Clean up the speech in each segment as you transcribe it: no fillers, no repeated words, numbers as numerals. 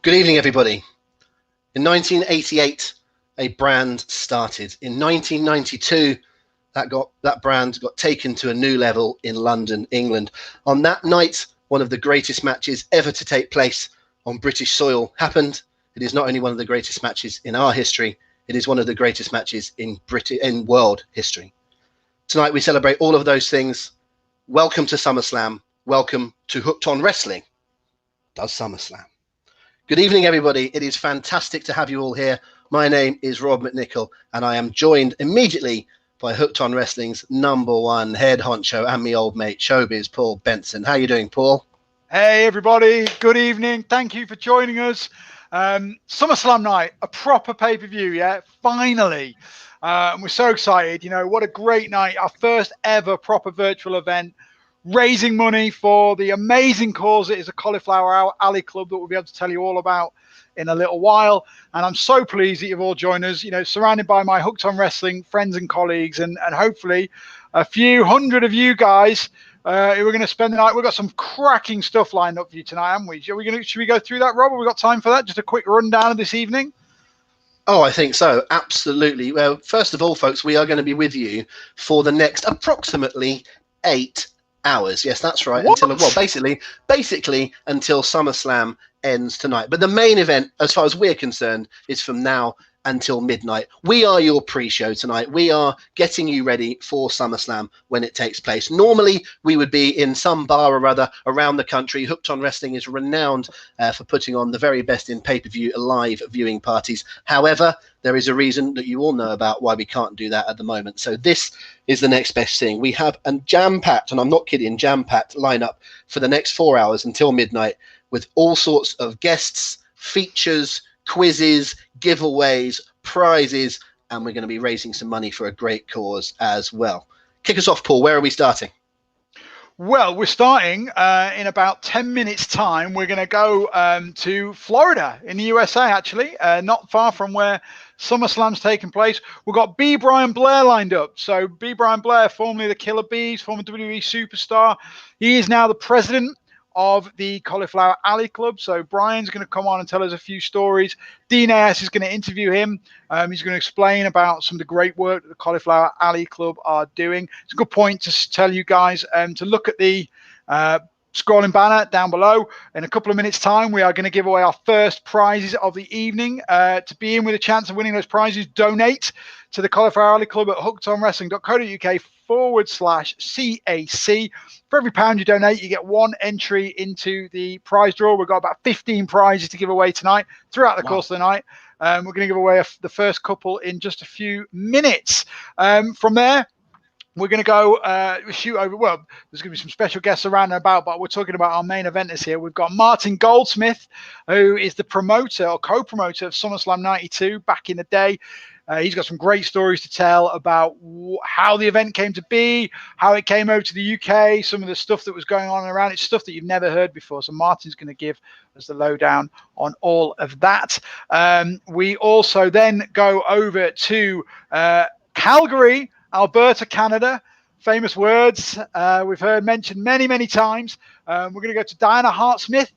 Good evening, everybody. In 1988, a brand started. In 1992, that brand got taken to a new level in London, England. On that night, one of the greatest matches ever to take place on British soil happened. It is not only one of the greatest matches in our history, it is one of the greatest matches in world history. Tonight, we celebrate all of those things. Welcome to SummerSlam. Welcome to Hooked on Wrestling. Does SummerSlam. Good evening, everybody. It is fantastic to have you all here. My name is Rob McNichol, and I am joined immediately by Hooked on Wrestling's #1 head honcho and me old mate, Showbiz, Paul Benson. How are you doing, Paul? Hey, everybody. Good evening. Thank you for joining us. SummerSlam night, a proper pay-per-view, yeah? Finally. And we're so excited. You know, what a great night. Our first ever proper virtual event, raising money for the amazing cause it is a Cauliflower Alley Club that we'll be able to tell you all about in a little while. And I'm so pleased that you've all joined us, you know, surrounded by my Hooked on Wrestling friends and colleagues, and hopefully a few hundred of you guys who are going to spend the night. We've got some cracking stuff lined up for you tonight, haven't we? Should we go through that, Rob? Have we got time for that? Just a quick rundown of this evening. Oh, I think so. Absolutely. Well, first of all, folks, we are going to be with you for the next approximately 8 hours. Yes, that's right. What? Basically until SummerSlam ends tonight. But the main event, as far as we're concerned, is from now until midnight. We are your pre-show tonight. We are getting you ready for SummerSlam when it takes place. Normally, we would be in some bar or other around the country. Hooked on Wrestling is renowned for putting on the very best in pay-per-view live viewing parties. However, there is a reason that you all know about why we can't do that at the moment. So this is the next best thing. We have a jam-packed, and I'm not kidding, jam-packed lineup for the next 4 hours until midnight with all sorts of guests, features, quizzes, giveaways, prizes, and we're going to be raising some money for a great cause as well. Kick us off, Paul. Where are we starting? Well, we're starting in about 10 minutes' time. We're going to go to Florida in the USA, actually, not far from where SummerSlam's taking place. We've got B. Brian Blair lined up. So B. Brian Blair, formerly the Killer Bees, former WWE superstar. He is now the president of the Cauliflower Alley Club. So Brian's going to come on and tell us a few stories. Dean Ayass is going to interview him. He's going to explain about some of the great work that the Cauliflower Alley Club are doing. It's a good point to tell you guys to look at the scrolling banner down below. In a couple of minutes' time, we are going to give away our first prizes of the evening. To be in with a chance of winning those prizes, donate to the Cauliflower Alley Club at hookedonwrestling.co.uk/CAC. For every £1 you donate, you get one entry into the prize draw. We've got about 15 prizes to give away tonight throughout the course of the night. We're going to give away the first couple in just a few minutes. From there, we're going to go shoot over. Well, there's going to be some special guests around and about, but we're talking about our main eventers here. We've got Martin Goldsmith, who is the promoter or co-promoter of SummerSlam 92 back in the day. He's got some great stories to tell about how the event came to be, how it came over to the UK, some of the stuff that was going on around it, stuff that you've never heard before. So Martin's going to give us the lowdown on all of that. We also then go over to Calgary, Alberta, Canada. Famous words we've heard mentioned many, many times. We're going to go to Diana Hart Smith,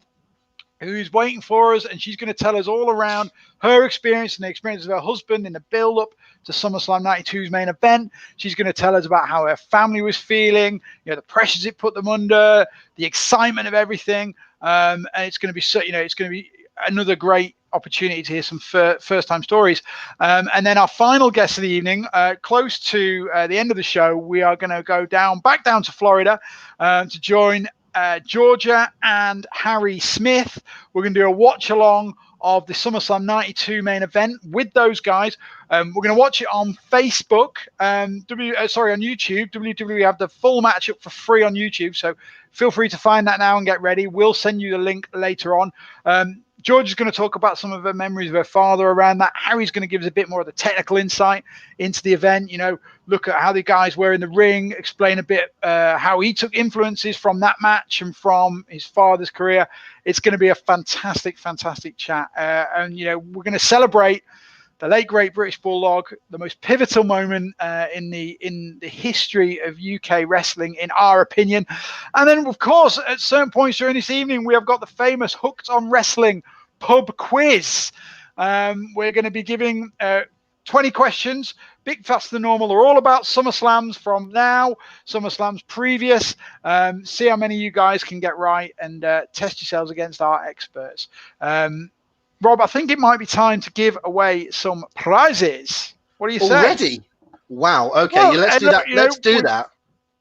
who's waiting for us, and she's going to tell us all around her experience and the experience of her husband in the build-up to SummerSlam 92's main event. She's going to tell us about how her family was feeling, you know, the pressures it put them under, the excitement of everything, and it's going to be so, you know, it's going to be another great opportunity to hear some first-time stories. And then our final guest of the evening, close to the end of the show, we are going to go back down to Florida to join Georgia and Harry Smith. We're going to do a watch-along of the SummerSlam 92 main event with those guys. We're going to watch it on Facebook, on YouTube. WWE have the full match up for free on YouTube, so feel free to find that now and get ready. We'll send you the link later on. George is going to talk about some of her memories of her father around that. Harry's going to give us a bit more of the technical insight into the event, you know, look at how the guys were in the ring, explain a bit how he took influences from that match and from his father's career. It's going to be a fantastic, fantastic chat. And, you know, we're going to celebrate the late, great British Bulldog, the most pivotal moment in the history of UK wrestling, in our opinion. And then, of course, at certain points during this evening, we have got the famous Hooked on Wrestling pub quiz. We're going to be giving 20 questions, bit faster than normal. They're all about SummerSlams from now, SummerSlams previous. See how many of you guys can get right and test yourselves against our experts. Rob, I think it might be time to give away some prizes. What do you say? Already? Wow. Okay, well, let's do that. Let's do that.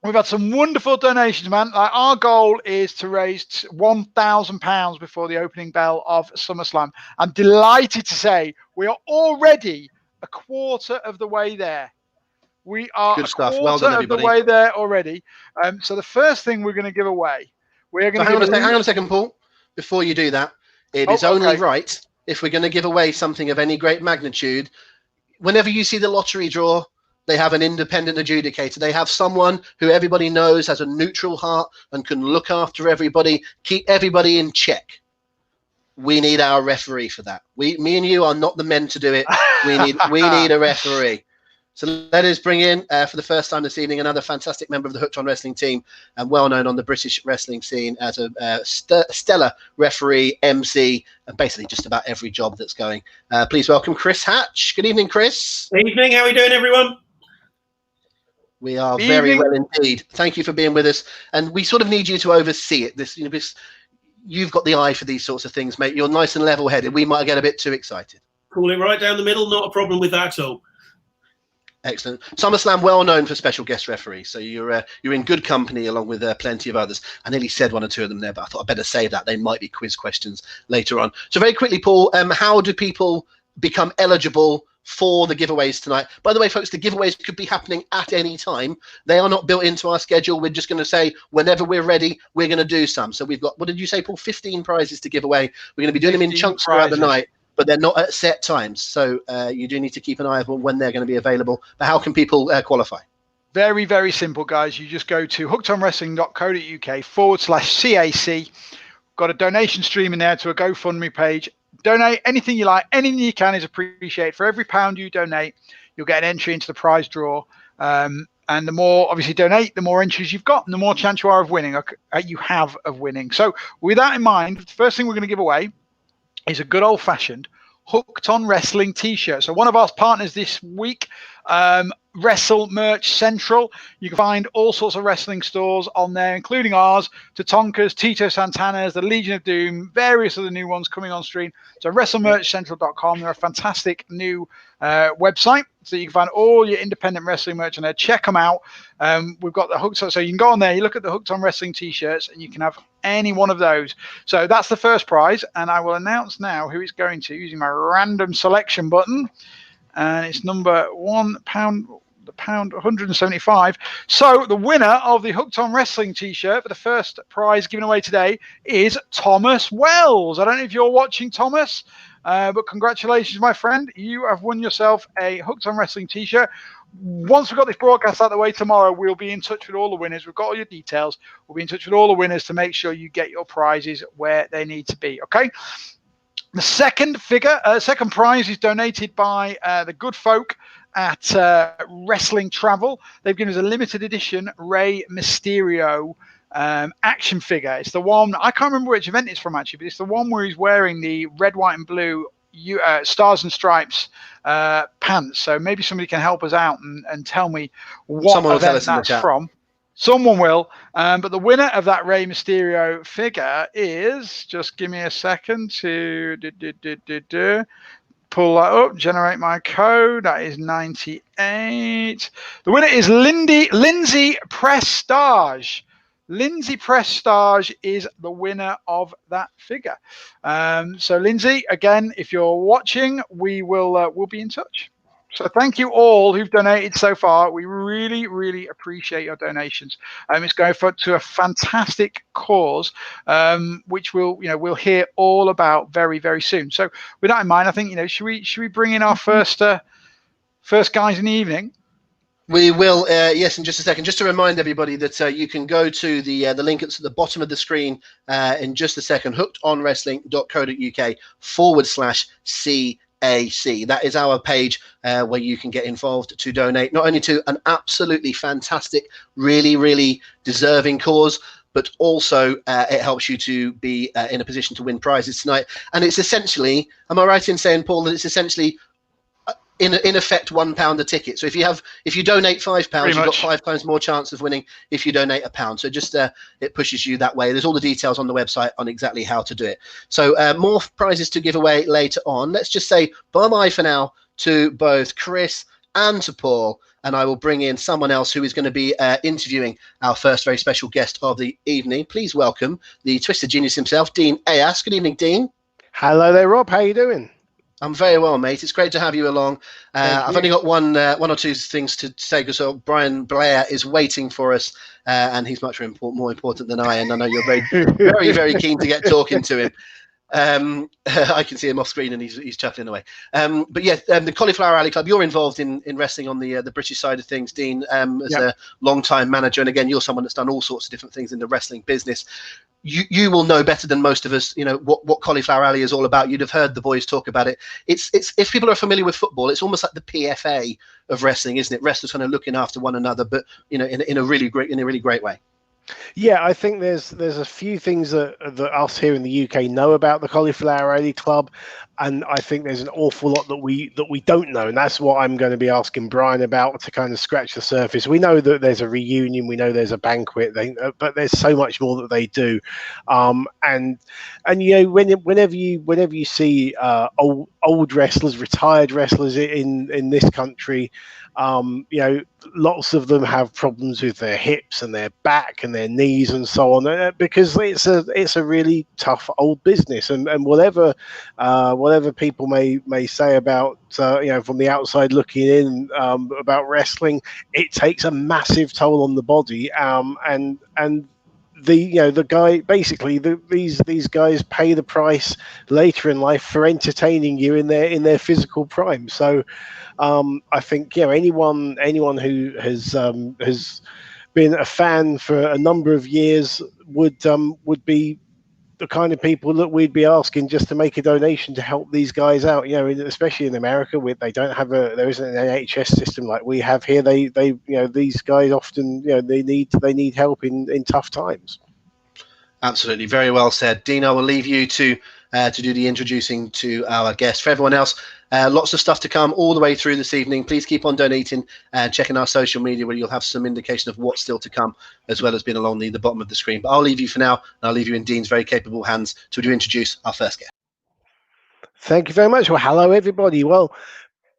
We've had some wonderful donations, man. Like, our goal is to raise £1,000 before the opening bell of SummerSlam. I'm delighted to say we are already a quarter of the way there. We are Good stuff. Quarter well done, of the way there already. So the first thing we're going to give away, we're going to hang on a second, Paul. Before you do that, it is only right if we're going to give away something of any great magnitude. Whenever you see the lottery draw, they have an independent adjudicator. They have someone who everybody knows has a neutral heart and can look after everybody, keep everybody in check. We need our referee for that. Me and you are not the men to do it. We need a referee. So let us bring in, for the first time this evening, another fantastic member of the Hooked On Wrestling team and well known on the British wrestling scene as a stellar referee, MC, and basically just about every job that's going. Please welcome Chris Hatch. Good evening, Chris. Good evening. How are we doing, everyone? We are very well indeed. Thank you for being with us. And we sort of need you to oversee it. This, you've got the eye for these sorts of things, mate. You're nice and level-headed. We might get a bit too excited. Call it right down the middle. Not a problem with that at all. Excellent. SummerSlam, well known for special guest referees, so you're in good company along with plenty of others. I nearly said one or two of them there, but I thought I'd better say that. They might be quiz questions later on. So very quickly, Paul, how do people become eligible for the giveaways tonight? By the way, folks, the giveaways could be happening at any time. They are not built into our schedule. We're just going to say whenever we're ready, we're going to do some. So we've got, what did you say, Paul? 15 prizes to give away. We're going to be doing them in chunks throughout the night, but they're not at set times. So you do need to keep an eye on when they're going to be available. But how can people qualify? Very, very simple, guys. You just go to hookedonwrestling.co.uk/CAC. Got a donation stream in there to a GoFundMe page. Donate anything you like. Anything you can is appreciated. For every £1 you donate, you'll get an entry into the prize draw. And the more, obviously, donate, the more entries you've got, and the more chance you are of winning. You have of winning. So with that in mind, the first thing we're going to give away is a good old-fashioned Hooked On Wrestling t-shirt. So one of our partners this week, Wrestle Merch Central. You can find all sorts of wrestling stores on there, including ours, Tatonka's, Tito Santana's, the Legion of Doom, various of the new ones coming on stream. So WrestleMerchCentral.com. They're a fantastic new website, so you can find all your independent wrestling merch on there. Check them out. We've got the Hooked On, so you can go on there, you look at the Hooked On Wrestling t-shirts, and you can have any one of those. So that's the first prize, and I will announce now who it's going to using my random selection button, and it's number £1. The pound 175. So the winner of the Hooked On Wrestling t-shirt for the first prize given away today is Thomas Wells. I don't know if you're watching, Thomas, but congratulations, my friend. You have won yourself a Hooked On Wrestling t-shirt. Once we've got this broadcast out of the way tomorrow, we'll be in touch with all the winners. We've got all your details. We'll be in touch with all the winners to make sure you get your prizes where they need to be. Okay. The second prize is donated by the good folk at Wrestling Travel. They've given us a limited edition Rey Mysterio action figure. It's the one, I can't remember which event it's from actually, but it's the one where he's wearing the red, white and blue Stars and Stripes pants. So maybe somebody can help us out and tell me what event that's from. Someone will. But the winner of that Rey Mysterio figure is, just give me a second to pull that up, generate my code. That is 98. The winner is Lindsay Prestage. Lindsay Prestage is the winner of that figure. So Lindsay, again, if you're watching, we'll be in touch. So thank you all who've donated so far. We really, really appreciate your donations. It's going to a fantastic cause, which we'll hear all about very, very soon. So with that in mind, I think should we bring in our first guys in the evening? We will, yes, in just a second. Just to remind everybody that you can go to the link that's at the bottom of the screen in just a second, hookedonwrestling.co.uk/CAC. That is our page where you can get involved to donate, not only to an absolutely fantastic, really, really deserving cause, but also it helps you to be in a position to win prizes tonight. And it's essentially, am I right in saying, Paul, that it's essentially in effect £1 a ticket? So if you donate £5, you've got 5 times more chance of winning if you donate £1. So just it pushes you that way. There's all the details on the website on exactly how to do it. So more prizes to give away later on. Let's just say bye-bye for now to both Chris and to Paul, and I will bring in someone else who is going to be interviewing our first very special guest of the evening. Please welcome the Twisted Genius himself, Dean Ayass. Good evening, Dean. Hello there, Rob. How are you doing? I'm very well, mate. It's great to have you along. I've only got one or two things to say because Brian Blair is waiting for us, and he's much more important than I. And I know you're very, very, very keen to get talking to him. I can see him off screen and he's chuckling away. But yeah, the Cauliflower Alley Club. You're involved in wrestling on the British side of things, Dean, as a long-time manager, and again, you're someone that's done all sorts of different things in the wrestling business. You will know better than most of us, what Cauliflower Alley is all about. You'd have heard the boys talk about it. It's if people are familiar with football, it's almost like the PFA of wrestling, isn't it? Wrestlers kind of looking after one another, but in a really great way. Yeah, I think there's a few things that us here in the UK know about the Cauliflower Alley Club, and I think there's an awful lot that we don't know, and that's what I'm going to be asking Brian about to kind of scratch the surface. We know that there's a reunion, we know there's a banquet, but there's so much more that they do, and whenever you see old wrestlers, retired wrestlers in this country, lots of them have problems with their hips and their back and their knees and so on, because it's a really tough old business, and whatever people may say about from the outside looking in about wrestling, it takes a massive toll on the body, and the guy basically these guys pay the price later in life for entertaining you in their physical prime. So I think anyone who has been a fan for a number of years would be the kind of people that we'd be asking just to make a donation to help these guys out. Especially in America, where there isn't an NHS system like we have here. These guys often they need help in tough times. Absolutely, very well said, Dean. I will leave you to do the introducing to our guest. For everyone else, lots of stuff to come all the way through this evening. Please keep on donating and checking our social media, where you'll have some indication of what's still to come, as well as being along the bottom of the screen. But I'll leave you for now, and I'll leave you in Dean's very capable hands to introduce our first guest. Thank you very much. Well, hello, everybody. Well,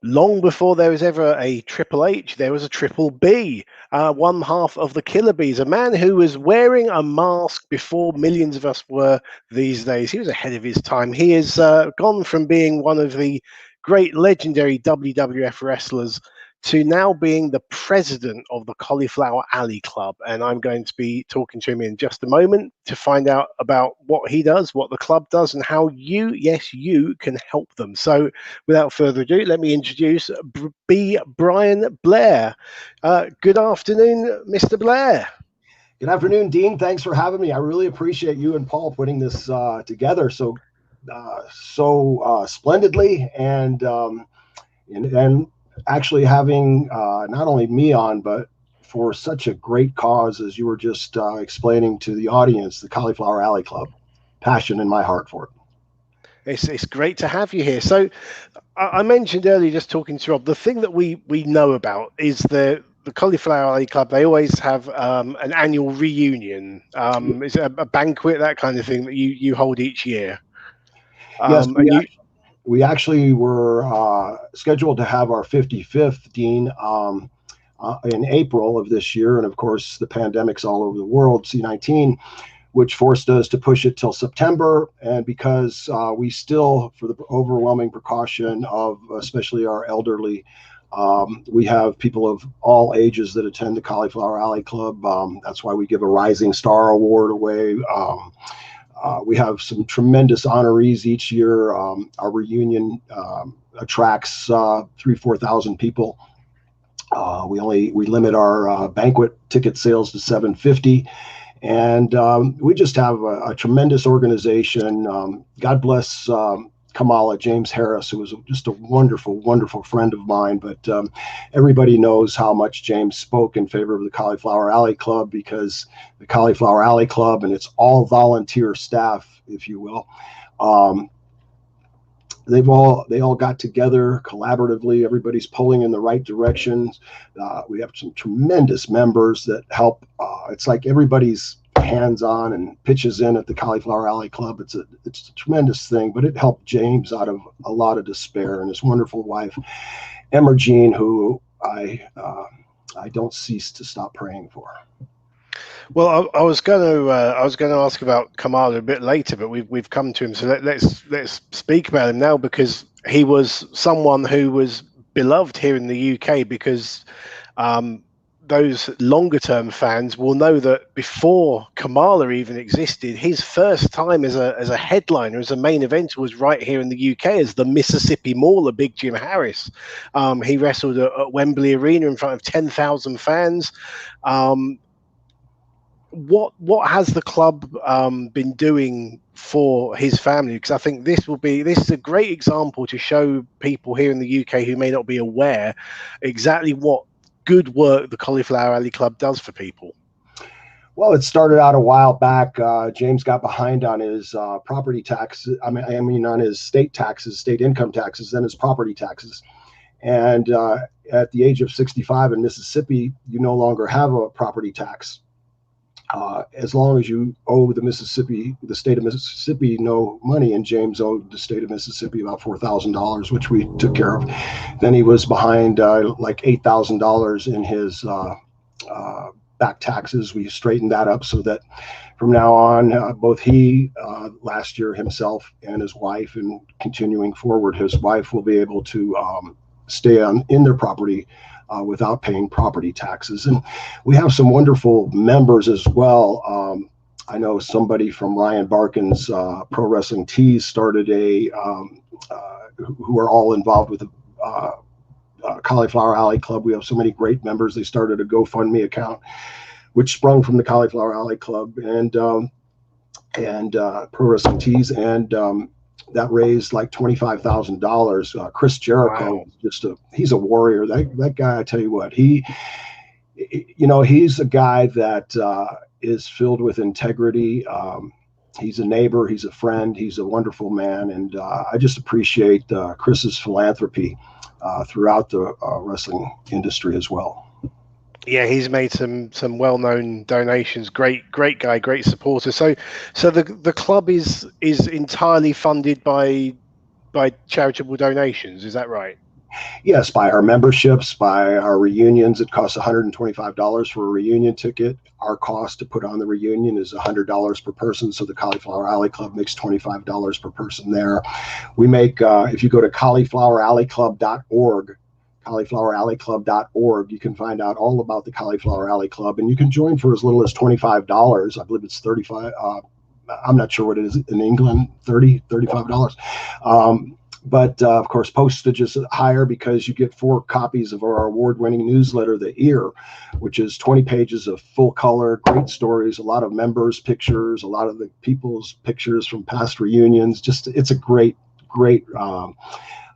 long before there was ever a Triple H, there was a Triple B, one half of the Killer Bees, a man who was wearing a mask before millions of us were these days. He was ahead of his time. He has gone from being one of the great legendary WWF wrestlers to now being the president of the Cauliflower Alley Club. And I'm going to be talking to him in just a moment to find out about what he does, what the club does, and how you can help them. So without further ado, let me introduce Brian Blair. Good afternoon, Mr. Blair. Good afternoon, Dean. Thanks for having me. I really appreciate you and Paul putting this together so splendidly, and actually having not only me on, but for such a great cause as you were just explaining to the audience, the Cauliflower Alley Club. Passion in my heart for it. It's great to have you here. So I mentioned earlier, just talking to Rob, the thing that we know about is the Cauliflower Alley Club. They always have an annual reunion. It's a banquet, that kind of thing that you hold each year. Yes, we actually were scheduled to have our 55th, Dean, in April of this year. And of course, the pandemic's all over the world, C-19, which forced us to push it till September. And because we still, for the overwhelming precaution of especially our elderly, we have people of all ages that attend the Cauliflower Alley Club. That's why we give a Rising Star Award away. We have some tremendous honorees each year. Our reunion attracts 3,000-4,000 people. We limit our banquet ticket sales to $750, and we just have a tremendous organization. God bless Kamala, James Harris, who was just a wonderful, wonderful friend of mine. But everybody knows how much James spoke in favor of the Cauliflower Alley Club, because the Cauliflower Alley Club, and it's all volunteer staff, if you will, they all got together collaboratively. Everybody's pulling in the right directions. We have some tremendous members that help. It's like everybody's hands-on and pitches in at the Cauliflower Alley Club. It's a tremendous thing, but it helped James out of a lot of despair, and his wonderful wife, Emma Jean, who I don't cease to stop praying for. Well, I was going to ask about Kamala a bit later, but we've come to him, so let's speak about him now, because he was someone who was beloved here in the UK, because those longer term fans will know that before Kamala even existed, his first time as a headliner, as a main eventer, was right here in the UK as the Mississippi Mauler, Big Jim Harris. He wrestled at Wembley Arena in front of 10,000 fans. What has the club been doing for his family? Because I think this is a great example to show people here in the UK who may not be aware exactly what good work the Cauliflower Alley Club does for people. Well, it started out a while back. James got behind on his property tax. I mean, on his state taxes, state income taxes, then his property taxes. And at the age of 65 in Mississippi, you no longer have a property tax. As long as you owe the state of Mississippi, no money, and James owed the state of Mississippi about $4,000, which we took care of. Then he was behind like $8,000 in his back taxes. We straightened that up so that from now on, both he, last year himself, and his wife, and continuing forward, his wife will be able to stay in their property without paying property taxes. And we have some wonderful members as well. I know somebody from Ryan Barkin's Pro Wrestling Tees started who are all involved with the Cauliflower Alley Club. We have so many great members. They started a GoFundMe account, which sprung from the Cauliflower Alley Club and Pro Wrestling Tees, and that raised like $25,000. Chris Jericho, wow. He's a warrior. That guy, I tell you what, he's a guy that is filled with integrity. He's a neighbor, he's a friend, he's a wonderful man, and I just appreciate Chris's philanthropy throughout the wrestling industry as well. Yeah, he's made some well-known donations. Great guy, great supporter. So the club is entirely funded by charitable donations. Is that right? Yes, by our memberships, by our reunions. It costs $125 for a reunion ticket. Our cost to put on the reunion is $100 per person. So the Cauliflower Alley Club makes $25 per person there. We make, if you go to caulifloweralleyclub.org, caulifloweralleyclub.org, you can find out all about the Cauliflower Alley Club, and you can join for as little as $25. I believe it's $35. I'm not sure what it is in England, $35. But of course, postage is higher because you get 4 copies of our award-winning newsletter, The Ear, which is 20 pages of full color, great stories, a lot of members' pictures, a lot of the people's pictures from past reunions. It's a great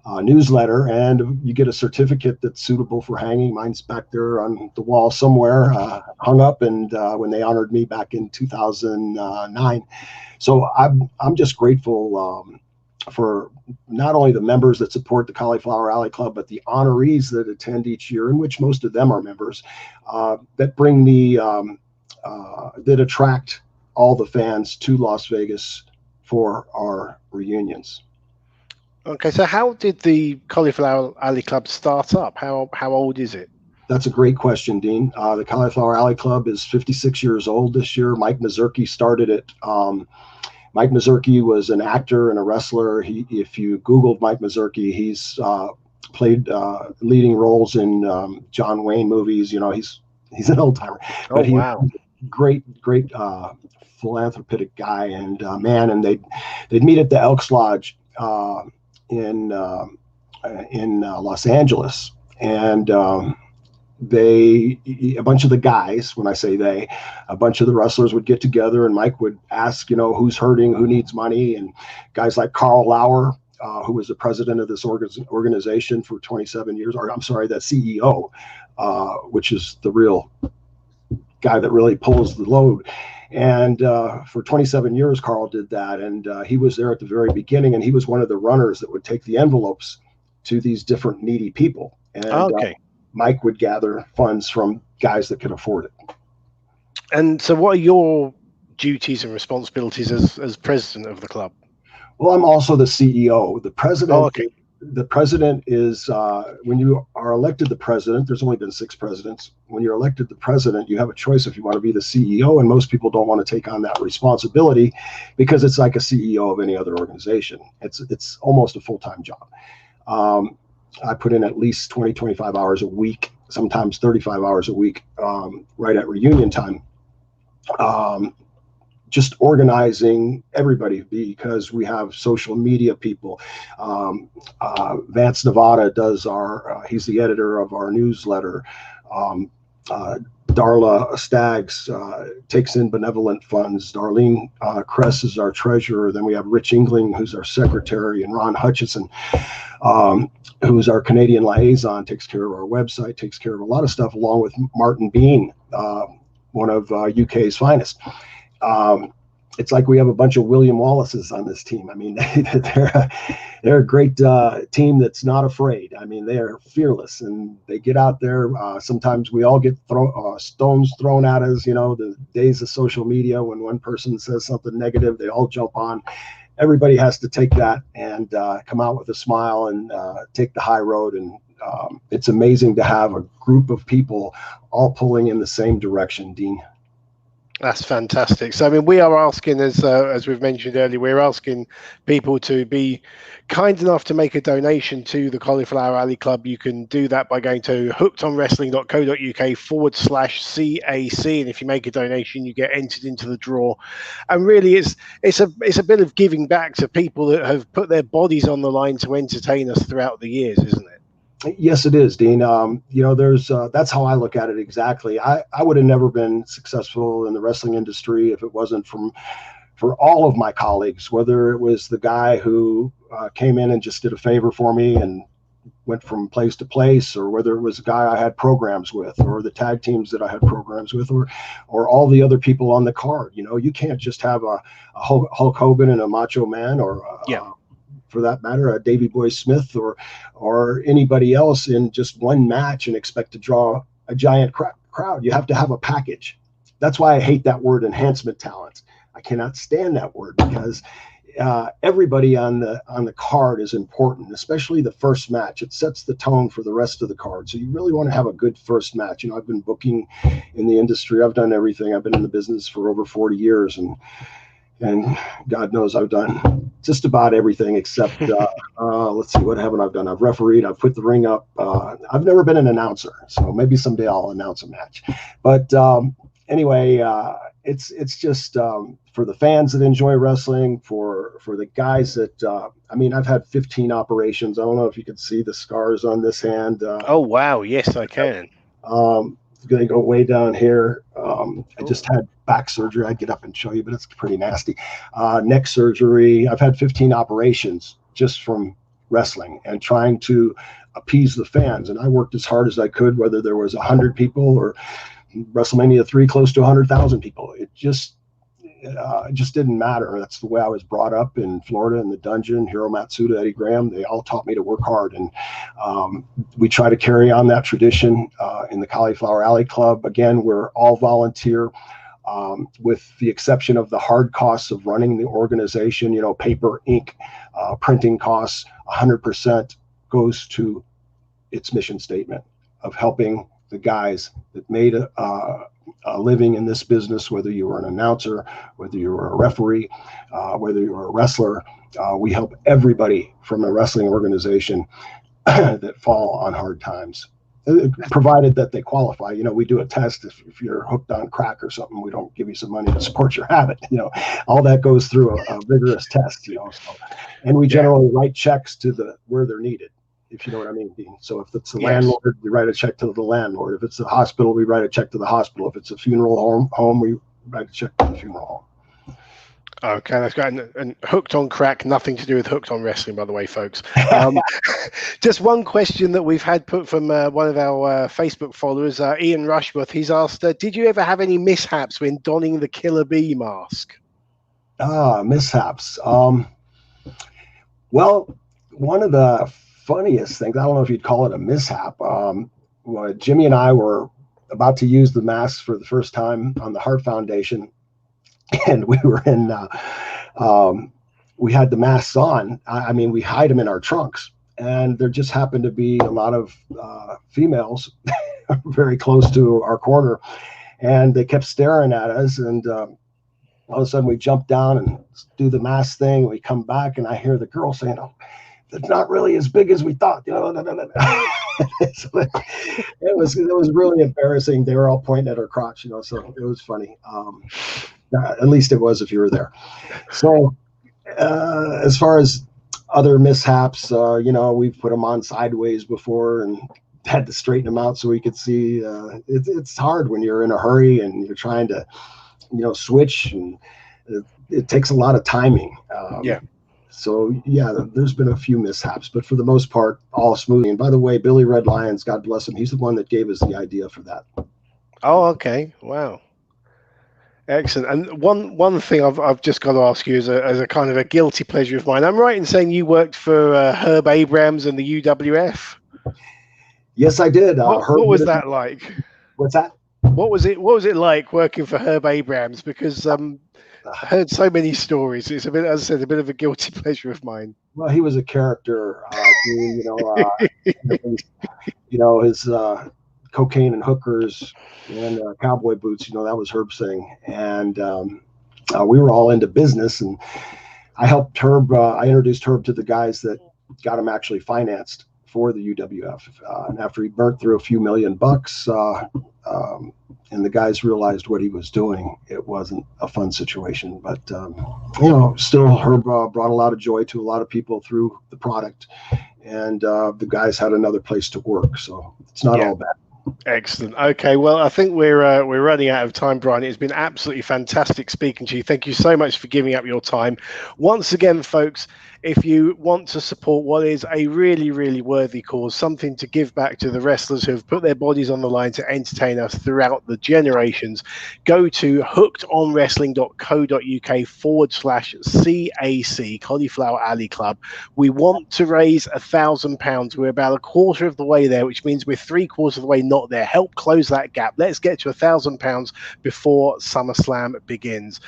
newsletter, and you get a certificate that's suitable for hanging. Mine's back there on the wall somewhere, hung up, and when they honored me back in 2009. So I'm just grateful for not only the members that support the Cauliflower Alley Club, but the honorees that attend each year, in which most of them are members, that bring that attract all the fans to Las Vegas for our reunions. Okay, so how did the Cauliflower Alley Club start up? How old is it? That's a great question, Dean. The Cauliflower Alley Club is 56 years old this year. Mike Mazurki started it. Mike Mazurki was an actor and a wrestler. If you Googled Mike Mazurki, he's played leading roles in John Wayne movies. He's an old timer. Oh, wow. Great philanthropic guy and man. And they'd meet at the Elks Lodge in Los Angeles, and a bunch of the guys, when I say they, a bunch of the wrestlers would get together, and Mike would ask, who's hurting, who needs money, and guys like Carl Lauer who was the president of this organization for 27 years, or I'm sorry, the CEO, which is the real guy that really pulls the load. And for 27 years, Carl did that. And he was there at the very beginning, and he was one of the runners that would take the envelopes to these different needy people. And Mike would gather funds from guys that could afford it. And so what are your duties and responsibilities as president of the club? Well, I'm also the CEO. The president, the president is, when you are elected the president, there's only been 6 presidents. When you're elected the president, you have a choice if you want to be the CEO, and most people don't want to take on that responsibility because it's like a CEO of any other organization. It's almost a full-time job. I put in at least 20, 25 hours a week, sometimes 35 hours a week, right at reunion time. Just organizing everybody, because we have social media people. Vance Nevada does he's the editor of our newsletter. Darla Staggs takes in benevolent funds. Darlene Kress is our treasurer. Then we have Rich Ingling, who's our secretary, and Ron Hutchison, who's our Canadian liaison, takes care of our website, takes care of a lot of stuff, along with Martin Bean, one of UK's finest. It's like we have a bunch of William Wallaces on this team. I mean, they're a great team that's not afraid. I mean, they are fearless, and they get out there. Sometimes we all get stones thrown at us. You know, the days of social media, when one person says something negative, they all jump on. Everybody has to take that and come out with a smile and take the high road. And it's amazing to have a group of people all pulling in the same direction, Dean. That's fantastic. So, I mean, we are asking, as we've mentioned earlier, we're asking people to be kind enough to make a donation to the Cauliflower Alley Club. You can do that by going to hookedonwrestling.co.uk/CAC. And if you make a donation, you get entered into the draw. And really, it's a bit of giving back to people that have put their bodies on the line to entertain us throughout the years, isn't it? Yes, it is, Dean. You know, that's how I look at it exactly. I would have never been successful in the wrestling industry if it wasn't for all of my colleagues, whether it was the guy who came in and just did a favor for me and went from place to place, or whether it was a guy I had programs with, or the tag teams that I had programs with, or all the other people on the card. You know, you can't just have a Hulk Hogan and a Macho Man, or for that matter, a Davey Boy Smith or anybody else in just one match and expect to draw a giant crowd. You have to have a package. That's why I hate that word, enhancement talent. I cannot stand that word, because everybody on the card is important, especially the first match. It sets the tone for the rest of the card. So you really want to have a good first match. You know, I've been booking in the industry. I've done everything. I've been in the business for over 40 years, and God knows I've done just about everything except, let's see, what haven't I done? I've refereed, I've put the ring up. I've never been an announcer, so maybe someday I'll announce a match. But anyway, it's just for the fans that enjoy wrestling, for the guys that, I mean, I've had 15 operations. I don't know if you can see the scars on this hand. Oh, wow. Yes, I can. It's going to go way down here. I just had back surgery. I'd get up and show you, but it's pretty nasty. Neck surgery. I've had 15 operations just from wrestling and trying to appease the fans. And I worked as hard as I could, whether there was 100 people or WrestleMania 3 close to 100,000 people. It just didn't matter. That's the way I was brought up in Florida, in the dungeon. Hiro Matsuda, Eddie Graham, they all taught me to work hard. And we try to carry on that tradition in the Cauliflower Alley Club. Again, we're all volunteer, with the exception of the hard costs of running the organization. You know, paper, ink, printing costs, 100% goes to its mission statement of helping the guys that made a living in this business, whether you were an announcer, whether you were a referee, whether you were a wrestler. We help everybody from a wrestling organization that fall on hard times, provided that they qualify. You know, we do a test. If you're hooked on crack or something, we don't give you some money to support your habit. You know, all that goes through a vigorous test, you know. So, and we generally write checks to where they're needed, if you know what I mean, Dean. So if it's the landlord, we write a check to the landlord. If it's the hospital, we write a check to the hospital. If it's a funeral home, we write a check to the funeral home. Okay, that's great. And hooked on crack, nothing to do with hooked on wrestling, by the way, folks. Just one question that we've had put from one of our Facebook followers, Ian Rushworth. He's asked, did you ever have any mishaps when donning the Killer Bee mask? Mishaps. Well, one of the funniest things, I don't know if you'd call it a mishap, Jimmy and I were about to use the mask for the first time on the Hart Foundation, and we were in, we had the masks on. I mean, we hide them in our trunks, and there just happened to be a lot of females very close to our corner, and they kept staring at us, and all of a sudden we jump down and do the mask thing. We come back, and I hear the girl saying, "Oh, it's not really as big as we thought." So it was really embarrassing. They were all pointing at her crotch, so it was funny. At least it was if you were there. So as far as other mishaps, we've put them on sideways before and had to straighten them out so we could see. It's hard when you're in a hurry and you're trying to, switch, and it takes a lot of timing. So, yeah, there's been a few mishaps, but for the most part, all smooth. And by the way, Billy Red Lions, God bless him, he's the one that gave us the idea for that. Oh, okay. Wow. Excellent. And one thing I've just got to ask you as a kind of a guilty pleasure of mine. I'm right in saying you worked for Herb Abrams and the UWF? Yes, I did. What was that like? What's that? What was it like working for Herb Abrams? Because I heard so many stories. It's a bit, as I said, a bit of a guilty pleasure of mine. Well, he was a character, his cocaine and hookers and cowboy boots, that was Herb's thing. And we were all into business, and I helped Herb. I introduced Herb to the guys that got him actually financed for the UWF. And after he burnt through a few $1 million, and the guys realized what he was doing, it wasn't a fun situation. But, still Herb brought a lot of joy to a lot of people through the product. And the guys had another place to work. So it's not all bad. Excellent. Okay, well, I think we're running out of time, Brian. It's been absolutely fantastic speaking to you. Thank you so much for giving up your time. Once again, folks, if you want to support what is a really, really worthy cause, something to give back to the wrestlers who have put their bodies on the line to entertain us throughout the generations, go to hookedonwrestling.co.uk/CAC, Cauliflower Alley Club. We want to raise £1,000. We're about a quarter of the way there, which means we're 3/4 of the way not there. Help close that gap. Let's get to £1,000 before SummerSlam begins.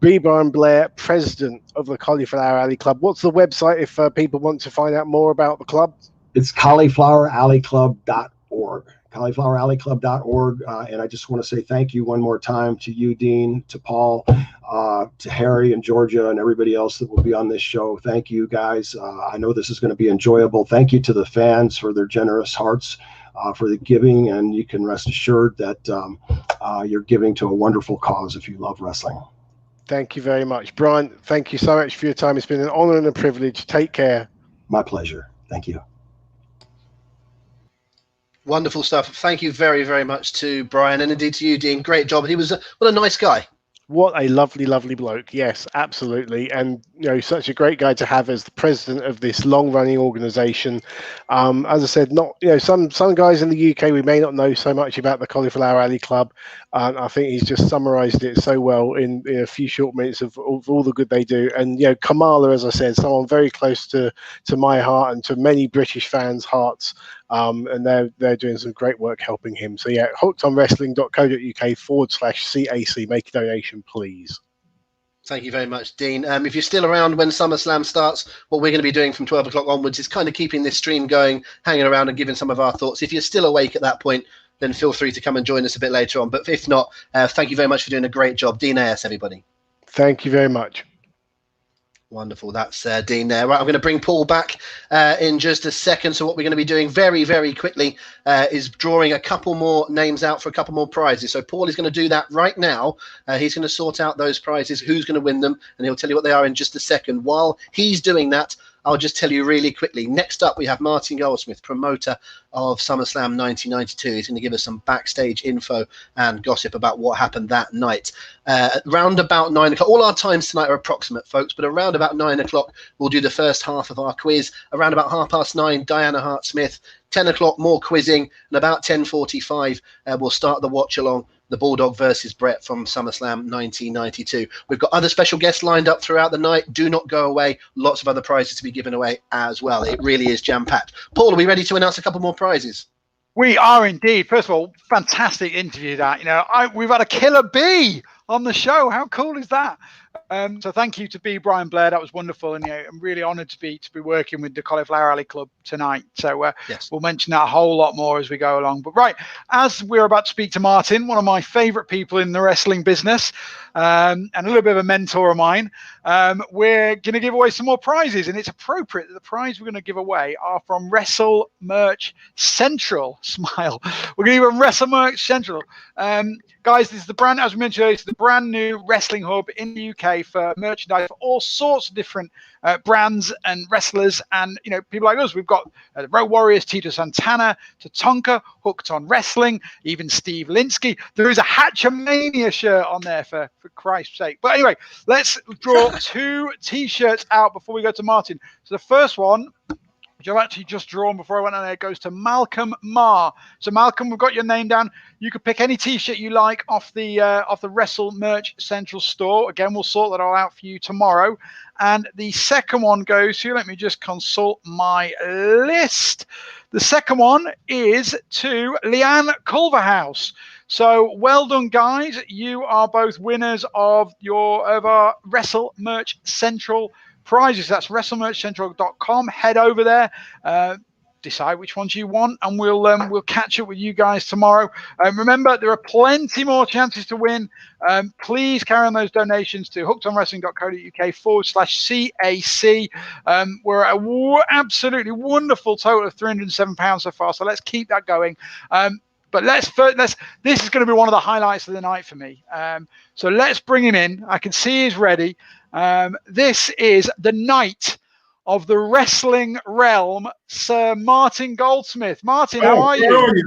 Brian Blair, president of the Cauliflower Alley Club. What's the website if people want to find out more about the club? It's caulifloweralleyclub.org. caulifloweralleyclub.org. And I just want to say thank you one more time to you, Dean, to Paul, to Harry and Georgia and everybody else that will be on this show. Thank you, guys. I know this is going to be enjoyable. Thank you to the fans for their generous hearts, for the giving, and you can rest assured that you're giving to a wonderful cause if you love wrestling. Thank you very much. Brian, thank you so much for your time. It's been an honor and a privilege. Take care. My pleasure. Thank you. Wonderful stuff. Thank you very, very much to Brian, and indeed to you, Dean. Great job. He was what a nice guy. What a lovely, lovely bloke. Yes, absolutely. And, such a great guy to have as the president of this long-running organization. As I said, some guys in the UK, we may not know so much about the Cauliflower Alley Club. I think he's just summarized it so well in a few short minutes of all the good they do. And, Kamala, as I said, someone very close to my heart and to many British fans' hearts. And they're doing some great work helping him. So, hookedonwrestling.co.uk/CAC. Make a donation, please. Thank you very much, Dean. If you're still around when SummerSlam starts, what we're going to be doing from 12 o'clock onwards is kind of keeping this stream going, hanging around and giving some of our thoughts. If you're still awake at that point, then feel free to come and join us a bit later on. But if not, thank you very much for doing a great job. Dean Ayass, everybody. Thank you very much. Wonderful. That's Dean there. Right, I'm going to bring Paul back in just a second. So what we're going to be doing very, very quickly is drawing a couple more names out for a couple more prizes. So Paul is going to do that right now. He's going to sort out those prizes, who's going to win them, and he'll tell you what they are in just a second. While he's doing that, I'll just tell you really quickly. Next up, we have Martin Goldsmith, promoter of SummerSlam 1992. He's going to give us some backstage info and gossip about what happened that night. Around about 9 o'clock, all our times tonight are approximate, folks, but around about 9 o'clock, we'll do the first half of our quiz. Around about 9:30, Diana Hart Smith. 10 o'clock, more quizzing, and about 10:45, we'll start the watch along, the Bulldog versus Bret from SummerSlam 1992. We've got other special guests lined up throughout the night. Do not go away. Lots of other prizes to be given away as well. It really is jam-packed. Paul, are we ready to announce a couple more prizes? We are indeed. First of all, fantastic interview that. We've had a killer bee on the show. How cool is that? So thank you to B. Brian Blair. That was wonderful, and I'm really honoured to be working with the Cauliflower Alley Club tonight. So yes, we'll mention that a whole lot more as we go along. But right, as we're about to speak to Martin, one of my favourite people in the wrestling business, and a little bit of a mentor of mine, we're going to give away some more prizes, and it's appropriate that the prize we're going to give away are from Wrestle Merch Central. Smile. We're going to give them Wrestle Merch Central. Guys, this is the brand, as we mentioned earlier, it's the brand new wrestling hub in the UK for merchandise for all sorts of different brands and wrestlers, and people like us. We've got the Road Warriors, Tito Santana, Tatanka, Hooked on Wrestling, even Steve Linsky. There is a Hatchamania shirt on there for Christ's sake. But anyway, let's draw 2 T-shirts out before we go to Martin. So the first one, which I've actually just drawn before I went on there, goes to Malcolm Marr. So Malcolm, we've got your name down. You could pick any T-shirt you like off the Wrestle Merch Central store. Again, we'll sort that all out for you tomorrow. And the second one goes to, let me just consult my list. The second one is to Leanne Culverhouse. So well done, guys. You are both winners of our Wrestle Merch Central prizes. That's WrestleMerchCentral.com. Head over there, decide which ones you want, and we'll catch up with you guys tomorrow. Remember, there are plenty more chances to win. Please carry on those donations to hookedonwrestling.co.uk/CAC. We're at absolutely wonderful total of £307 so far, so let's keep that going. But this is going to be one of the highlights of the night for me. So let's bring him in. I can see he's ready. This is the knight of the wrestling realm, Sir Martin Goldsmith. Martin, how are you?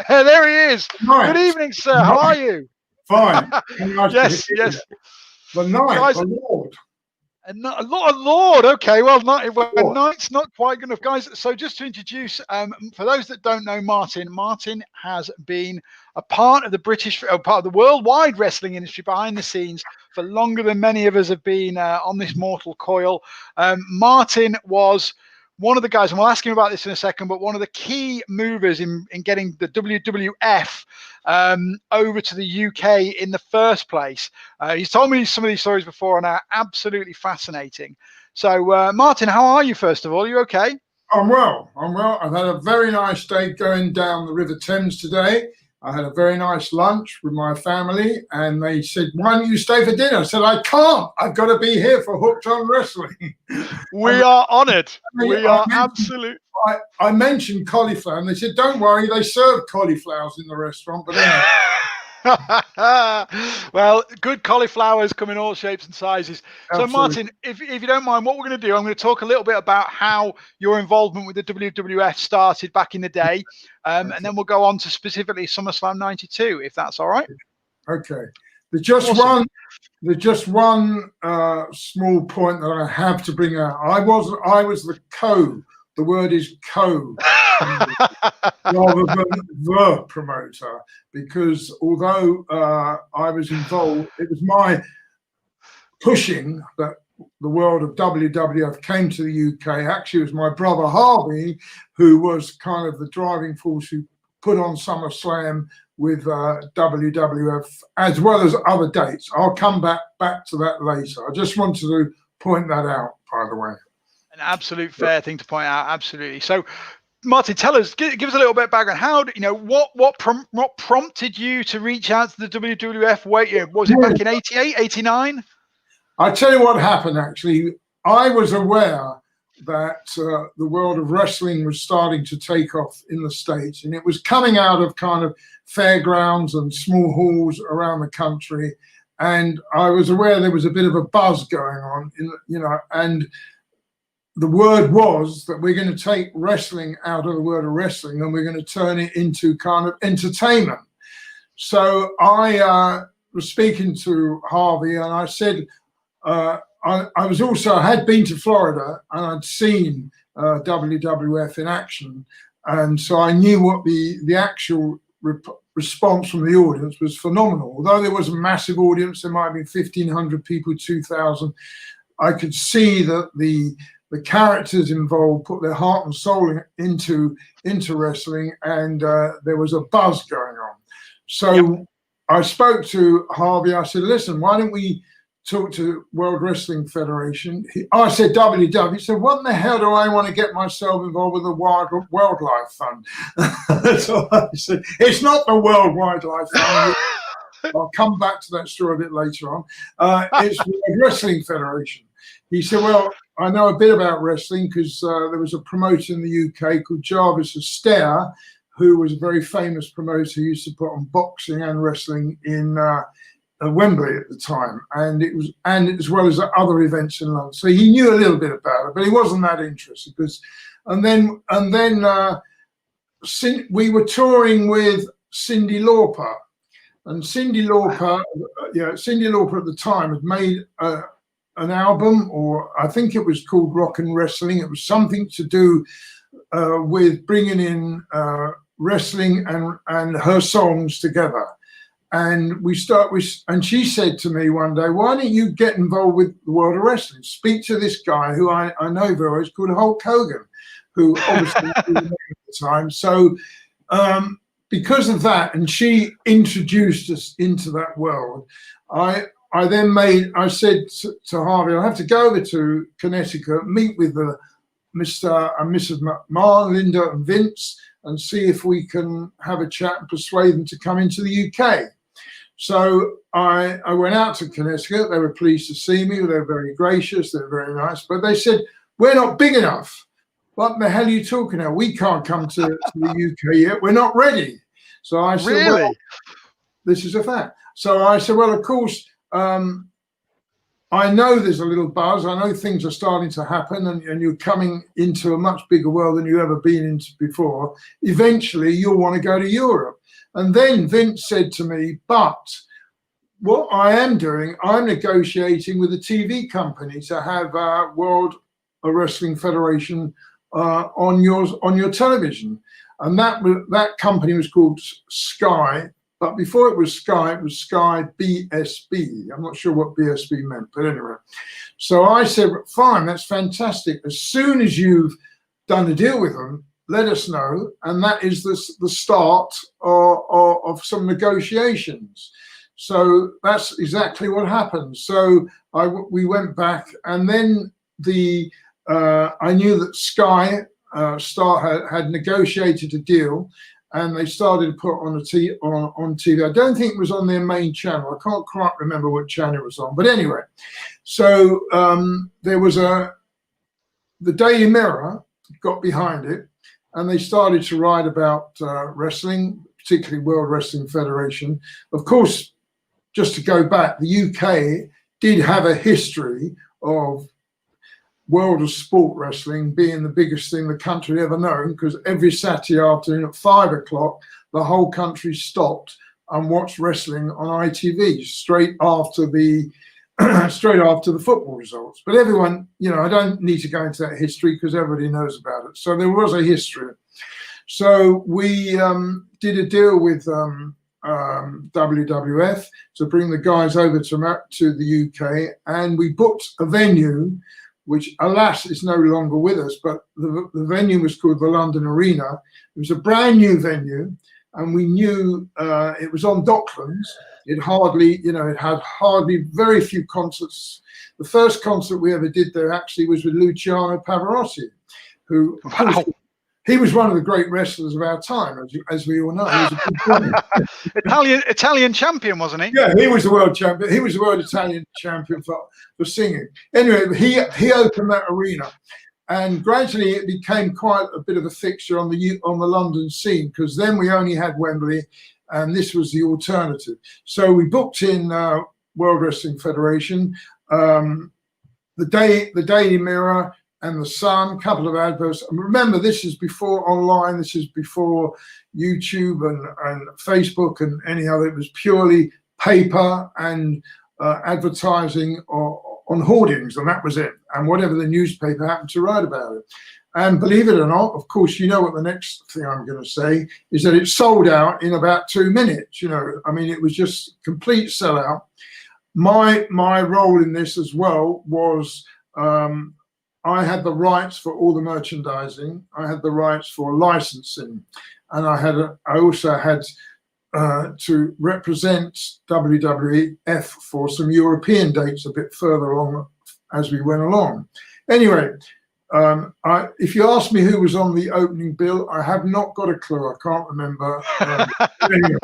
There he is. Nice. Good evening, sir. How are you? Fine. Yes. The knight, guys, the Lord. A Lord. Okay, well, knight's not quite good enough, guys. So just to introduce, for those that don't know Martin has been a part of the part of the worldwide wrestling industry behind the scenes for longer than many of us have been on this mortal coil. Martin was one of the guys, and we'll ask him about this in a second, but one of the key movers in getting the WWF over to the UK in the first place. He's told me some of these stories before and are absolutely fascinating. So, Martin, how are you, first of all? Are you okay? I'm well. I've had a very nice day going down the River Thames today. I had a very nice lunch with my family, and they said, "Why don't you stay for dinner?" I said, "I can't. I've got to be here for Hooked on Wrestling." We are honoured. We are absolutely. I mentioned cauliflower, and they said, "Don't worry, they serve cauliflowers in the restaurant." But anyway. Well, good cauliflowers come in all shapes and sizes. Absolutely. So, Martin, if you don't mind, what we're going to do, I'm going to talk a little bit about how your involvement with the WWF started back in the day, and then we'll go on to specifically SummerSlam 92, if that's all right. Okay. There's just one small point that I have to bring out. I was the co. The word is co. rather than the promoter, because although I was involved, it was my pushing that the world of WWF came to the UK. Actually, it was my brother Harvey who was kind of the driving force who put on SummerSlam with WWF, as well as other dates. I'll come back to that later. I just wanted to point that out, by the way. An absolute fair thing to point out, absolutely. So, Martin, tell us, give us a little bit of background. How what prompted you to reach out to the WWF? Was it back in 88, 89? I tell you what happened. Actually, I was aware that the world of wrestling was starting to take off in the States, and it was coming out of kind of fairgrounds and small halls around the country. And I was aware there was a bit of a buzz going on, and the word was that we're going to take wrestling out of the word of wrestling and we're going to turn it into kind of entertainment. So I was speaking to Harvey and I said, I had been to Florida and I'd seen WWF in action. And so I knew what the actual response from the audience was phenomenal. Although there was a massive audience, there might have been 1,500 people, 2,000. I could see that the characters involved put their heart and soul into wrestling, and there was a buzz going on. So I spoke to Harvey. I said, listen, why don't we talk to World Wrestling Federation? I said WW. He said, what in the hell do I want to get myself involved with the Wildlife Fund? So I said, it's not the World Wildlife Fund. I'll come back to that story a bit later on. It's the Wrestling Federation. He said, well, I know a bit about wrestling because there was a promoter in the UK called Jarvis Astaire, who was a very famous promoter who used to put on boxing and wrestling in Wembley at the time, and as well as other events in London. So he knew a little bit about it, but he wasn't that interested. And then we were touring with Cyndi Lauper, and Cyndi Lauper at the time had made an album, or I think it was called Rock and Wrestling. It was something to do with bringing in wrestling and her songs together. And and she said to me one day, why don't you get involved with the world of wrestling? Speak to this guy who I know very well. He's called Hulk Hogan, who obviously was at the time. So because of that, and she introduced us into that world, I said to Harvey, I have to go over to Connecticut, meet with Mr. and Mrs. McMahon, Linda and Vince, and see if we can have a chat and persuade them to come into the UK. So I went out to Connecticut. They were pleased to see me. They were very gracious. They were very nice. But they said, we're not big enough. What the hell are you talking about? We can't come to the UK yet. We're not ready. So I said, really? well, this is a fact. So I said, well, of course, I know there's a little buzz. I know things are starting to happen, and you're coming into a much bigger world than you've ever been into before. Eventually, you'll want to go to Europe. And then Vince said to me, but what I am doing, I'm negotiating with a TV company to have World Wrestling Federation on your television. And that company was called Sky. But before it was Sky BSB. I'm not sure what BSB meant, but anyway. So I said, fine, that's fantastic. As soon as you've done a deal with them, let us know. And that is the start of some negotiations. So that's exactly what happened. So we went back, and then I knew that Sky Star had negotiated a deal, and they started to put on TV. I don't think it was on their main channel. I can't quite remember what channel it was on. But anyway, so there was the Daily Mirror got behind it, and they started to write about wrestling, particularly World Wrestling Federation. Of course, just to go back, the UK did have a history of world of sport wrestling being the biggest thing the country ever known, because every Saturday afternoon at 5 o'clock, the whole country stopped and watched wrestling on ITV straight after the football results. But everyone, I don't need to go into that history because everybody knows about it. So there was a history. So we did a deal with WWF to bring the guys over to the UK, and we booked a venue which, alas, is no longer with us, but the venue was called the London Arena. It was a brand new venue, and we knew it was on Docklands. It had very few concerts. The first concert we ever did there actually was with Luciano Pavarotti, who, he was one of the great wrestlers of our time, as we all know. He was a Italian champion, wasn't he? Yeah, he was the world champion. He was the world Italian champion for singing. Anyway, he opened that arena, and gradually it became quite a bit of a fixture on the London scene, because then we only had Wembley, and this was the alternative. So we booked in World Wrestling Federation, the Daily Mirror, and the Sun, couple of adverts. And remember, this is before online. This is before YouTube and Facebook and any other. It was purely paper and advertising on hoardings, and that was it. And whatever the newspaper happened to write about it. And believe it or not, of course, you know what the next thing I'm going to say is that it sold out in about 2 minutes. You know, I mean, it was just complete sellout. My role in this as well was I had the rights for all the merchandising. I had the rights for licensing, and I also had to represent WWF for some European dates a bit further along as we went along. Anyway. If you ask me who was on the opening bill, I have not got a clue. I can't remember. Anyway,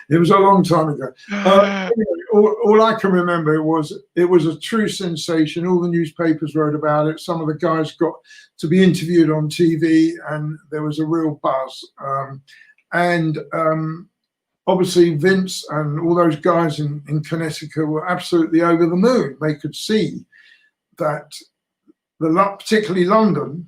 it was a long time ago. Anyway, all I can remember was it was a true sensation. All the newspapers wrote about it. Some of the guys got to be interviewed on TV, and there was a real buzz. Obviously, Vince and all those guys in Connecticut were absolutely over the moon. They could see that particularly London,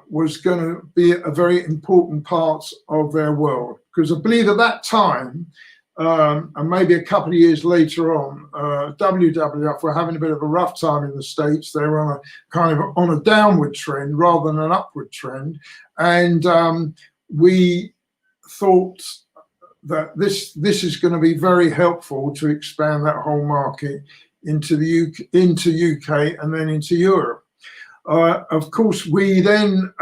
was going to be a very important part of their world. Because I believe at that time, and maybe a couple of years later on, WWF were having a bit of a rough time in the States. They were on a downward trend rather than an upward trend. And we thought that this is going to be very helpful to expand that whole market into UK and then into Europe. Of course, we then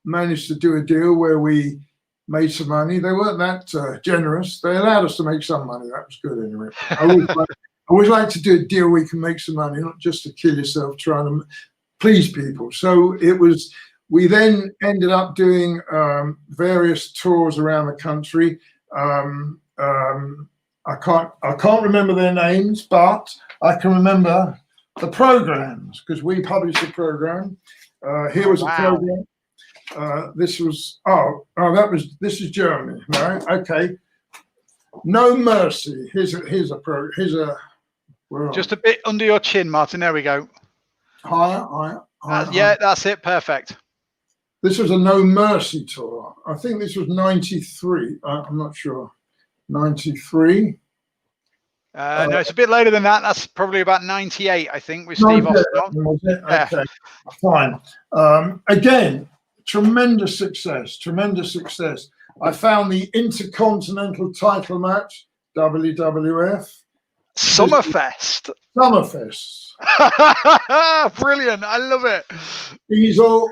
managed to do a deal where we made some money. They weren't that generous. They allowed us to make some money. That was good anyway. I always like to do a deal where you can make some money, not just to kill yourself trying to please people. So we then ended up doing various tours around the country. I can't remember their names, but I can remember the programs because we published a program. Here was a program. This is Germany, right? Okay. No Mercy. Here's a just a bit under your chin, Martin. There we go. Higher. Yeah, that's it. Perfect. This was a No Mercy tour. I think this was 93. I'm not sure. 93. No, it's a bit later than that. That's probably about 98, I think, with Steve Austin. Yeah. Okay, fine. Again, tremendous success. I found the Intercontinental title match, WWF. Summerfest. Brilliant. I love it. Diesel.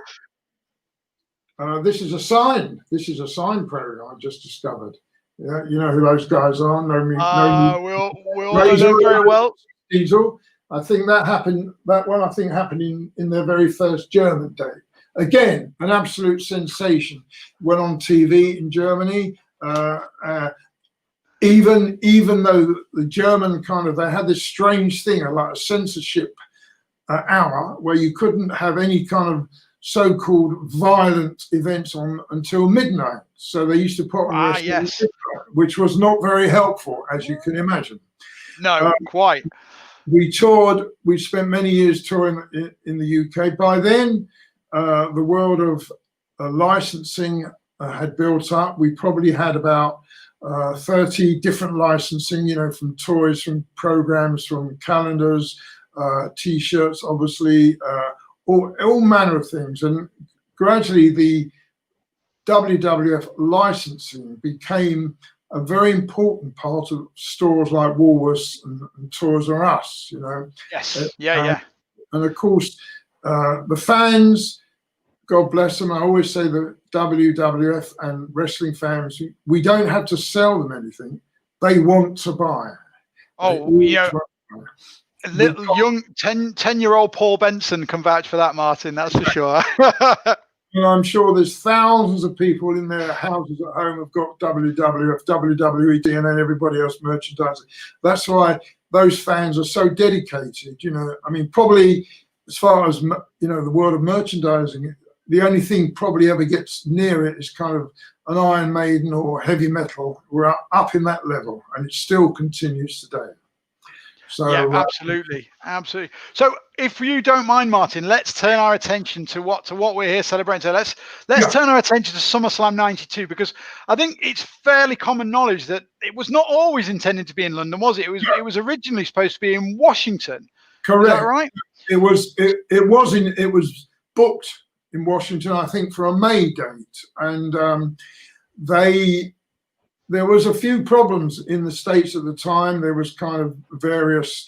This is a sign program I just discovered. Yeah, you know who those guys are. We'll know them very well. Diesel. I think that happened. That one I think happened in their very first German day. Again, an absolute sensation. Went on TV in Germany. Even though the German they had this strange thing like a censorship hour where you couldn't have any kind of so-called violent events on until midnight. So they used to put on yes, which was not very helpful, as you can imagine. No, quite. We spent many years touring in the UK. By then, the world of licensing had built up. We probably had about 30 different licensing, from toys, from programs, from calendars, T-shirts, obviously, all manner of things. And gradually the WWF licensing became a very important part of stores like Woolworths and Toys R Us, Yes, yeah. And of course, the fans, God bless them, I always say that WWF and wrestling fans, we don't have to sell them anything. They want to buy. Oh, yeah. Little young 10-year-old Paul Benson can vouch for that, Martin. That's for sure. I'm sure there's thousands of people in their houses at home have got WWF, WWE DNA, everybody else merchandising. That's why those fans are so dedicated. I mean, probably as far as the world of merchandising, the only thing probably ever gets near it is kind of an Iron Maiden or heavy metal. We're up in that level, and it still continues today. So yeah, absolutely. So if you don't mind, Martin, let's turn our attention to what we're here celebrating. So let's turn our attention to SummerSlam 92, because I think it's fairly common knowledge that it was not always intended to be in London, was it? It was originally supposed to be in Washington. Correct. Is that right? It was booked in Washington, I think, for a May date, and there was a few problems in the States at the time. There was kind of various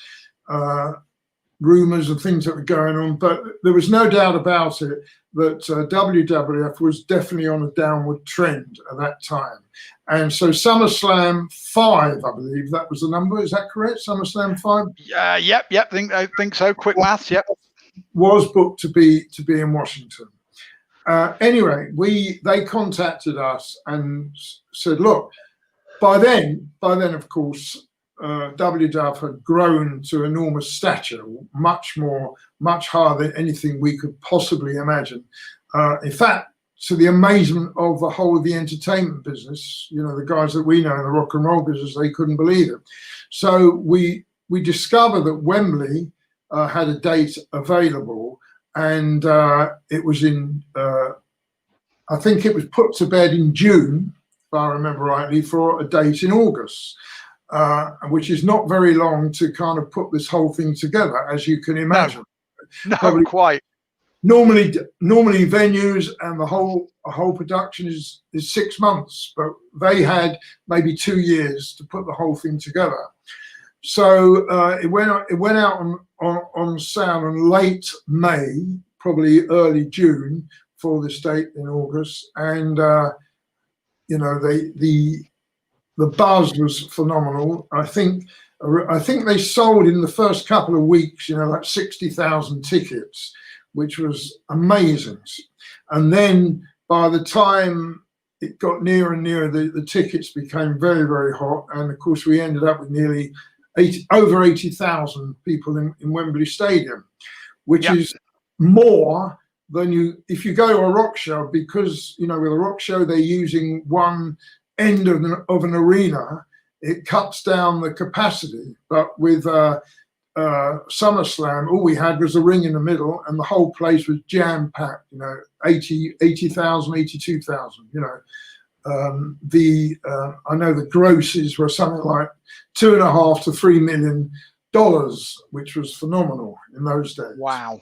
rumors and things that were going on, but there was no doubt about it that WWF was definitely on a downward trend at that time. And so SummerSlam 5, I believe that was the number. Is that correct? SummerSlam 5? Yep. I think so. Quick maths. Yep. Was booked to be in Washington. Anyway, they contacted us and said, look, by then, of course, WWF had grown to enormous stature, much higher than anything we could possibly imagine. In fact, to the amazement of the whole of the entertainment business, the guys that we know in the rock and roll business, they couldn't believe it. So we discovered that Wembley had a date available, and it was in, I think it was put to bed in June, if I remember rightly, for a date in August, which is not very long to kind of put this whole thing together, as you can imagine. No, quite. Normally venues and the whole production is 6 months, but they had maybe 2 years to put the whole thing together. So it went out on sale in late May, probably early June, for this date in August, and the buzz was phenomenal. I think they sold in the first couple of weeks, like 60,000 tickets, which was amazing. And then by the time it got nearer and nearer, the tickets became very, very hot, and of course we ended up with nearly over 80,000 people in Wembley Stadium, which is more than if you go to a rock show, because with a rock show they're using one end of an arena, it cuts down the capacity. But with SummerSlam, all we had was a ring in the middle, and the whole place was jam packed. 80,000, 82,000. I know the grosses were something like $2.5 to $3 million, which was phenomenal in those days. Wow.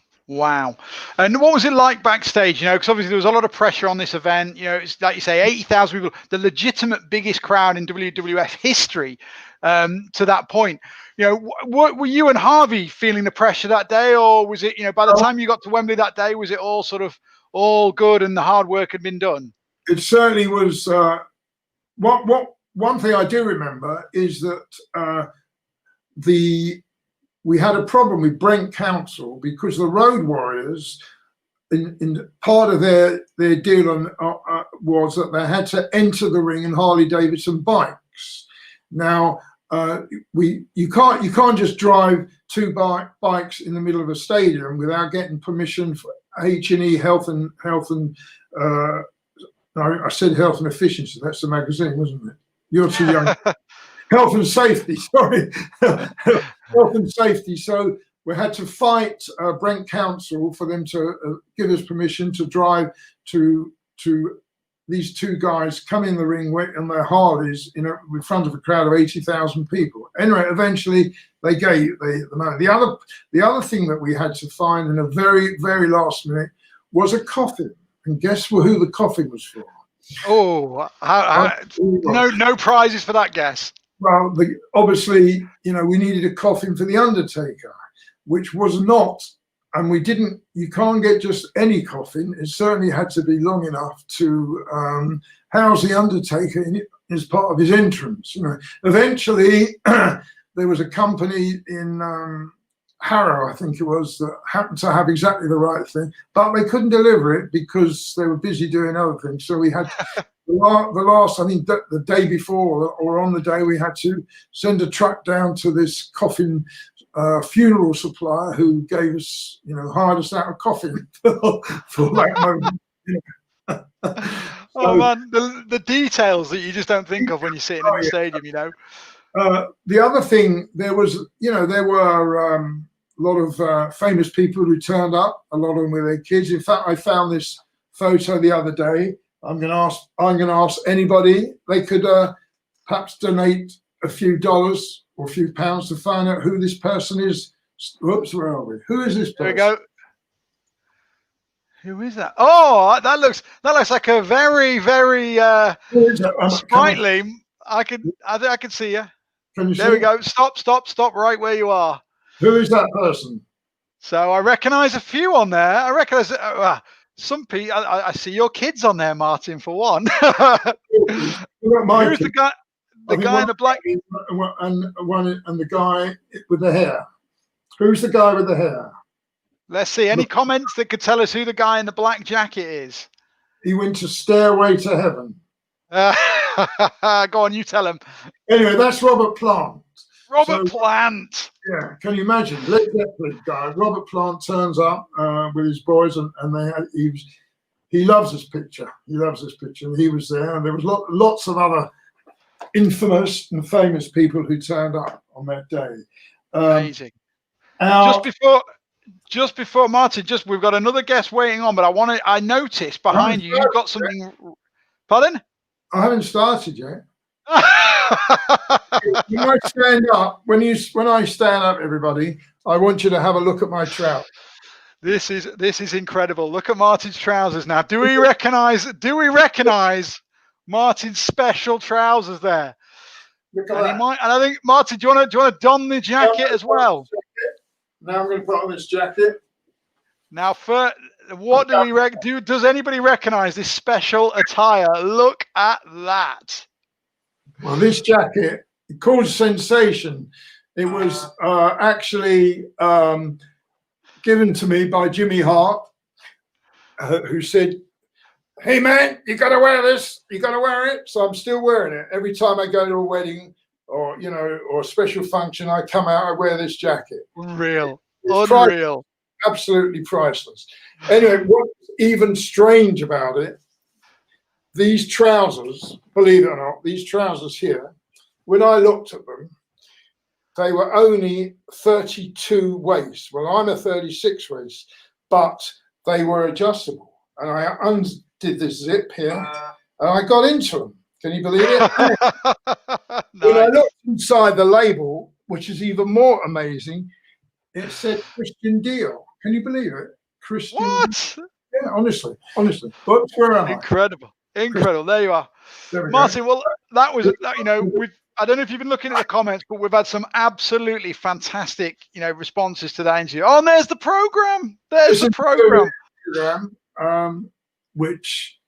And what was it like backstage? Because obviously there was a lot of pressure on this event. It's like you say, 80,000 people, the legitimate biggest crowd in WWF history to that point. Were you and Harvey feeling the pressure that day, or was it, by the time you got to Wembley that day, was it all sort of all good and the hard work had been done? It certainly was. One thing I do remember is that we had a problem with Brent Council, because the Road Warriors, in part of their deal was that they had to enter the ring in Harley Davidson bikes. Now you can't just drive two bikes in the middle of a stadium without getting permission for H&E Health and no, I said Health and Efficiency. That's the magazine, wasn't it? You're too young. Health and Safety, sorry. Health and Safety. So we had to fight Brent Council for them to give us permission to drive to these two guys come in the ring on their Harleys in front of a crowd of 80,000 people. Anyway, eventually they gave the money. The other thing that we had to find in a very, very last minute was a coffin. And guess who the coffin was for? Oh, no prizes for that guess. Well, obviously, we needed a coffin for The Undertaker, which was not, and we didn't, you can't get just any coffin. It certainly had to be long enough to house The Undertaker as part of his entrance. Eventually, there was a company in Harrow, I think it was, that happened to have exactly the right thing, but they couldn't deliver it because they were busy doing other things. So we had the last, I think the day before or on the day, we had to send a truck down to this coffin funeral supplier who gave us, hired us out a coffin for that moment. Oh man, the details that you just don't think of when you're sitting in the stadium, The other thing, there were a lot of famous people who turned up, a lot of them with their kids. In fact, I found this photo the other day. I'm going to ask anybody. They could perhaps donate a few dollars or a few pounds to find out who this person is. Whoops, where are we? Who is this person? There we go. Who is that? Oh, that looks like a very, very sprightly. I can see you. Can you there see we it? go. Stop right where you are. Who is that person? So I recognise a few on there. I recognise some people. I see your kids on there, Martin, for one. Who's the guy? The guy in the black and the guy with the hair. Who's the guy with the hair? Let's see. Any comments that could tell us who the guy in the black jacket is? He went to Stairway to Heaven. Go on, you tell him. Anyway, that's Robert Plant. Plant. Yeah, can you imagine? Led Zeppelin guy. Robert Plant turns up with his boys, and he loves this picture. He loves this picture. He was there, and there was lots of other infamous and famous people who turned up on that day. Amazing. Just before Martin, we've got another guest waiting on, but I noticed behind you've got something. Pardon? I haven't started yet. When I stand up, when I stand up, everybody, I want you to have a look at my trout. This is incredible. Look at Martin's trousers now. Do we recognise Martin's special trousers there? Look at that. And I think, Martin, do you want to don the jacket as well? Now I'm going to put on this jacket. Now, what do does anybody recognise this special attire? Look at that. Well, this jacket, it caused sensation. It was actually given to me by Jimmy Hart, who said, "Hey man, you got to wear this. You got to wear it." So I'm still wearing it every time I go to a wedding or a special function. I come out, I wear this jacket. Unreal. Absolutely priceless. Anyway, what's even strange about it? These trousers, believe it or not, these trousers here, when I looked at them, they were only 32 waist. Well, I'm a 36 waist, but they were adjustable. And I undid this zip here, and I got into them. Can you believe it? Nice. When I looked inside the label, which is even more amazing, it said Christian Dior. Can you believe it? Christian. What? Yeah, honestly. But where am I? Incredible. There you are. Martin, well, that was, I don't know if you've been looking at the comments, but we've had some absolutely fantastic, responses to that interview. Oh, and there's the program. There's the program. Which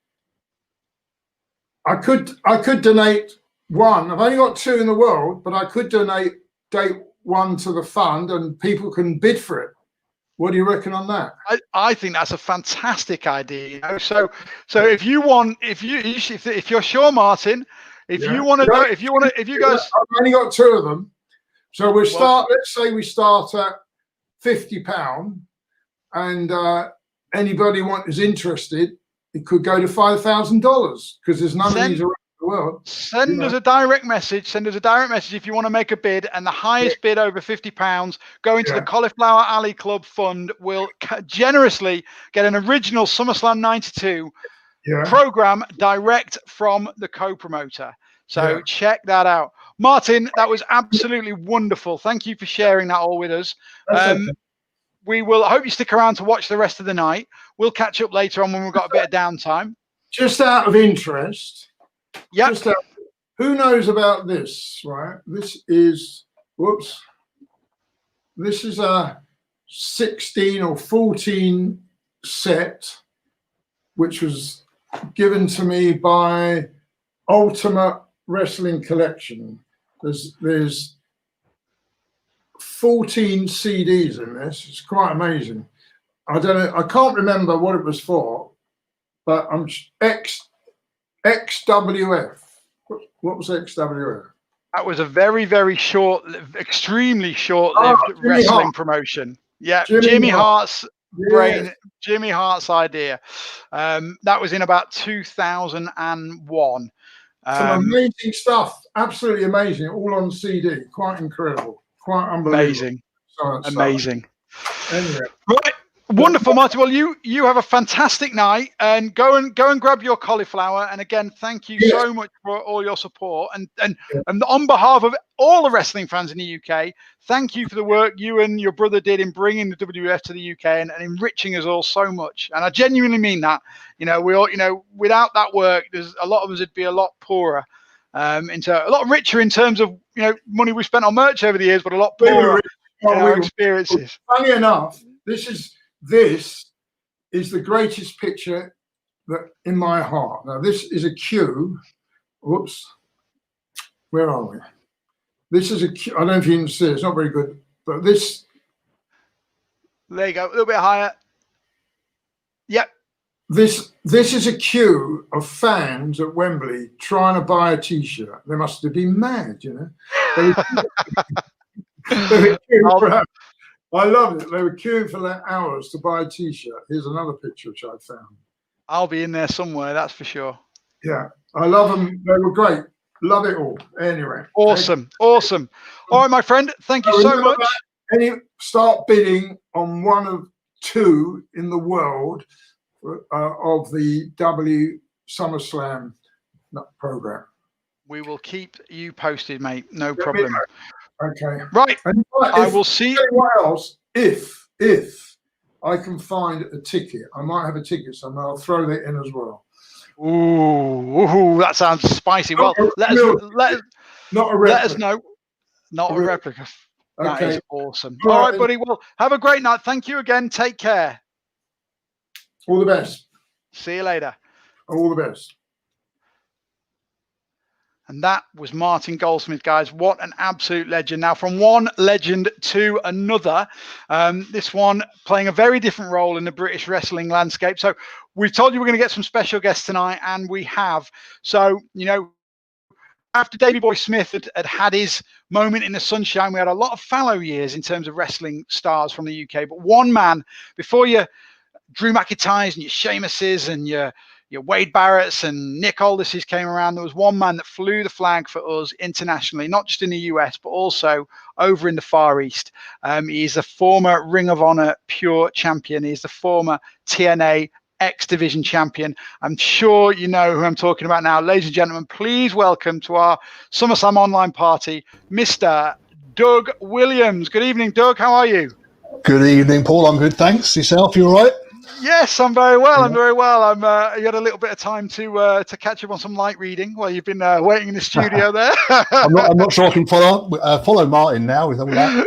I could donate one. I've only got two in the world, but I could donate one to the fund, and people can bid for it. What do you reckon on that? I think that's a fantastic idea. So if you're sure, Martin, if you guys, I've only got two of them, so let's say we start at £50, and anybody is interested, it could go to $5,000 because there's none of these around the world. Send us a direct message. If you want to make a bid, and the highest bid over £50 going to the Cauliflower Alley Club Fund will generously get an original SummerSlam 92 program direct from the co-promoter. So check that out. Martin, that was absolutely wonderful. Thank you for sharing that all with us. I hope you stick around to watch the rest of the night. We'll catch up later on when we've got a bit of downtime. Just out of interest, yeah. Who knows about this, right? This is a 16 or 14 set, which was given to me by Ultimate Wrestling Collection. There's 14 CDs in this. It's quite amazing. I don't know. I can't remember what it was for, but I'm XWF. What was XWF? That was a very, very short, extremely short-lived wrestling promotion. Yeah, Jimmy Hart's brain, Jimmy Hart's idea. That was in about 2001. Some amazing stuff. Absolutely amazing. All on CD. Quite incredible. Quite unbelievable. Amazing. Anyway. Right. Wonderful, Marty. Well, you have a fantastic night, and go and grab your cauliflower. And again, thank you so much for all your support. And on behalf of all the wrestling fans in the UK, thank you for the work you and your brother did in bringing the WWF to the UK and enriching us all so much. And I genuinely mean that. We all, without that work, there's a lot of us would be a lot poorer, into a lot richer in terms of money we spent on merch over the years, but a lot poorer in our experiences. Funny enough, this is the greatest picture that in my heart. Now, this is a queue. Whoops. Where are we? This is a queue. I don't know if you can see it. It's not very good. But this. There you go. A little bit higher. Yep. This is a queue of fans at Wembley trying to buy a T-shirt. They must have been mad, They were queuing I love it. They were queuing for their hours to buy a T-shirt. Here's another picture which I found. I'll be in there somewhere, that's for sure. Yeah, I love them. They were great. Love it all. Anyway. Awesome. All right, my friend. Thank you so much. Start bidding on one of two in the world of the SummerSlam program. We will keep you posted, mate. No problem. Okay. Right. I will see. What else? If I can find a ticket, I might have a ticket somewhere. I'll throw that in as well. Ooh, that sounds spicy. Well, let us know. Not a replica. That is awesome. All right, buddy. Well, have a great night. Thank you again. Take care. All the best. See you later. All the best. And that was Martin Goldsmith, guys. What an absolute legend. Now, from one legend to another, this one playing a very different role in the British wrestling landscape. So we told you we're going to get some special guests tonight, and we have. So, after Davey Boy Smith had his moment in the sunshine, we had a lot of fallow years in terms of wrestling stars from the UK. But one man, before your Drew McIntyres and your Sheamuses and your Wade Barretts and Nick Aldis came around, there was one man that flew the flag for us internationally, not just in the US, but also over in the Far East. He's a former Ring of Honor Pure champion. He's the former TNA X Division champion. I'm sure you know who I'm talking about now. Ladies and gentlemen, please welcome to our SummerSlam online party, Mr. Doug Williams. Good evening, Doug. How are you? Good evening, Paul. I'm good, thanks. Yourself, you all right? Yes, I'm very well. I'm very well. You had a little bit of time to catch up on some light reading while you've been waiting in the studio there. I'm not sure I can follow Martin now with all that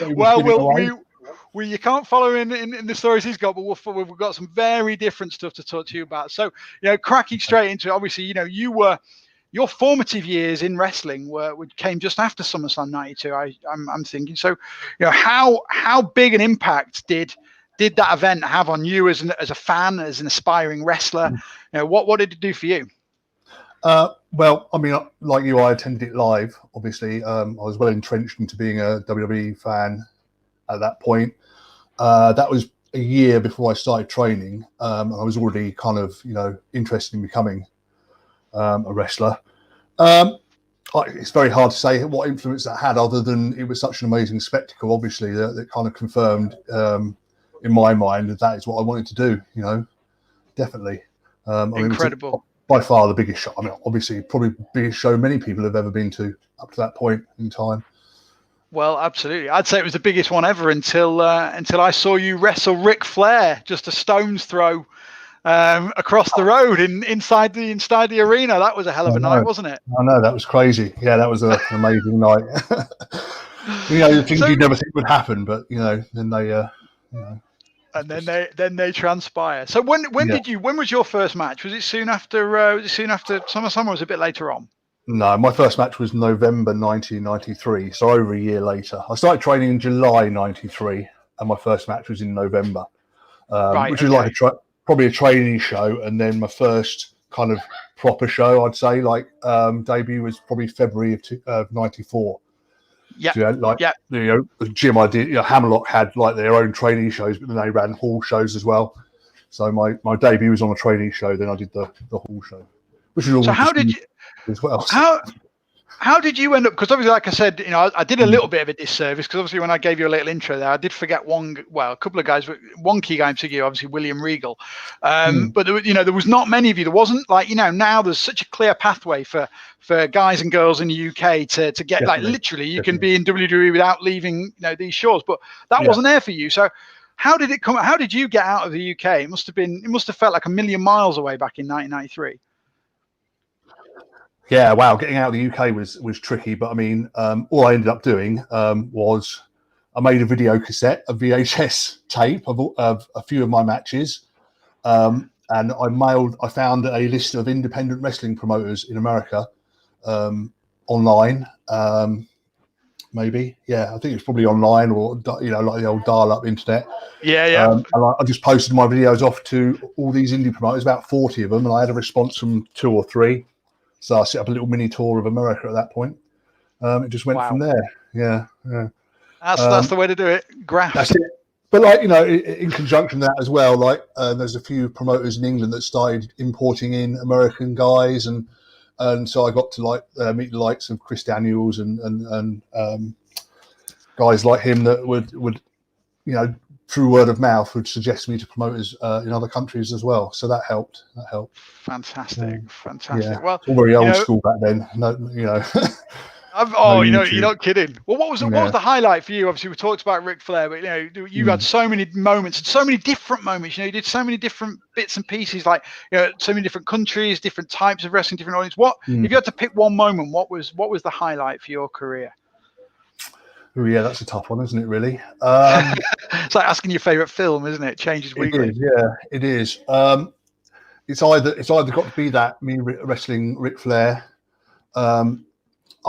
going on. Well, you can't follow in the stories he's got, but we've got some very different stuff to talk to you about. So, cracking straight into it. Obviously, your formative years in wrestling came just after SummerSlam '92. I'm thinking. So, how big an impact did that event have on you as a fan, as an aspiring wrestler? What did it do for you? Well, I mean, like you, I attended it live. Obviously, I was well entrenched into being a WWE fan at that point. That was a year before I started training. I was already kind of, interested in becoming a wrestler. It's very hard to say what influence that had, other than it was such an amazing spectacle, obviously, that kind of confirmed in my mind that is what I wanted to do, definitely. Incredible. I mean, by far the biggest show. I mean, obviously, probably the biggest show many people have ever been to up to that point in time. Well, absolutely. I'd say it was the biggest one ever until I saw you wrestle Ric Flair just a stone's throw across the road inside the arena. That was a hell of a night, wasn't it? I know, that was crazy. Yeah, that was an amazing night. Things you'd never think would happen, but then they. And then they transpire. So when was your first match? Was it soon after SummerSlam, or was it a bit later on? No, my first match was November 1993, so over a year later. I started training in July 93, and my first match was in November, which was like probably a training show, and then my first kind of proper show, I'd say, debut was probably February of 94. Yeah, the gym I did, Hammerlock had their own training shows, but then they ran hall shows as well. So my debut was on a training show, then I did the hall show. which is all So how did you as well? How did you end up? Because obviously, like I said, I did a little bit of a disservice because obviously when I gave you a little intro there, I did forget a couple of guys. One key guy in particular, obviously William Regal. But there was not many of you. There wasn't now there's such a clear pathway for guys and girls in the UK to get Definitely. literally you can be in WWE without leaving these shores. But that wasn't there for you. So how did it come? How did you get out of the UK? It must have felt like a million miles away back in 1993. Yeah, wow, getting out of the UK was tricky, but I mean, all I ended up doing was I made a video cassette, a VHS tape of a few of my matches, and I found a list of independent wrestling promoters in America online, maybe. Yeah, I think it's probably online or like the old dial-up internet. Yeah. And I just posted my videos off to all these indie promoters, about 40 of them, and I had a response from 2 or 3. So I set up a little mini tour of America at that point. It just went from there. Yeah. That's the way to do it. Graft. That's it. But in conjunction with that as well, there's a few promoters in England that started importing in American guys, and so I got to meet the likes of Chris Daniels and guys like him that would through word of mouth would suggest me to promoters in other countries as well. So that helped. Fantastic. Yeah. Well, it's all very old school back then. You're not kidding. Well, what was the highlight for you? Obviously, we talked about Ric Flair, but you had so many moments and so many different moments. You did so many different bits and pieces, so many different countries, different types of wrestling, different audience. If you had to pick one moment, what was the highlight for your career? Oh yeah, that's a tough one, isn't it? Really. It's like asking your favorite film, isn't it? It changes weekly. It is. It's either got to be that me wrestling Ric Flair. I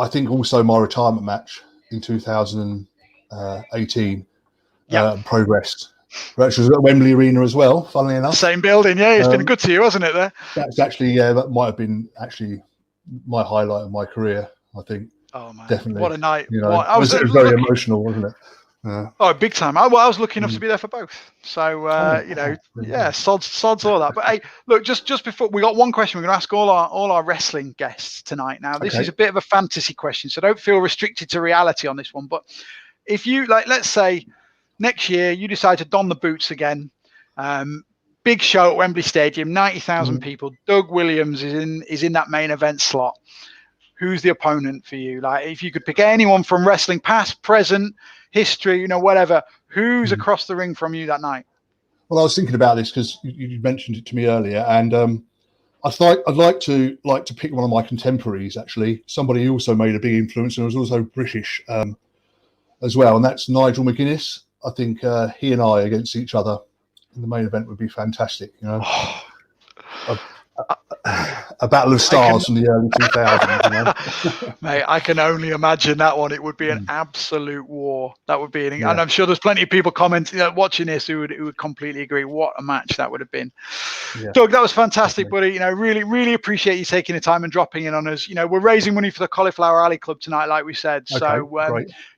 think also my retirement match in 2018 progressed. Which was at Wembley Arena as well, funnily enough. Same building, yeah. It's been good to you, hasn't it? There. That's actually, that might have been actually my highlight of my career. I think. Oh man, definitely! What a night! It was very emotional, wasn't it? Oh, big time! I was lucky enough to be there for both. So sods all that. But hey, look, just before we got one question, we're going to ask all our wrestling guests tonight. Now, this is a bit of a fantasy question, so don't feel restricted to reality on this one. But if you let's say next year you decide to don the boots again, big show at Wembley Stadium, 90,000 people. Doug Williams is in that main event slot. Who's the opponent for you? If you could pick anyone from wrestling, past, present, history, whatever, who's across the ring from you that night? Well, I was thinking about this because you mentioned it to me earlier, and I'd like to pick one of my contemporaries, actually, somebody who also made a big influence and was also British as well, and that's Nigel McGuinness. I think he and I against each other in the main event would be fantastic. A battle of stars from the early 2000s. Mate, I can only imagine that one. It would be an absolute war. That would be, and I'm sure there's plenty of people commenting, watching this who would completely agree. What a match that would have been. Yeah. Doug, that was fantastic, buddy. Really appreciate you taking the time and dropping in on us. We're raising money for the Cauliflower Alley Club tonight, like we said. So,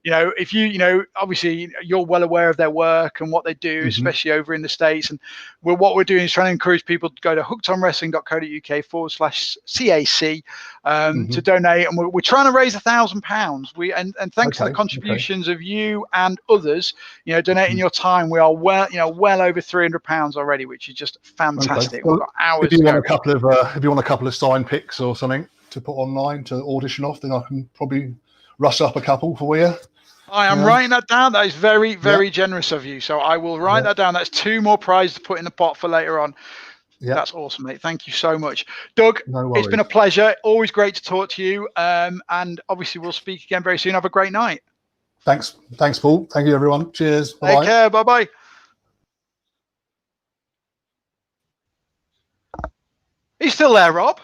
if obviously you're well aware of their work and what they do, especially over in the States. And what we're doing is trying to encourage people to go to hookedonwrestling.co.uk/CAC to donate. And we're trying to raise £1,000. And thanks to the contributions of you and others, donating your time, we are well over £300 already, which is just fantastic. Well, We've got hours if you want a couple of signed pics or something to put online to audition off, then I can probably rush up a couple for you. I am writing that down. That is very, very generous of you. So I will write that down. That's 2 more prizes to put in the pot for later on. Yeah. That's awesome, mate. Thank you so much. Doug, it's been a pleasure. Always great to talk to you. And obviously we'll speak again very soon. Have a great night. Thanks, Paul. Thank you, everyone. Cheers. Bye-bye. Take care. Bye-bye. Are you still there, Rob?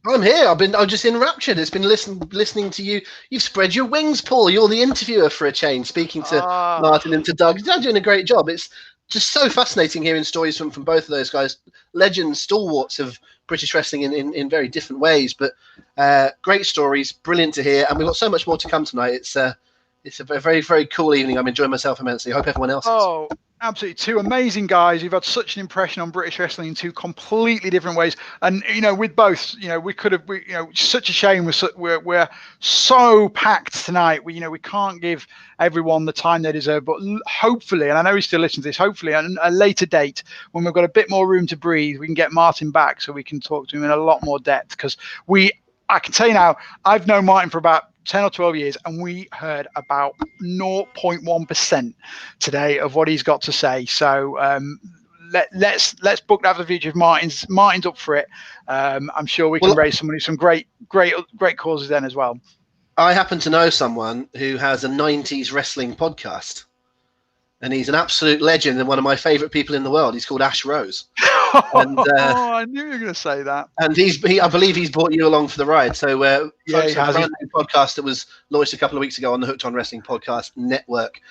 I'm here. I'm just enraptured. It's been listening to you. You've spread your wings, Paul. You're the interviewer for a change, speaking to Martin and to Doug. You're doing a great job. It's just so fascinating hearing stories from both of those guys, legends, stalwarts of British wrestling in very different ways. But great stories, brilliant to hear, and we've got so much more to come tonight. It's a very, very cool evening. I'm enjoying myself immensely. I hope everyone else is. Oh, absolutely. Two amazing guys who've had such an impression on British wrestling in two completely different ways. And, with both, we could have, such a shame. We're so packed tonight. We can't give everyone the time they deserve. But hopefully, and I know he's still listening to this, hopefully at a later date, when we've got a bit more room to breathe, we can get Martin back so we can talk to him in a lot more depth. Because I can tell you now, I've known Martin for about 10 or 12 years, and we heard about 0.1% today of what he's got to say. So let's book that for the future. If Martin's up for it, I'm sure we can raise some great causes then as well. I happen to know someone who has a 90s wrestling podcast, and he's an absolute legend and one of my favorite people in the world. He's called Ash Rose. And, I knew you were going to say that. And I believe he's brought you along for the ride. So, folks, a brand new podcast that was launched a couple of weeks ago on the Hooked on Wrestling Podcast Network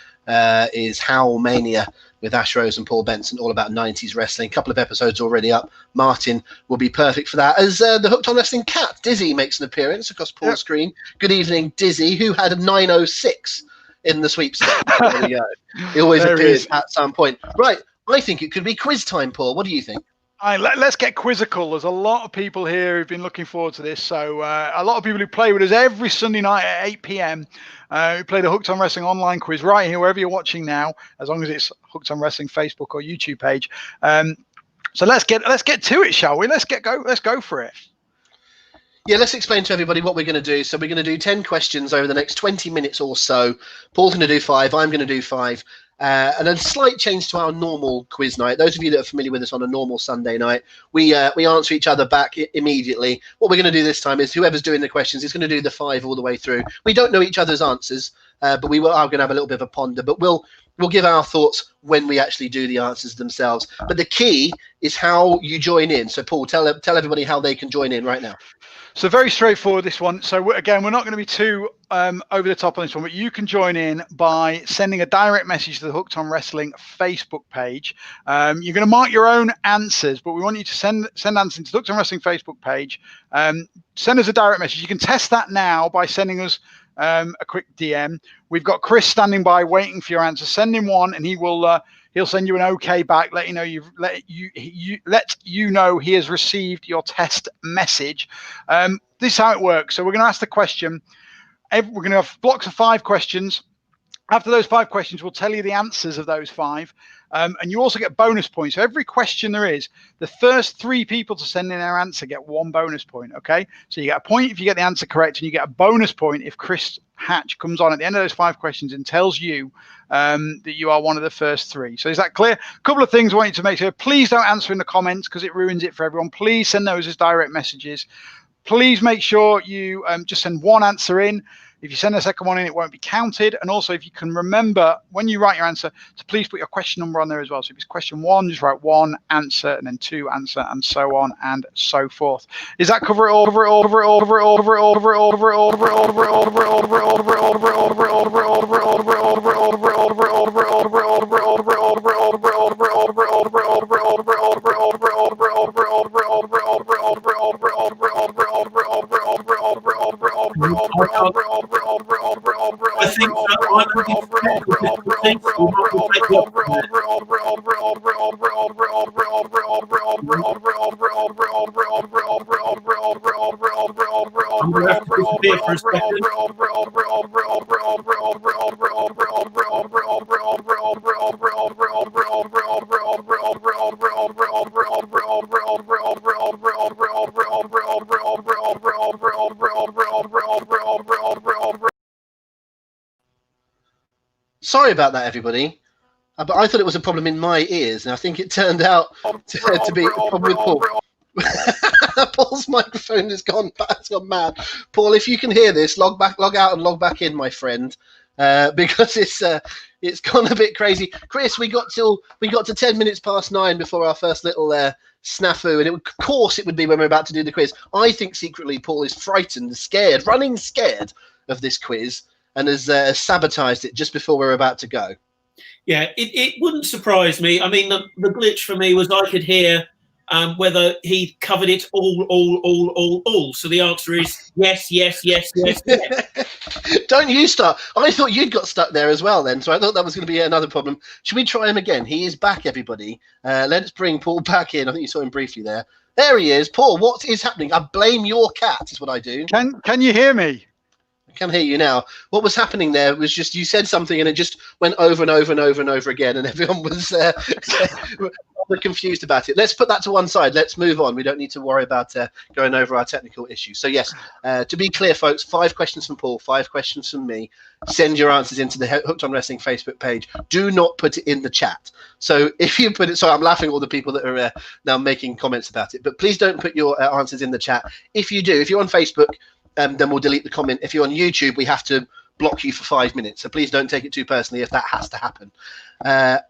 is Howlmania with Ash Rose and Paul Benson, all about 90s wrestling. A couple of episodes already up. Martin will be perfect for that. As the Hooked on Wrestling cat, Dizzy, makes an appearance across Paul's screen. Good evening, Dizzy, who had a 906 in the sweepstakes. There we go. He always appears at some point. Right. I think it could be quiz time, Paul. What do you think? Let's get quizzical. There's a lot of people here who've been looking forward to this. So a lot of people who play with us every Sunday night at 8 p.m. Who play the Hooked on Wrestling online quiz right here, wherever you're watching now, as long as it's Hooked on Wrestling Facebook or YouTube page. So let's get to it, shall we? Let's go for it. Yeah, let's explain to everybody what we're going to do. So we're going to do 10 questions over the next 20 minutes or so. Paul's going to do 5. I'm going to do 5. And a slight change to our normal quiz night. Those of you that are familiar with us on a normal Sunday night, we answer each other back immediately. What we're going to do this time is whoever's doing the questions is going to do the 5 all the way through. We don't know each other's answers, but we are going to have a little bit of a ponder. But we'll give our thoughts when we actually do the answers themselves. But the key is how you join in. So, Paul, tell everybody how they can join in right now. So very straightforward, this one. So again, we're not going to be too over the top on this one, but you can join in by sending a direct message to the Hooked on Wrestling Facebook page. You're going to mark your own answers, but we want you to send answers to the Hooked on Wrestling Facebook page. Send us a direct message. You can test that now by sending us a quick DM. We've got Chris standing by waiting for your answer. Send him one, and he will. He'll send you an OK back, let you know he has received your test message. This is how it works. So we're going to ask the question. We're going to have blocks of 5 questions. After those 5 questions, we'll tell you the answers of those 5. And you also get bonus points. So every question there is, the first 3 people to send in their answer get 1 bonus point. Okay. So you get a point if you get the answer correct, and you get a bonus point if Chris Hatch comes on at the end of those 5 questions and tells you that you are one of the first 3. So is that clear? A couple of things I want you to make sure. Please don't answer in the comments because it ruins it for everyone. Please send those as direct messages. Please make sure you just send 1 answer in. If you send a second one in, it won't be counted. And also, if you can remember when you write your answer, to please put your question number on there as well. So if it's question 1, just write 1 answer, and then 2 answer, and so on and so forth. Is that cover it all? I think Sorry about that, everybody. But I thought it was a problem in my ears, and I think it turned out to be a problem with Paul. Paul's microphone has gone mad. Paul, if you can hear this, log out and log back in, my friend, because it's gone a bit crazy. Chris, we got to 10 minutes past 9 before our first little snafu, and of course it would be when we're about to do the quiz. I think secretly Paul is frightened, scared of this quiz, and has sabotaged it just before we're about to go. Yeah, it wouldn't surprise me. I mean, the glitch for me was I could hear whether he covered it all. So the answer is yes. Don't you start. I thought you'd got stuck there as well then, so I thought that was going to be another problem. Should we try him again? He is back, everybody. Let's bring Paul back in. I think you saw him briefly there. There he is. Paul, what is happening? I blame your cat is what I do. Can you hear me? I can hear you now. What was happening there was just you said something and it just went over and over and over and over again, and everyone was confused about it. Let's put that to one side. Let's move on. We don't need to worry about going over our technical issues. So yes, to be clear, folks, 5 questions from Paul, 5 questions from me. Send your answers into the Hooked on Wrestling Facebook page. Do not put it in the chat. So if you put it, sorry, I'm laughing at all the people that are now making comments about it, but please don't put your answers in the chat. If you do, if you're on Facebook, then we'll delete the comment. If you're on YouTube, we have to block you for 5 minutes. So please don't take it too personally if that has to happen.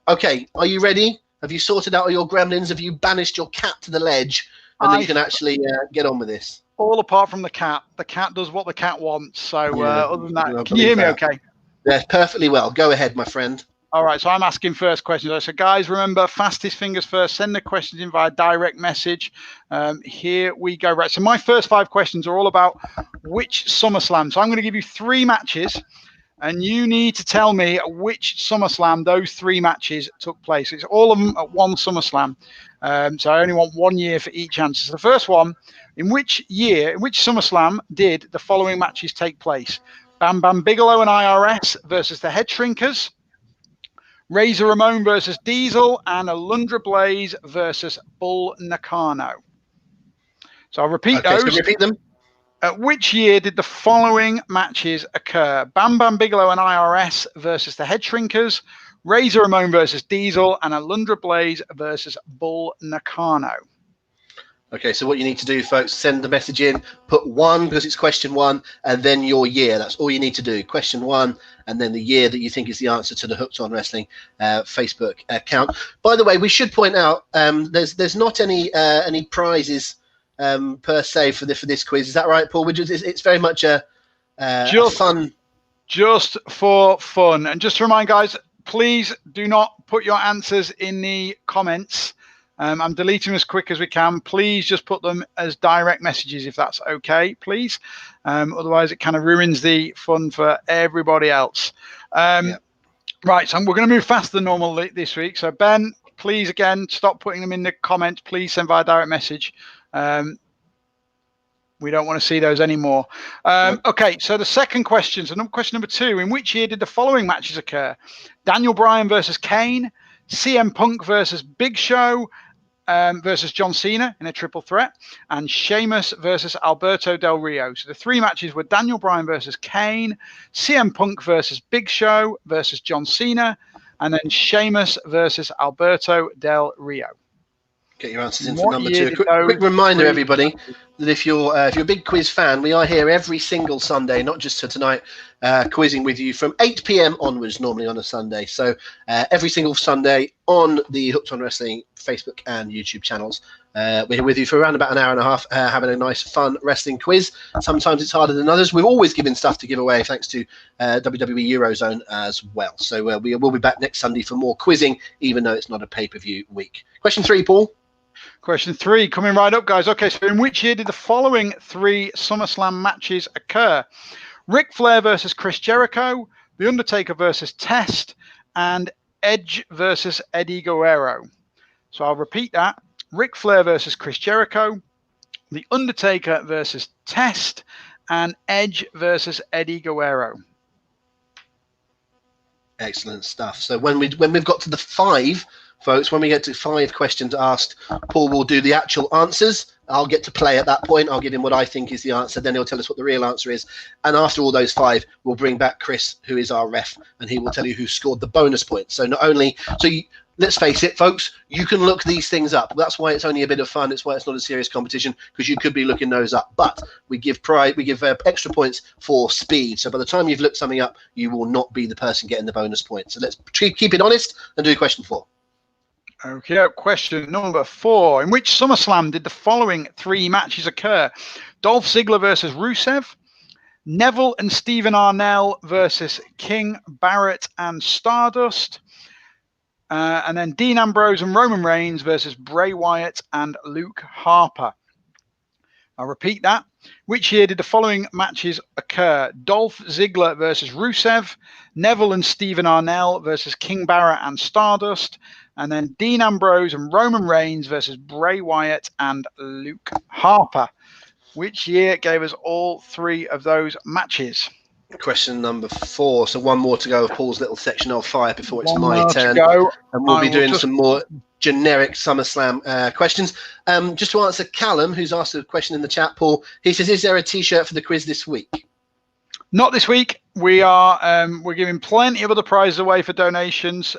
Okay, are you ready? Have you sorted out all your gremlins? Have you banished your cat to the ledge? And then you can actually get on with this. All apart from the cat. The cat does what the cat wants. So other than that, can you hear me okay? Yeah, perfectly well. Go ahead, my friend. All right, so I'm asking first questions. So guys, remember, fastest fingers first. Send the questions in via direct message. Here we go. Right, so my first 5 questions are all about which SummerSlam. So I'm going to give you 3 matches, and you need to tell me which SummerSlam those 3 matches took place. It's all of them at one SummerSlam. So I only want 1 year for each answer. So the first one, in which SummerSlam did the following matches take place? Bam Bam Bigelow and IRS versus the Head Shrinkers, Razor Ramon versus Diesel, and Alundra Blaze versus Bull Nakano. So I'll repeat those. So repeat them. At which year did the following matches occur? Bam Bam Bigelow and IRS versus the Head Shrinkers, Razor Ramon versus Diesel, and Alundra Blaze versus Bull Nakano. Okay, so what you need to do, folks, send the message in, put 1 because it's question 1, and then your year. That's all you need to do. Question 1, and then the year that you think is the answer to the Hooked on Wrestling Facebook account. By the way, we should point out there's not any prizes per se for this quiz. Is that right, Paul? It's very much a fun. Just for fun. And just to remind guys, please do not put your answers in the comments. I'm deleting them as quick as we can. Please just put them as direct messages if that's okay, please. Otherwise, it kind of ruins the fun for everybody else. Right, so we're going to move faster than normal this week. So, Ben, please, again, stop putting them in the comments. Please send via direct message. We don't want to see those anymore. Okay, so the second question, so question number 2. In which year did the following matches occur? Daniel Bryan versus Kane, CM Punk versus Big Show versus John Cena in a triple threat, and Sheamus versus Alberto Del Rio. So the 3 matches were Daniel Bryan versus Kane, CM Punk versus Big Show versus John Cena, and then Sheamus versus Alberto Del Rio. Get your answers in for number 2. Quick reminder, everybody, that if you're a big quiz fan, we are here every single Sunday, not just for tonight, quizzing with you from 8 p.m. onwards, normally on a Sunday. So every single Sunday on the Hooked on Wrestling Facebook and YouTube channels. We're here with you for around about an hour and a half, having a nice, fun wrestling quiz. Sometimes it's harder than others. We've always given stuff to give away, thanks to WWE Eurozone as well. So we will be back next Sunday for more quizzing, even though it's not a pay-per-view week. Question 3, Paul. Question 3, coming right up, guys. Okay, so in which year did the following 3 SummerSlam matches occur? Ric Flair versus Chris Jericho, The Undertaker versus Test, and Edge versus Eddie Guerrero. So I'll repeat that. Ric Flair versus Chris Jericho, The Undertaker versus Test, and Edge versus Eddie Guerrero. Excellent stuff. So when we've got to the 5, folks, when we get to 5 questions asked, Paul will do the actual answers. I'll get to play at that point. I'll give him what I think is the answer. Then he'll tell us what the real answer is. And after all those 5, we'll bring back Chris, who is our ref, and he will tell you who scored the bonus points. So let's face it, folks, you can look these things up. That's why it's only a bit of fun. It's why it's not a serious competition, because you could be looking those up. But we give extra points for speed. So by the time you've looked something up, you will not be the person getting the bonus points. So let's keep it honest and do question 4. Okay, question number 4. In which SummerSlam did the following 3 matches occur? Dolph Ziggler versus Rusev, Neville and Stephen Arnell versus King Barrett and Stardust, And then Dean Ambrose and Roman Reigns versus Bray Wyatt and Luke Harper. I'll repeat that. Which year did the following matches occur? Dolph Ziggler versus Rusev, Neville and Stephen Arnell versus King Barrett and Stardust, and then Dean Ambrose and Roman Reigns versus Bray Wyatt and Luke Harper. Which year gave us all three of those matches? Question number 4. So one more to go of Paul's little section of fire before it's One my more to turn. go. And we'll be doing some more generic SummerSlam questions. Just to answer Callum, who's asked a question in the chat, Paul, he says, is there a T-shirt for the quiz this week? Not this week. We are we're giving plenty of other prizes away for donations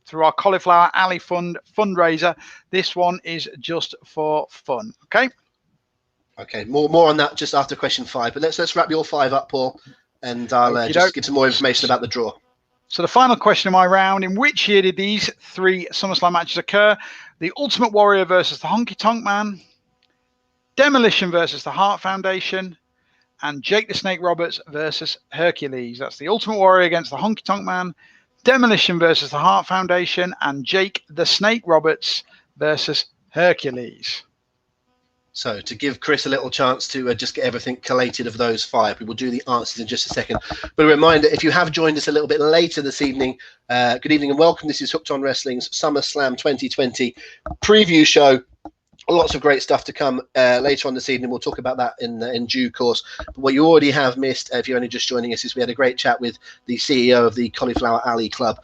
through our Cauliflower Alley fundraiser. This one is just for fun. Okay. Okay. More on that just after question 5. But let's wrap your 5 up, Paul, and I'll just give some more information about the draw. So the final question of my round: in which year did these 3 SummerSlam matches occur? The Ultimate Warrior versus the Honky Tonk Man, Demolition versus the Hart Foundation, and Jake the Snake Roberts versus Hercules. That's the Ultimate Warrior against the Honky Tonk Man, Demolition versus the Hart Foundation, and Jake the Snake Roberts versus Hercules. So to give Chris a little chance to just get everything collated of those 5, we will do the answers in just a second. But a reminder, if you have joined us a little bit later this evening, good evening and welcome. This is Hooked on Wrestling's SummerSlam 2020 preview show. Lots of great stuff to come later on this evening. We'll talk about that in due course. But what you already have missed, if you're only just joining us, is we had a great chat with the CEO of the Cauliflower Alley Club,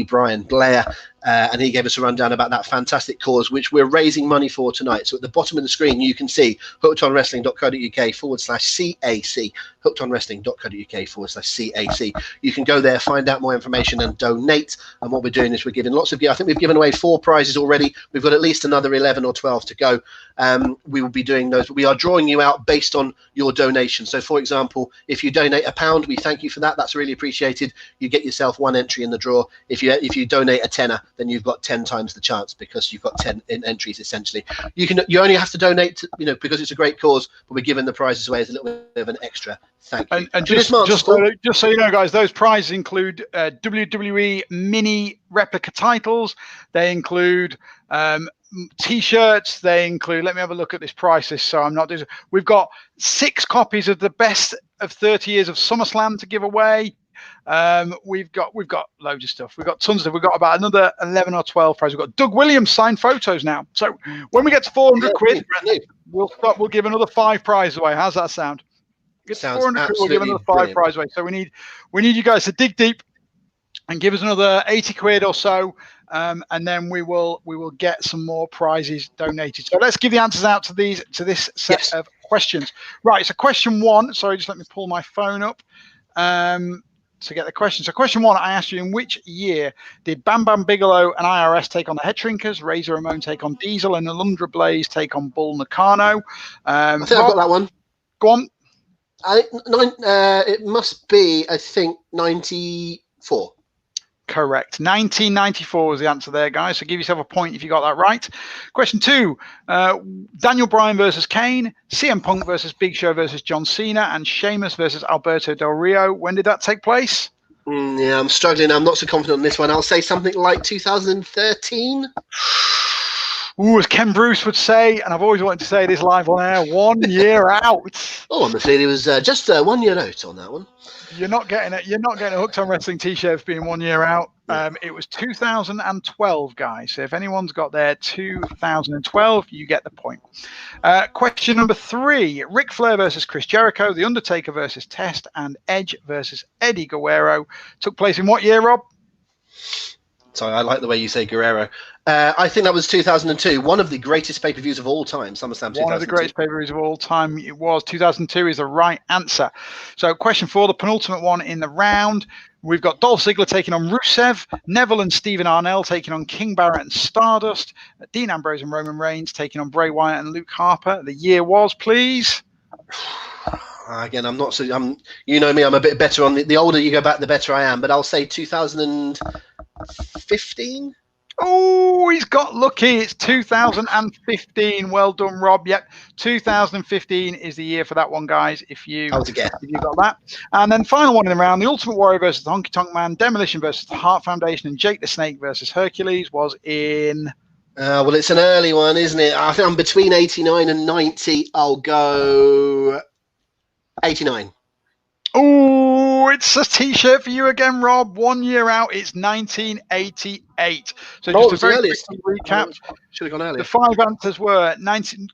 Brian Blair, and he gave us a rundown about that fantastic cause, which we're raising money for tonight. So at the bottom of the screen, you can see hookedonwrestling.co.uk/CAC, hookedonwrestling.co.uk/CAC. You can go there, find out more information and donate. And what we're doing is we're giving lots of, I think we've given away 4 prizes already. We've got at least another 11 or 12 to go. We will be doing those. We are drawing you out based on your donation. So for example, if you donate £1, we thank you for that. That's really appreciated. You get yourself 1 entry in the draw. If you donate a tenner, then you've got 10 times the chance because you've got 10 entries essentially. You only have to donate to, because it's a great cause, but we're giving the prizes away as a little bit of an extra thank you. And just so you know, guys, those prizes include WWE mini replica titles. They include T-shirts. They include, let me have a look at this price list so I'm not doing. We've got 6 copies of the best of 30 years of SummerSlam to give away. We've got loads of stuff. We've got tons of stuff. We've got about another 11 or 12 prizes. We've got Doug Williams signed photos now. So when we get to 400 quid, we'll give another 5 prizes away. How's that sound? Get to 400 quid, we'll give another 5 prizes away. So we need you guys to dig deep and give us another 80 quid or so. And then we will get some more prizes donated. So let's give the answers out to this set of questions. Right. So question 1. Sorry, just let me pull my phone up to get the question. So question 1, I asked you, in which year did Bam Bam Bigelow and IRS take on the Head Shrinkers, Razor Ramon take on Diesel, and Alundra Blaze take on Bull Nakano? I think I've got that one. Go on. It must be, I think, 94. Correct. 1994 was the answer there, guys. So give yourself a point if you got that right. Question 2, Daniel Bryan versus Kane, CM Punk versus Big Show versus John Cena, and Sheamus versus Alberto Del Rio. When did that take place? Yeah, I'm struggling. I'm not so confident on this one. I'll say something like 2013. Ooh, as Ken Bruce would say, and I've always wanted to say this live on air, 1 year out. Oh, I'm afraid it was just 1 year out on that one. You're not getting it. You're not getting a Hooked on Wrestling T-shirt for being 1 year out. It was 2012, guys. So if anyone's got there 2012, you get the point. Question number 3: Ric Flair versus Chris Jericho, The Undertaker versus Test, and Edge versus Eddie Guerrero took place in what year, Rob? Sorry, I like the way you say Guerrero. I think that was 2002, one of the greatest pay-per-views of all time, SummerSlam 2002. One of the greatest pay-per-views of all time. It was 2002 is the right answer. So question 4, the penultimate one in the round. We've got Dolph Ziggler taking on Rusev, Neville and Stephen Arnell taking on King Barrett and Stardust, Dean Ambrose and Roman Reigns taking on Bray Wyatt and Luke Harper. The year was, please. Again, I'm not so. You know me. I'm a bit better on the older you go back, the better I am. But I'll say 2015. Oh, he's got lucky. It's 2015. Well done, Rob. Yep, 2015 is the year for that one, guys. If you got that. And then final one in the round, the Ultimate Warrior versus the Honky Tonk Man, Demolition versus the Hart Foundation, and Jake the Snake versus Hercules was in... well, it's an early one, isn't it? I think I'm between 89 and 90. I'll go 89. Oh, it's a T-shirt for you again, Rob. 1 year out, it's 1988. So just a very quick recap. Should have gone earlier. The 5 answers were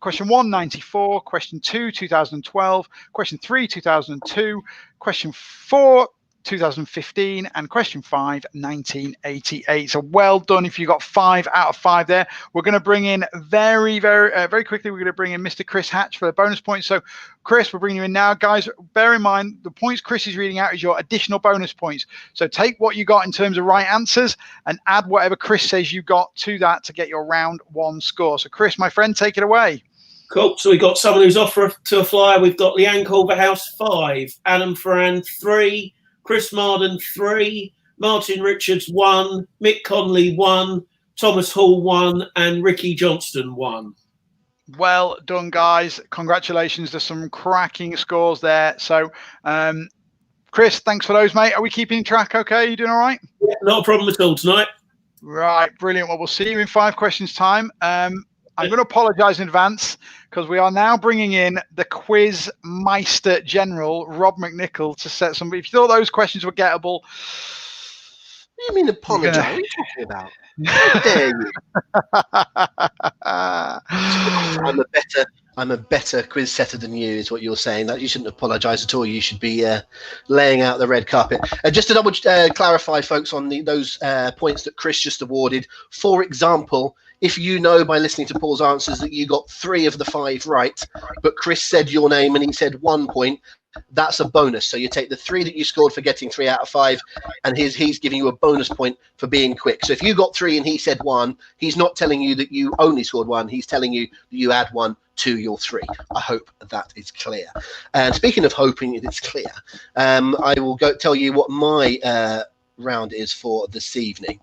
question 1, 94, question 2, 2012, question 3, 2002, question 4, 2015, and question 5, 1988. So well done if you got 5 out of 5 there. We're going to bring in very quickly. We're going to bring in Mr. Chris Hatch for the bonus points. So Chris, we're bringing you in now, guys. Bear in mind the points Chris is reading out is your additional bonus points. So take what you got in terms of right answers and add whatever Chris says you got to that to get your round 1 score. So Chris, my friend, take it away. Cool. So we've got someone who's off to a flyer. We've got Leanne Culverhouse 5, Adam Ferran 3, Chris Marden 3, Martin Richards 1, Mick Conley 1, Thomas Hall 1, and Ricky Johnston 1. Well done, guys. Congratulations. There's some cracking scores there. So, Chris, thanks for those, mate. Are we keeping track okay? You doing all right? Yeah, not a problem at all tonight. Right, brilliant. Well, we'll see you in 5 questions time. I'm going to apologise in advance because we are now bringing in the quiz meister general, Rob McNichol, to set some. If you thought those questions were gettable, what do you mean apologise? What are you talking about? How dare you? I'm a better quiz setter than you, is what you're saying. That you shouldn't apologise at all. You should be laying out the red carpet. Just to double clarify, folks, on those points that Chris just awarded. For example, if you know by listening to Paul's answers that you got 3 of the 5 right, but Chris said your name and he said 1 point, that's a bonus. So you take the 3 that you scored for getting 3 out of 5, and he's giving you a bonus point for being quick. So if you got 3 and he said 1, he's not telling you that you only scored 1. He's telling you that you add 1 to your 3. I hope that is clear. And speaking of hoping it's clear, I will go tell you what my round is for this evening.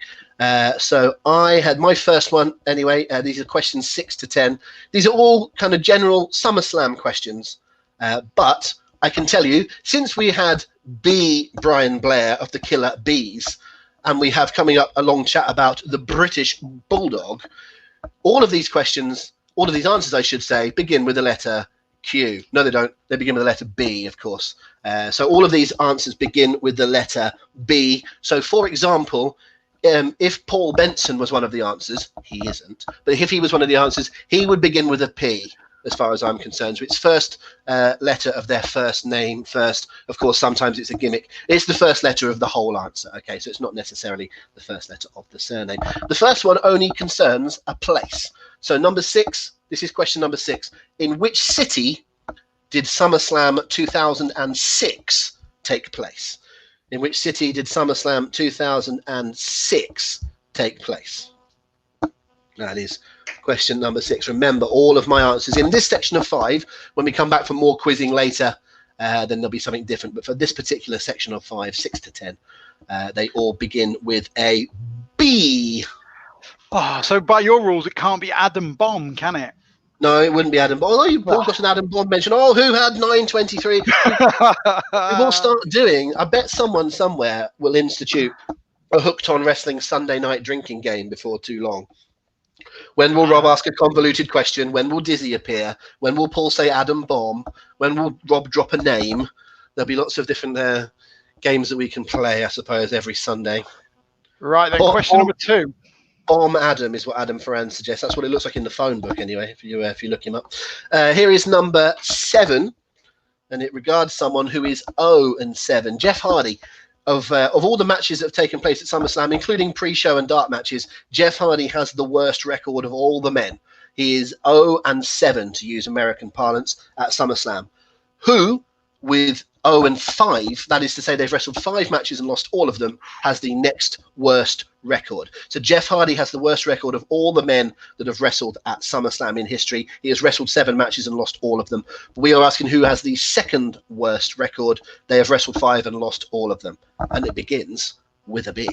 So I had my first one anyway. These are questions 6 to 10. These are all kind of general SummerSlam questions, but I can tell you, since we had Brian Blair of the Killer Bees, and we have coming up a long chat about the British Bulldog, all of these questions, all of these answers, I should say, begin with the letter Q. No, they don't. They begin with the letter B, of course. So all of these answers begin with the letter B. So, for example, if Paul Benson was one of the answers, he isn't, but if he was one of the answers, he would begin with a P, as far as I'm concerned. So it's first letter of their first name first. Of course, sometimes it's a gimmick. It's the first letter of the whole answer. Okay, so it's not necessarily the first letter of the surname. The first one only concerns a place. So number 6, this is question number 6. In which city did SummerSlam 2006 take place? In which city did SummerSlam 2006 take place? That is question number 6. Remember, all of my answers in this section of 5, when we come back for more quizzing later, then there'll be something different. But for this particular section of 5, 6 to 10, they all begin with a B. Oh, so by your rules, it can't be Adam Bomb, can it? No, it wouldn't be Adam Bomb. Although you've got an Adam Bomb mention. Oh, who had 923? We will start doing, I bet someone somewhere will institute a Hooked on Wrestling Sunday night drinking game before too long. When will Rob ask a convoluted question? When will Dizzy appear? When will Paul say Adam Bomb? When will Rob drop a name? There'll be lots of different games that we can play, I suppose, every Sunday. Right, then question number 2. Bomb Adam is what Adam Ferran suggests. That's what it looks like in the phone book, anyway, if you look him up. Here is number 7, and it regards someone who is 0-7. Jeff Hardy. Of all the matches that have taken place at SummerSlam, including pre-show and dark matches, Jeff Hardy has the worst record of all the men. He is 0-7, to use American parlance, at SummerSlam. Who, with 0-5, that is to say they've wrestled 5 matches and lost all of them, has the next worst record. So Jeff Hardy has the worst record of all the men that have wrestled at SummerSlam in history. He has wrestled 7 matches and lost all of them. But we are asking who has the second worst record. They have wrestled 5 and lost all of them. And it begins with a B.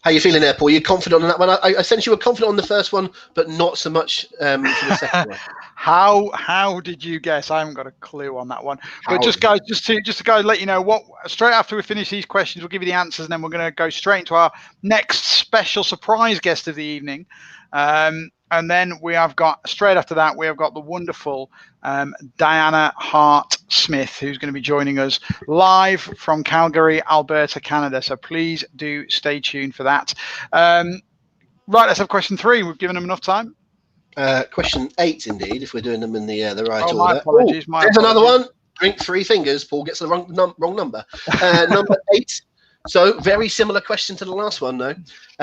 How you feeling there, Paul? You confident on that one? I sense you were confident on the first one, but not so much for the second one. How did you guess? I haven't got a clue on that one. But just to go let you know what. Straight after we finish these questions, we'll give you the answers, and then we're going to go straight into our next special surprise guest of the evening. And then we have got, straight after that, we have got the wonderful Diana Hart Smith, who's going to be joining us live from Calgary, Alberta, Canada. So please do stay tuned for that. Right, let's have question 3. We've given them enough time. Question 8, indeed, if we're doing them in the right order. My apologies. There's another one. Drink 3 fingers. Paul gets the wrong number. Number 8. So very similar question to the last one, though.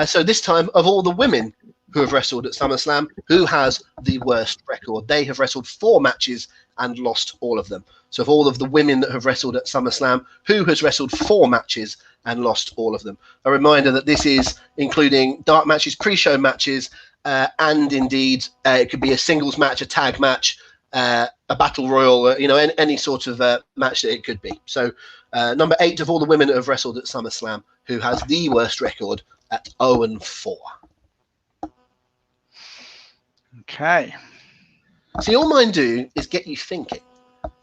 So this time, of all the women who have wrestled at SummerSlam, who has the worst record? They have wrestled 4 matches and lost all of them. So of all of the women that have wrestled at SummerSlam, who has wrestled 4 matches and lost all of them? A reminder that this is including dark matches, pre-show matches, and indeed it could be a singles match, a tag match, a battle royal, any sort of match that it could be. So number 8 of all the women that have wrestled at SummerSlam, who has the worst record at 0-4. Okay. See, all mine do is get you thinking.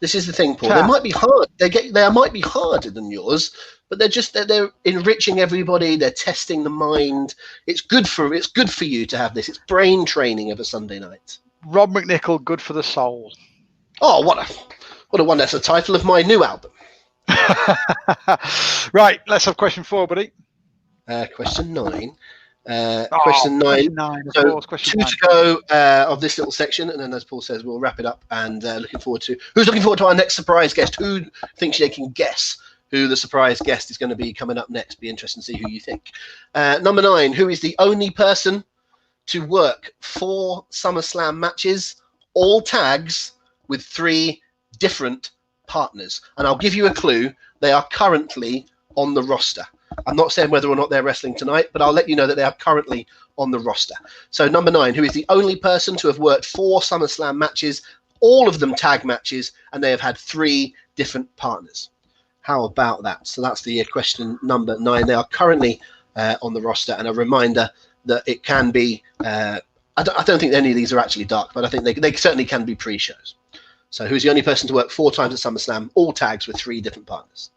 This is the thing, Paul. They might be hard. They might be harder than yours, but they're enriching everybody. They're testing the mind. It's good for you to have this. It's brain training of a Sunday night. Rob McNichol, good for the soul. Oh, what a one! That's the title of my new album. Right, let's have question 4, buddy. Question 9. Question 9. So question 2 to go of this little section, and then, as Paul says, we'll wrap it up. And looking forward to our next surprise guest. Who thinks they can guess who the surprise guest is going to be coming up next? Be interesting to see who you think. Number 9. Who is the only person to work 4 SummerSlam matches, all tags, with 3 different partners? And I'll give you a clue. They are currently on the roster. I'm not saying whether or not they're wrestling tonight, but I'll let you know that they are currently on the roster. So number 9, who is the only person to have worked 4 SummerSlam matches, all of them tag matches, and they have had 3 different partners. How about that? So that's the question number 9. They are currently on the roster, and a reminder that it can be, I don't think any of these are actually dark, but I think they certainly can be pre-shows. So who's the only person to work 4 times at SummerSlam, all tags with 3 different partners?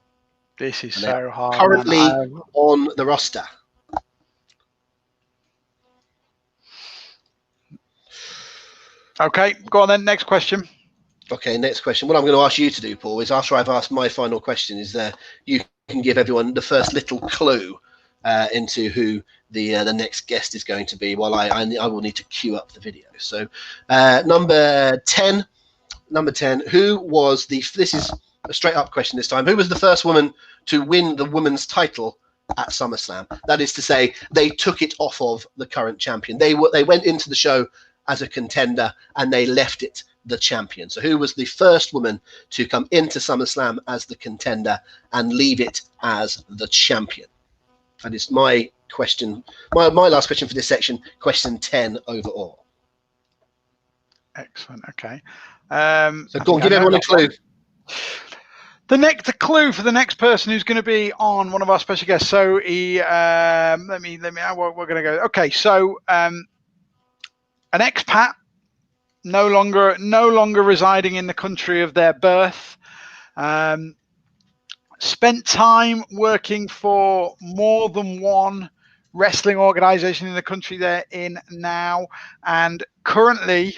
This is so hard. Currently on the roster. Okay, go on then. Next question. Okay, next question. What I'm going to ask you to do, Paul, is after I've asked my final question, is you can give everyone the first little clue into who the next guest is going to be. While I will need to queue up the video. So number 10. Who was this is a straight up question this time. Who was the first woman to win the women's title at SummerSlam? That is to say, they took it off of the current champion. They went into the show as a contender and they left it the champion. So who was the first woman to come into SummerSlam as the contender and leave it as the champion? That is my question. My last question for this section, question 10 overall. Excellent. Okay. So go on, give everyone a clue. The clue for the next person who's going to be on one of our special guests. So he, let me. We're going to go. Okay, so an expat, no longer residing in the country of their birth. Spent time working for more than one wrestling organization in the country they're in now, and currently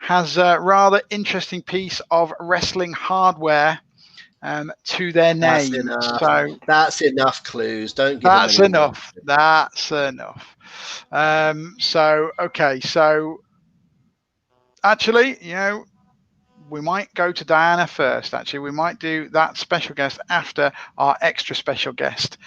has a rather interesting piece of wrestling hardware to their name. That's enough clues. Don't give That's enough. That's enough. Okay. So actually, we might go to Diana first. Actually, we might do that special guest after our extra special guest,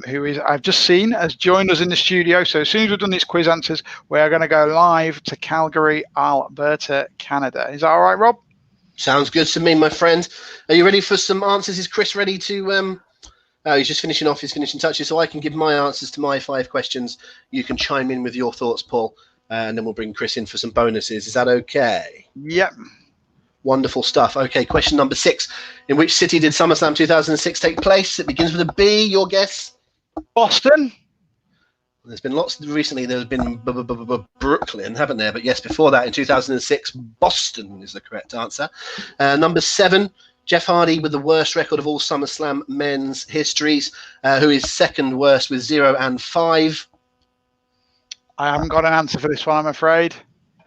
who is, I've just seen, has joined us in the studio. So as soon as we've done these quiz answers, we are going to go live to Calgary, Alberta, Canada. Is that all right, Rob? Sounds good to me, my friend. Are you ready for some answers? Is Chris ready to... he's just finishing off his finishing touches, so I can give my answers to my 5 questions. You can chime in with your thoughts, Paul, and then we'll bring Chris in for some bonuses. Is that okay? Yep. Wonderful stuff. Okay, question number 6. In which city did SummerSlam 2006 take place? It begins with a B. Your guess? Boston. There's been lots recently. There's been Brooklyn, haven't there? But yes, before that, in 2006, Boston is the correct answer. Number 7, Jeff Hardy with the worst record of all SummerSlam men's histories, who is second worst with 0 and 5. I haven't got an answer for this one, I'm afraid.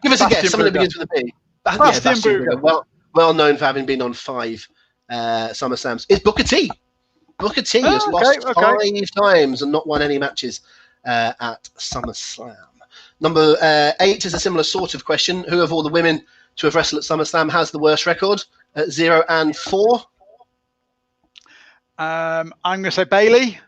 Give us a guess. Someone that begins with a B. Bastion Booger. Well known for having been on 5 SummerSlams. It's Booker T. Booker T has lost 5 times and not won any matches at SummerSlam. Number 8 is a similar sort of question. Who of all the women to have wrestled at SummerSlam has the worst record? 0 and 4. I'm going to say Bayley.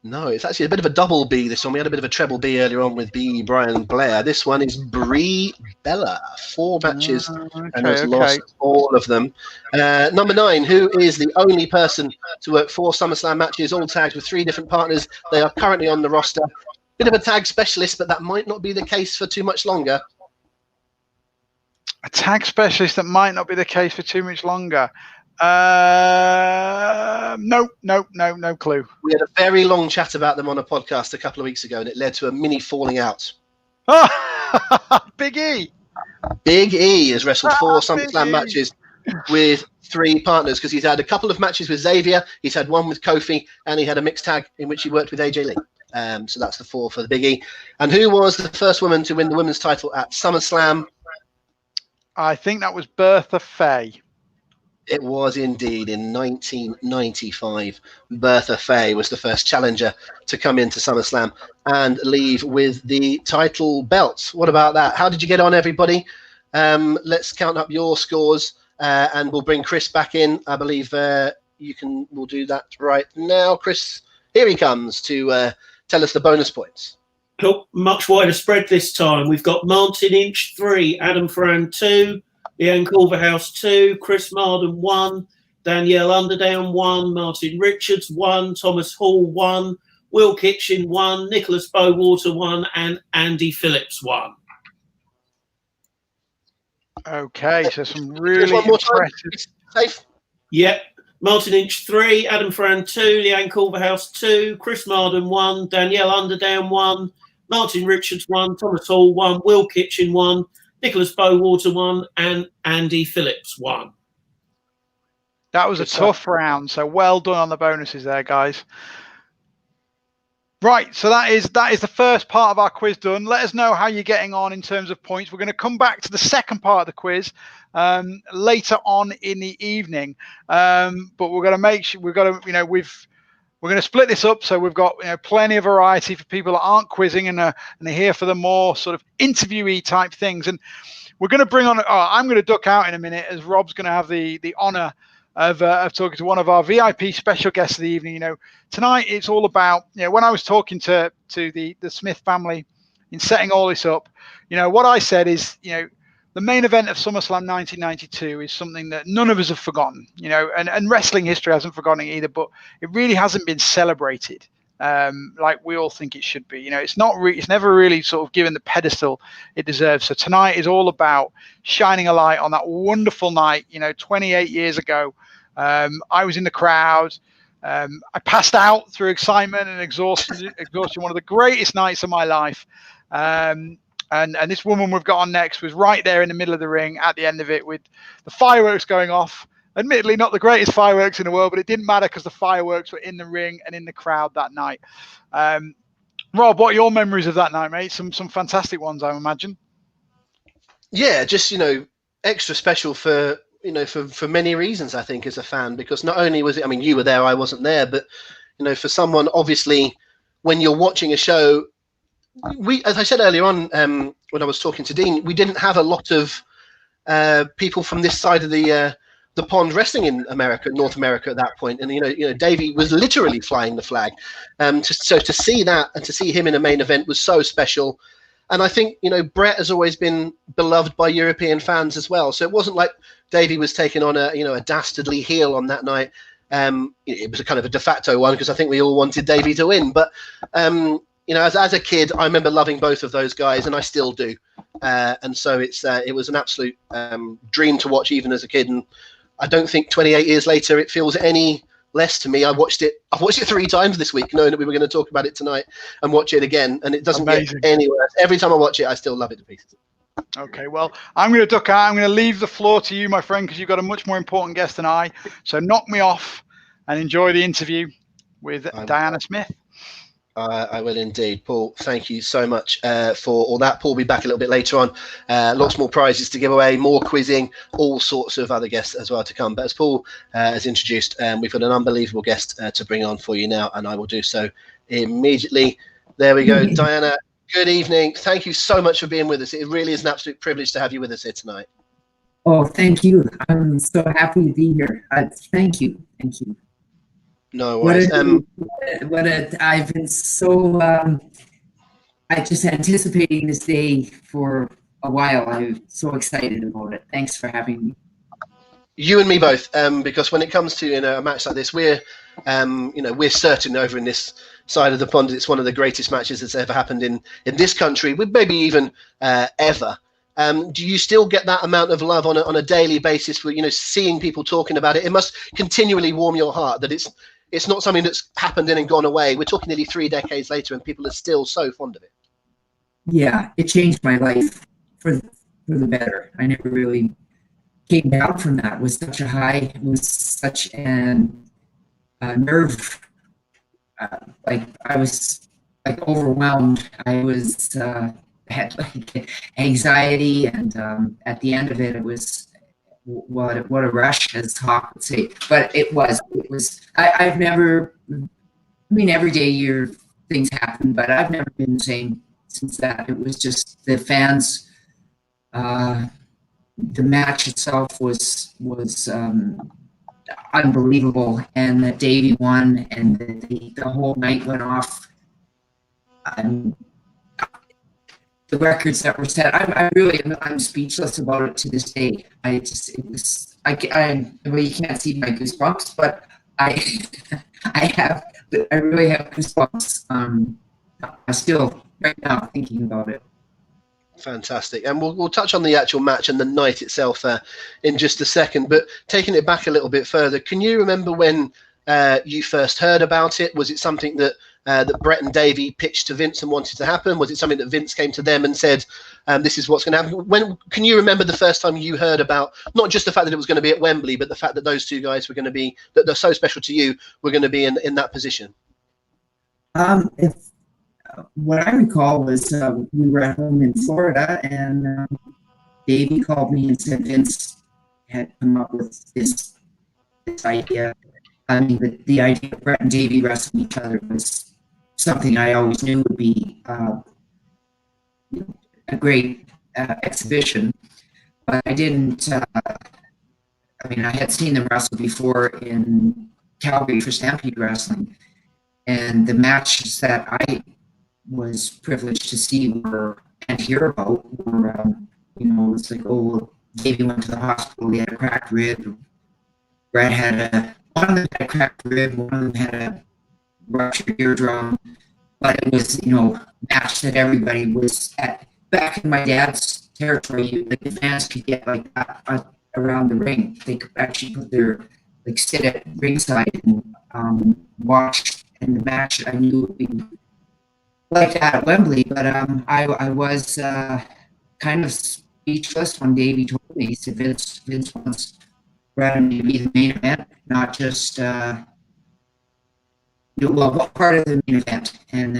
No, it's actually a bit of a double B, this one. We had a bit of a treble B earlier on with B. Brian Blair. This one is Brie Bella. 4 matches and has lost all of them. Number 9, who is the only person to work 4 SummerSlam matches, all tagged with 3 different partners? They are currently on the roster. Bit of a tag specialist, but that might not be the case for too much longer. A tag specialist that might not be the case for too much longer. No clue. We had a very long chat about them on a podcast a couple of weeks ago, and it led to a mini falling out. Big E. Big E has wrestled 4 SummerSlam matches with 3 partners, because he's had a couple of matches with Xavier, he's had one with Kofi, and he had a mixed tag in which he worked with AJ Lee. So that's the 4 for the Big E. And who was the first woman to win the women's title at SummerSlam? I think that was Bertha Faye. It was indeed in 1995. Bertha Faye was the first challenger to come into SummerSlam and leave with the title belt. What about that? How did you get on, everybody? Let's count up your scores, and we'll bring Chris back in. I believe we'll do that right now. Chris, here he comes to tell us the bonus points. Look, much wider spread this time. We've got Martin Inch 3, Adam Ferran 2, Leanne Culverhouse 2, Chris Marden 1, Danielle Underdown 1, Martin Richards 1, Thomas Hall 1, Will Kitchen 1, Nicholas Bowater 1, and Andy Phillips 1. Okay, so some really impressive. Safe. Yep. Martin Inch 3, Adam Ferran 2, Leanne Culverhouse 2, Chris Marden 1, Danielle Underdown 1, Martin Richards 1, Thomas Hall 1, Will Kitchen 1, Nicholas Bowater 1, and Andy Phillips 1. That was a tough round, so well done on the bonuses there, guys. Right, so that is the first part of our quiz done. Let us know how you're getting on in terms of points. We're going to come back to the second part of the quiz later on in the evening, but we're going to make sure we're going to split this up, so we've got plenty of variety for people that aren't quizzing and they're here for the more sort of interviewee type things. And we're going to bring on. I'm going to duck out in a minute, as Rob's going to have the honour of talking to one of our VIP special guests of the evening. Tonight it's all about when I was talking to the Smith family in setting all this up. What I said is the main event of SummerSlam 1992 is something that none of us have forgotten, and wrestling history hasn't forgotten it either, but it really hasn't been celebrated like we all think it should be. It's never really sort of given the pedestal it deserves. So tonight is all about shining a light on that wonderful night, 28 years ago. I was in the crowd. I passed out through excitement and exhaustion, one of the greatest nights of my life. And this woman we've got on next was right there in the middle of the ring at the end of it with the fireworks going off. Admittedly, not the greatest fireworks in the world, but it didn't matter because the fireworks were in the ring and in the crowd that night. Rob, what are your memories of that night, mate? Some fantastic ones, I imagine. Yeah, just, extra special for many reasons, I think, as a fan, because not only was it, you were there, I wasn't there, but, for someone, obviously, when you're watching a show, as I said earlier on, when I was talking to Dean, we didn't have a lot of people from this side of the pond wrestling in North America at that point. And, Davey was literally flying the flag. So to see that and to see him in a main event was so special. And I think, Bret has always been beloved by European fans as well. So it wasn't like Davey was taking on a dastardly heel on that night. It was a kind of a de facto one because I think we all wanted Davey to win. But, as a kid, I remember loving both of those guys, and I still do. And so it was an absolute dream to watch even as a kid. And I don't think 28 years later it feels any less to me. I've watched it 3 times this week, knowing that we were going to talk about it tonight, and watch it again, and it doesn't get any worse. Every time I watch it, I still love it to pieces. Okay, well, I'm going to duck out. I'm going to leave the floor to you, my friend, because you've got a much more important guest than I. So knock me off and enjoy the interview with Diana Smith. I will indeed. Paul, thank you so much for all that. Paul will be back a little bit later on. Lots more prizes to give away, more quizzing, all sorts of other guests as well to come. But as Paul has introduced, we've got an unbelievable guest to bring on for you now, and I will do so immediately. There we go. Diana, good evening. Thank you so much for being with us. It really is an absolute privilege to have you with us here tonight. Oh, thank you. I'm so happy to be here. Thank you. Thank you. No worries. I've been so I just anticipating this day for a while. I'm so excited about it. Thanks for having me. You and me both, because when it comes to a match like this, we're certain over in this side of the pond it's one of the greatest matches that's ever happened in this country, maybe even ever. Do you still get that amount of love on a daily basis for seeing people talking about it? It must continually warm your heart that it's not something that's happened and gone away. We're talking nearly 3 decades later, and people are still so fond of it. Yeah, it changed my life for the better. I never really came down from that. It was such a high. It was such an nerve. Like I was like overwhelmed. I was had like anxiety, and at the end of it was. What a rush, as Hawk would say. But it was. I've never. I mean, every day things happen, but I've never been the same since that. It was just the fans. The match itself was unbelievable, and that Davey won, and the whole night went off. The records that were set, I'm speechless about it to this day. Well, you can't see my goosebumps, but I really have goosebumps. I still right now thinking about it. Fantastic, and we'll touch on the actual match and the night itself in just a second. But taking it back a little bit further, can you remember when you first heard about it? Was it something that Bret and Davey pitched to Vince and wanted to happen? Was it something that Vince came to them and said, this is what's going to happen? When can you remember the first time you heard about not just the fact that it was going to be at Wembley, but the fact that those two guys were going to be, that they're so special to you, were going to be in that position? What I recall was we were at home in Florida, and Davey called me and said Vince had come up with this idea. I mean, the idea of Bret and Davey wrestling each other was something I always knew would be a great exhibition, but I didn't. I mean, I had seen them wrestle before in Calgary for Stampede Wrestling, and the matches that I was privileged to see and hear about were, it's like, Davey went to the hospital, he had a cracked rib. Bret had one of them had a cracked rib, one of them had a ruptured eardrum, but it was, match that everybody was at. Back in my dad's territory, the fans could get like around the ring. They could actually sit at ringside and watch. And the match, I knew would be like that at Wembley, but I was kind of speechless when Davey told me. He said Vince wants Bret to be the main event, not just what part of the main event. And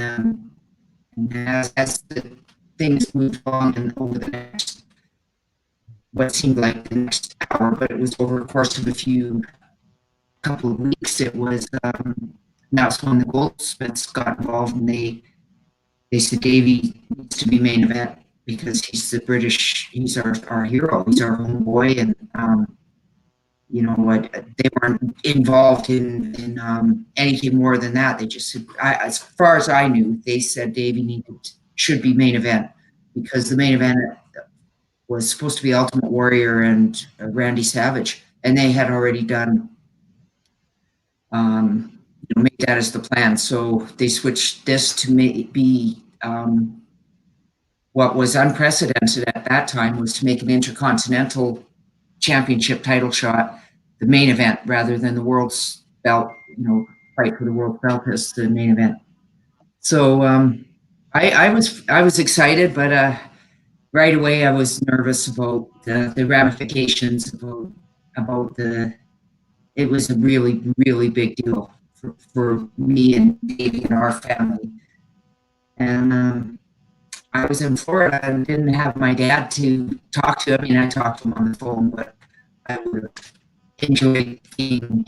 as the things moved on and over the next, what seemed like the next hour, but it was over the course of a couple of weeks. It was that's when the Goldsmiths got involved, and they said Davey needs to be main event because he's he's our hero, he's our homeboy, and they weren't involved in anything more than that. They just said, as far as I knew, they said Davey should be main event because the main event was supposed to be Ultimate Warrior and Randy Savage, and they had already done make that as the plan. So they switched this to be what was unprecedented at that time, was to make an Intercontinental Championship title shot the main event rather than the World's belt, fight for the world belt as the main event. So I was excited, but right away I was nervous about the ramifications about it was a really, really big deal for me and Davey and our family. And I was in Florida and didn't have my dad to talk to. I mean, I talked to him on the phone, but I would have enjoyed being,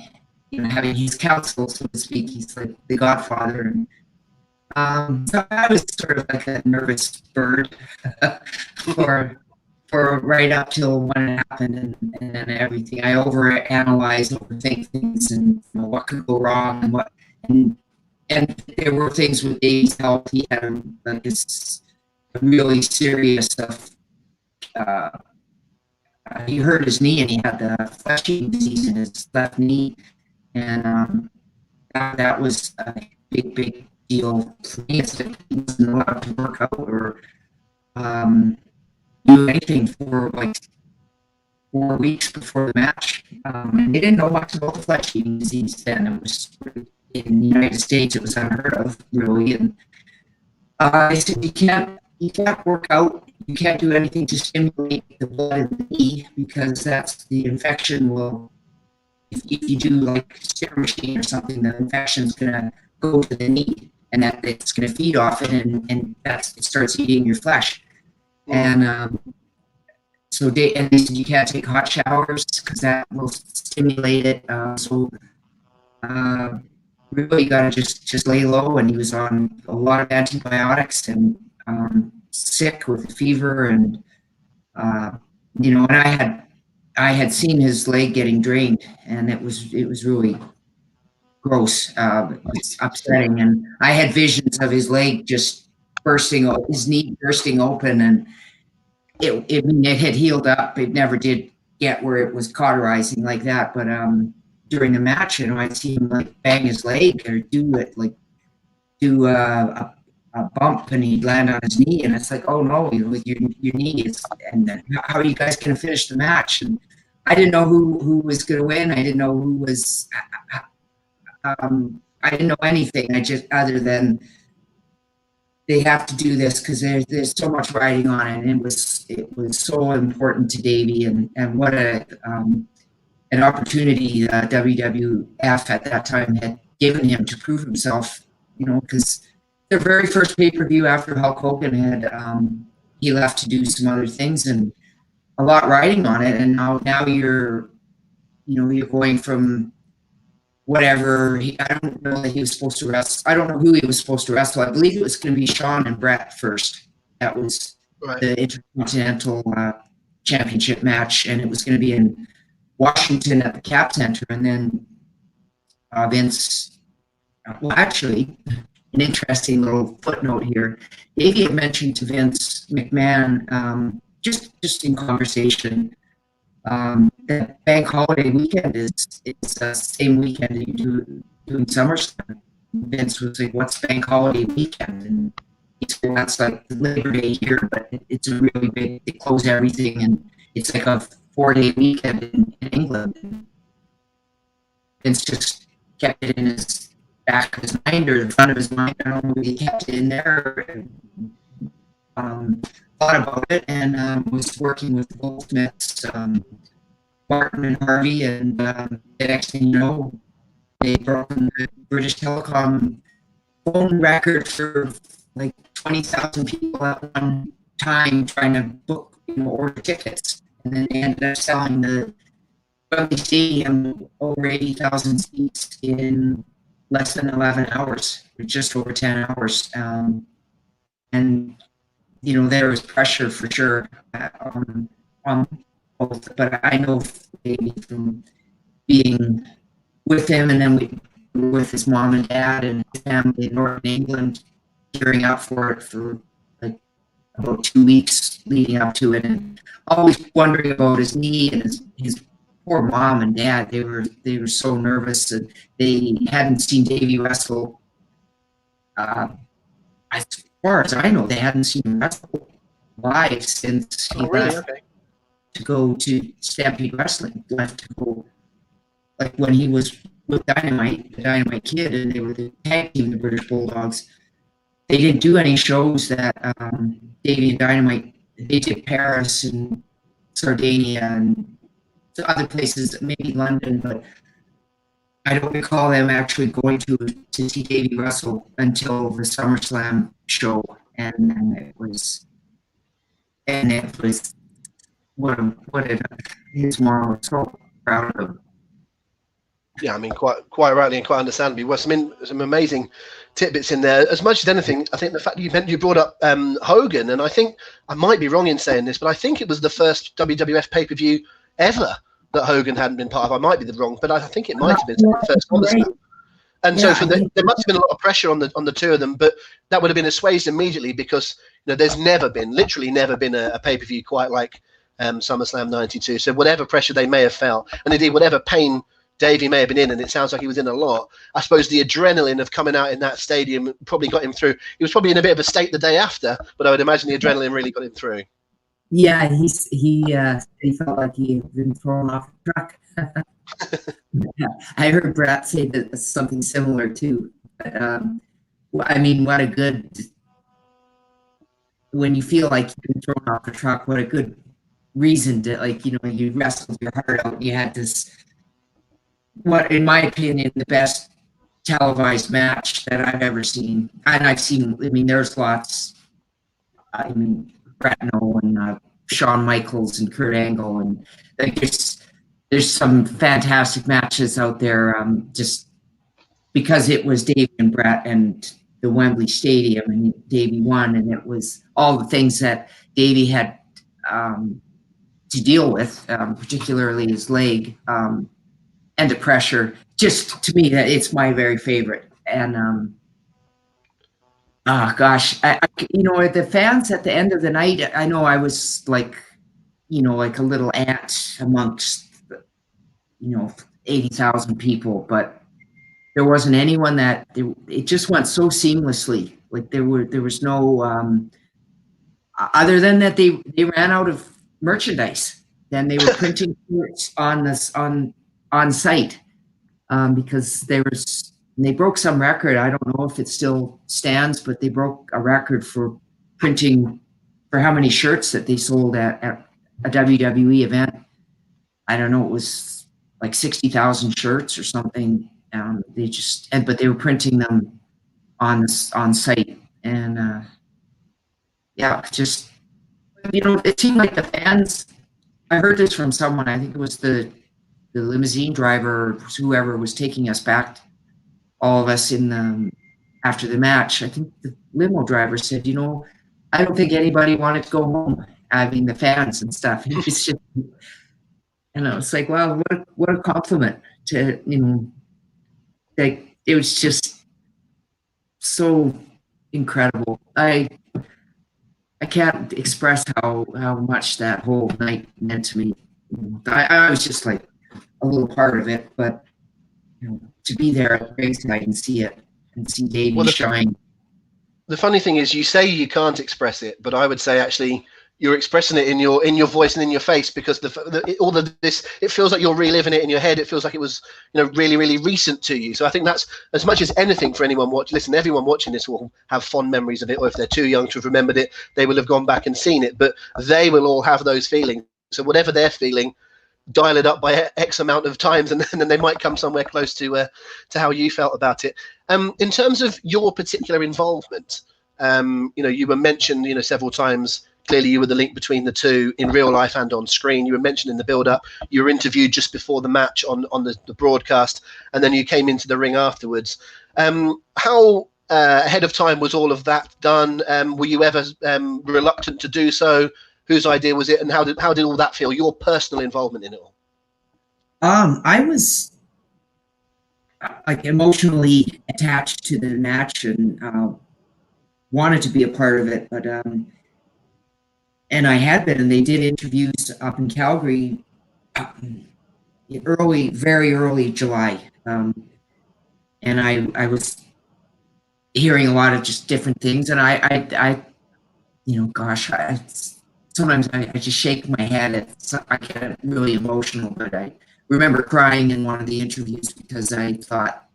having his counsel, so to speak. He's like the godfather. And so I was sort of like a nervous bird for right up till when it happened and then everything. I overthink things and what could go wrong and there were things with Dave's health. He had this really serious stuff. He hurt his knee and he had the flesh-eating disease in his left knee, and that was a big deal for me. He wasn't allowed to work out or do anything for like 4 weeks before the match. They didn't know much about the flesh-eating disease then. It was in the United States, it was unheard of, really. And they said you can't work out. You can't do anything to stimulate the blood in the knee because that's the infection will. If you do like a steroid machine or something, the infection's gonna go to the knee, and that it's gonna feed off it, and it starts eating your flesh. And so they said you can't take hot showers because that will stimulate it. Really got to just lay low, and he was on a lot of antibiotics and sick with a fever, and and I had seen his leg getting drained, and it was really gross. It's upsetting, and I had visions of his leg just his knee bursting open, and it had healed up. It never did get where it was cauterizing like that, but during the match, I'd see him like bang his leg or do a bump, and he'd land on his knee, and it's like, oh no, with your knee is, and then how are you guys going to finish the match? And I didn't know who was going to win. I didn't know who was. I didn't know anything. I just other than they have to do this because there's so much riding on it, and it was so important to Davey, and what an opportunity WWF at that time had given him to prove himself, because their very first pay-per-view after Hulk Hogan had he left to do some other things, and a lot riding on it, and now you're going from whatever. I don't know that he was supposed to wrestle. I don't know who he was supposed to wrestle. I believe it was going to be Shawn and Bret first. That was right. The Intercontinental Championship match, and it was going to be in Washington at the Cap Center, and then Vince. Well, actually, an interesting little footnote here. Davey had mentioned to Vince McMahon, just in conversation, that Bank Holiday weekend is the same weekend that you doing SummerSlam. Vince was like, "What's Bank Holiday weekend?" And he said, "That's like Labor Day here, but it's a really big. They close everything, and it's like a 4-day weekend in England." And Vince just kept it in his back of his mind or the front of his mind. I don't know if he kept it in there. Thought about it, and was working with Goldsmiths, Martin and Harvey, and the next thing you know, they broke the British Telecom phone record for like 20,000 people at one time trying to book, order tickets, and then they ended up selling the Wembley Stadium over 80,000 seats in less than 11 hours, or just over 10 hours, and there was pressure for sure on both, but I know maybe from being with him, and then with his mom and dad and his family in Northern England, gearing up for it for like about 2 weeks leading up to it, and always wondering about his knee and his poor mom and dad. They were so nervous, and they hadn't seen Davey wrestle. As far as I know, they hadn't seen him wrestle live since he left to go to Stampede Wrestling. Left to go, like when he was with Dynamite, the Dynamite Kid, and they were the tag team, the British Bulldogs. They didn't do any shows that Davey and Dynamite. They did Paris and Sardinia and other places, maybe London, but I don't recall them actually going to see Davey wrestle until the SummerSlam show, and it was what his mom was so proud of. Yeah, I mean, quite rightly and quite understandably. Well, some amazing tidbits in there. As much as anything, I think the fact that you brought up Hogan, and I think I might be wrong in saying this, but I think it was the first WWF pay-per-view ever that Hogan hadn't been part of. I might be wrong, but I think it might have been the first SummerSlam. And so there must have been a lot of pressure on the two of them, but that would have been assuaged immediately because there's literally never been a pay-per-view quite like SummerSlam '92. So whatever pressure they may have felt, and indeed whatever pain Davey may have been in, and it sounds like he was in a lot, I suppose the adrenaline of coming out in that stadium probably got him through. He was probably in a bit of a state the day after, but I would imagine the adrenaline really got him through. Yeah, he felt like he had been thrown off the truck. I heard Bret say that something similar too. But, I mean, what a good, when you feel like you've been thrown off the truck, what a good reason to, you wrestled your heart out. You had this, what in my opinion, the best televised match that I've ever seen. And I've seen, there's lots. Bret and Shawn Michaels and Kurt Angle, and there's some fantastic matches out there. Just because it was Davey and Bret and the Wembley Stadium, and Davey won, and it was all the things that Davey had to deal with, particularly his leg and the pressure. Just to me, that it's my very favorite. And oh gosh, the fans at the end of the night, I know I was like a little ant amongst 80,000 people, but there wasn't anyone that it just went so seamlessly. Like there was no other than that they ran out of merchandise. Then they were printing shirts on site because they broke some record. I don't know if it still stands, but they broke a record for printing for how many shirts that they sold at a WWE event. I don't know, it was like 60,000 shirts or something. But they were printing them on site. And it seemed like the fans, I heard this from someone, I think it was the limousine driver, or whoever was taking us back, all of us after the match. I think the limo driver said, I don't think anybody wanted to go home. The fans and stuff. And I was like, wow, what a compliment to, it was just so incredible. I can't express how much that whole night meant to me. I was just like a little part of it, but to be there at ringside and see it and see Davey shine. The funny thing is, you say you can't express it, but I would say actually you're expressing it in your voice and in your face, because all of this, it feels like you're reliving it in your head. It feels like it was really, really recent to you. So I think that's, as much as anything, for anyone everyone watching this will have fond memories of it, or if they're too young to have remembered it, they will have gone back and seen it, but they will all have those feelings. So whatever they're feeling, dial it up by X amount of times, and then they might come somewhere close to how you felt about it. In terms of your particular involvement, you were mentioned several times. Clearly, you were the link between the two in real life and on screen. You were mentioned in the build-up. You were interviewed just before the match on the broadcast, and then you came into the ring afterwards. How ahead of time was all of that done? Were you ever reluctant to do so? Whose idea was it, and how did all that feel? Your personal involvement in it all. I was emotionally attached to the match and wanted to be a part of it, but. And I had been, and they did interviews up in Calgary very early July. And I was hearing a lot of just different things. And sometimes I just shake my head. I get really emotional, but remember crying in one of the interviews because I thought,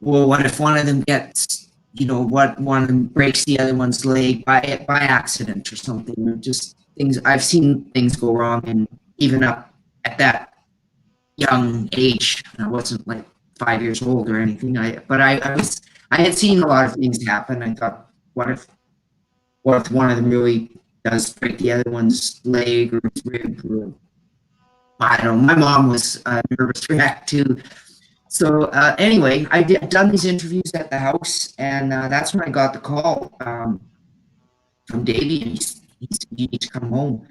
well, what if one of them gets, what one of them breaks the other one's leg by accident or something, or just things. I've seen things go wrong, and even up at that young age, I wasn't like 5 years old or anything. I had seen a lot of things happen. I thought, what if one of them really does break the other one's leg or rib? Or, I don't know. My mom was a nervous wreck too. So anyway, I'd done these interviews at the house, and that's when I got the call from Davey, and he said, "You need to come home.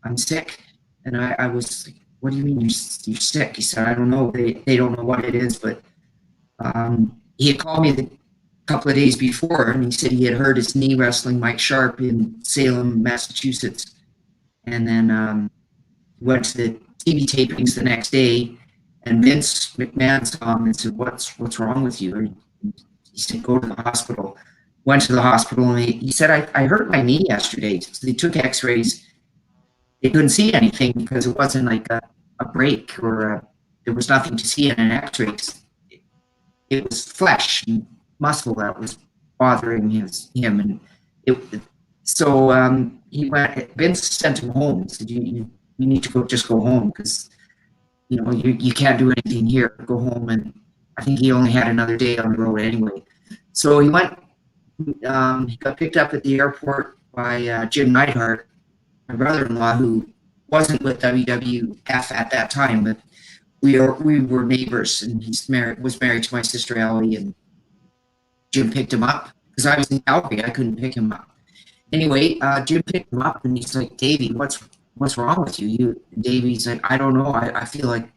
I'm sick." And I was like, "What do you mean you're sick?" He said, "I don't know. They don't know what it is, but he had called me a couple of days before, and he said he had hurt his knee wrestling Mike Sharp in Salem, Massachusetts, and then went to the TV tapings the next day." And Vince McMahon saw him and said, "What's wrong with you?" And he said, "Go to the hospital." Went to the hospital, and he said, I hurt my knee yesterday. So they took x-rays. They couldn't see anything because it wasn't like a break or there was nothing to see in an x-ray. It was flesh and muscle that was bothering him. And he went, Vince sent him home. He said, you need to just go home because you can't do anything here. Go home. And I think he only had another day on the road anyway. So he went, he got picked up at the airport by Jim Neidhart, my brother-in-law, who wasn't with WWF at that time, but we were neighbors, and was married to my sister Ellie, and Jim picked him up because I was in Calgary. I couldn't pick him up. Anyway, Jim picked him up, and he's like, "Davey, what's wrong with you?" Davey's like, "I don't know. I feel like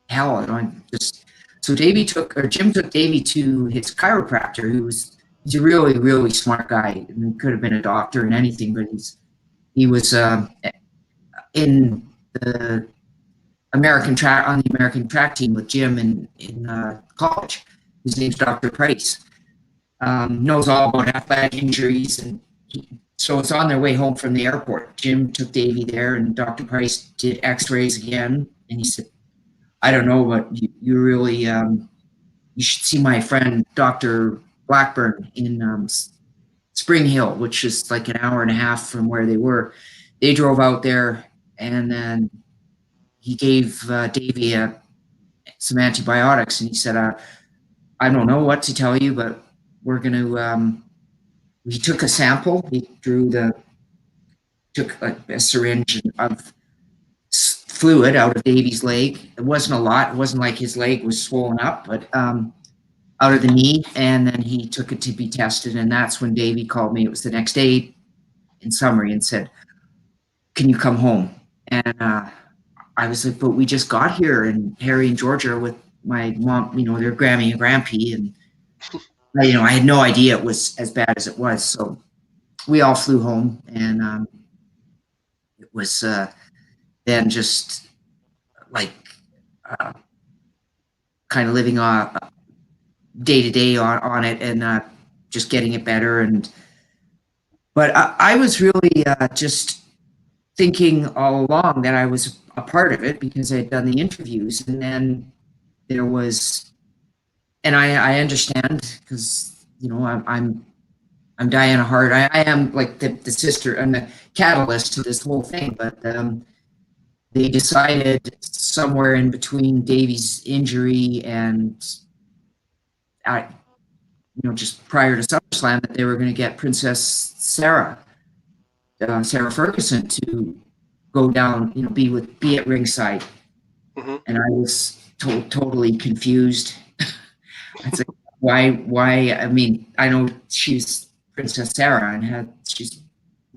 hell. I don't just." So Jim took Davey to his chiropractor, he's a really, really smart guy. I mean, could have been a doctor and anything, but he was in the American track team with Jim in college. His name's Dr. Price. Knows all about athletic injuries, and so it's on their way home from the airport. Jim took Davey there, and Dr. Price did x-rays again, and he said, "I don't know, but you really, you should see my friend Dr. Blackburn in Spring Hill," which is like an hour and a half from where they were. They drove out there, and then he gave Davey some antibiotics, and he said, "I don't know what to tell you, but we're going to," he took a sample. He took a syringe of fluid out of Davey's leg. It wasn't a lot. It wasn't like his leg was swollen up, but out of the knee, and then he took it to be tested, and that's when Davey called me. It was the next day in Summary and said, "Can you come home?" And I was like, "But we just got here, and Harry and Georgia are with my mom, their Grammy and Grampy," and I had no idea it was as bad as it was. So we all flew home, and it was then just like kind of living day to day on it, and just getting it better. But I was really just thinking all along that I was a part of it because I had done the interviews, and then there was, and I understand because I'm Diana Hart. I am like the sister and the catalyst to this whole thing, but they decided somewhere in between Davey's injury and just prior to SummerSlam that they were going to get Princess Sarah Ferguson to go down, be at ringside. Mm-hmm. And I was totally confused. I was like, why? I mean, I know she's Princess Sarah and she's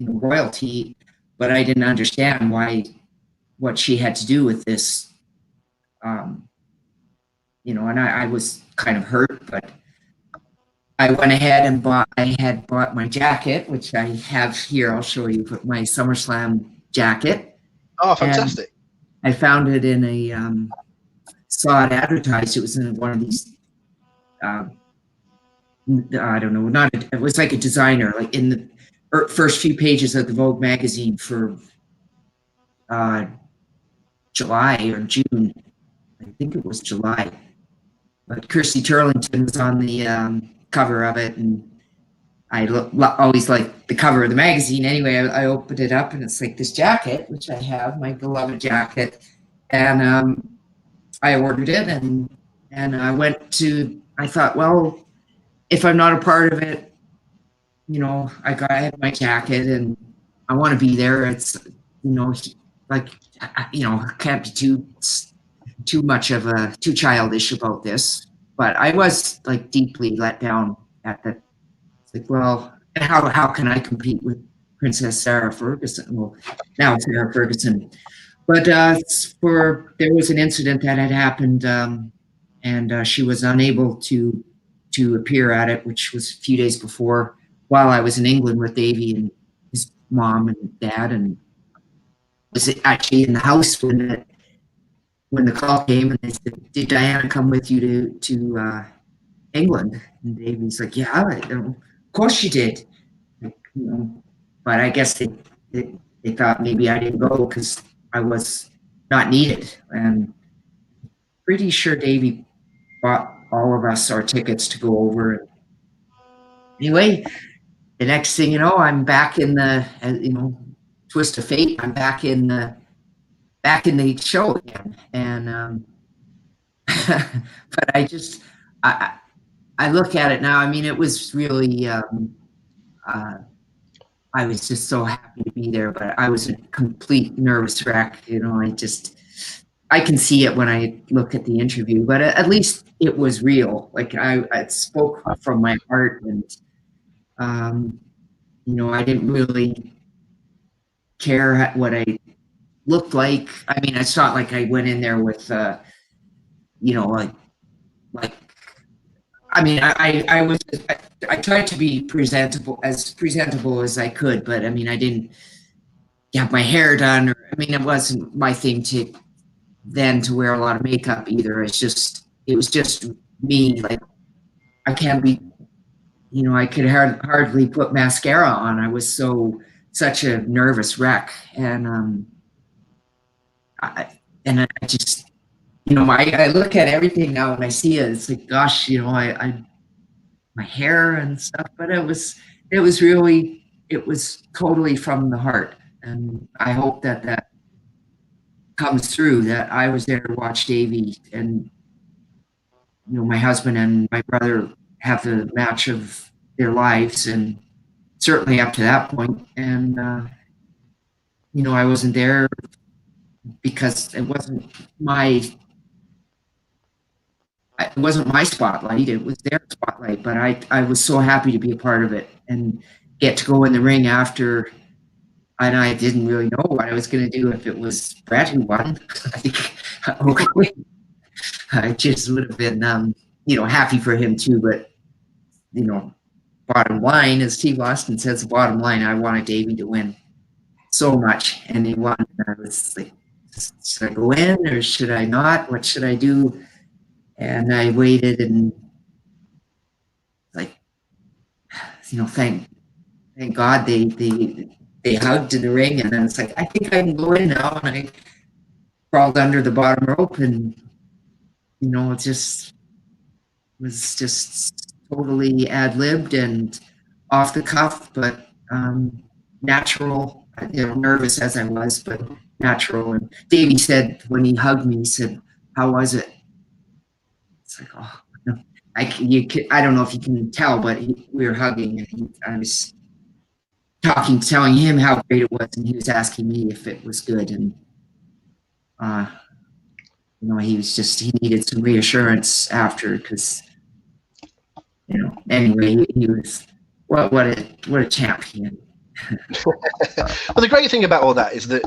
royalty, but I didn't understand what she had to do with this. And I was kind of hurt, but I went ahead and I bought my jacket, which I have here. I'll show you my SummerSlam jacket. Oh, fantastic. And I found it in saw it advertised. It was in one of these, I don't know, it was like a designer, like in the first few pages of the Vogue magazine for July or June. I think it was July. But Kirsty Turlington was on the cover of it, and I always like the cover of the magazine. Anyway, I opened it up, and it's like this jacket, which I have, my beloved jacket, and I ordered it, and I went to. I thought, well, if I'm not a part of it, you know, I have my jacket, and I want to be there. It's, you know, like, you know, I can't be too much of too childish about this, but I was like deeply let down at the. It's like, well, how can I compete with Princess Sarah Ferguson? Well, now Sarah Ferguson, but there was an incident that had happened, and she was unable to appear at it, which was a few days before, while I was in England with Davey and his mom and dad, and was actually in the house when the call came, and they said, "Did Diana come with you to England?" And Davey's like, "Yeah, of course she did." Like, you know, but I guess they thought maybe I didn't go because I was not needed, and pretty sure Davey bought all of us our tickets to go over. Anyway, the next thing you know, I'm back in the, you know, twist of fate. I'm back in the show again, and but I look at it now. I mean, it was really. I was just so happy to be there, but I was a complete nervous wreck. You know, I can see it when I look at the interview, but at least it was real. Like I spoke from my heart, and you know, I didn't really care what I looked like. I mean, it's not like I went in there with, you know, like. I mean, I tried to be presentable as I could, but I mean, I didn't have my hair done, or I mean, it wasn't my thing to wear a lot of makeup either. It was just me. Like, I can't be, you know, I could hardly put mascara on. I was such a nervous wreck, and I just. You know, I look at everything now and I see it. It's like, gosh, you know, I my hair and stuff, but it was totally from the heart, and I hope that comes through. That I was there to watch Davey and, you know, my husband and my brother have the match of their lives, and certainly up to that point. And you know, I wasn't there because it wasn't my spotlight, it was their spotlight, but I was so happy to be a part of it and get to go in the ring after, and I didn't really know what I was going to do if it was Bret who won. I just would have been, you know, happy for him too, but, you know, bottom line, as Steve Austin says, the bottom line, I wanted Davey to win so much, and he won. And I was like, should I go in or should I not? What should I do? And I waited, and like, you know, thank God they hugged in the ring, and then it's like, I think I can go in now, and I crawled under the bottom rope, and, you know, it was just totally ad-libbed and off the cuff, but natural, you know, nervous as I was, but natural. And Davey said, when he hugged me, he said, "How was it?" It's like, oh, I don't know if you can tell, but we were hugging, and I was telling him how great it was, and he was asking me if it was good, and you know, he needed some reassurance after, because, you know, anyway, he was what a champion. Well, the great thing about all that is that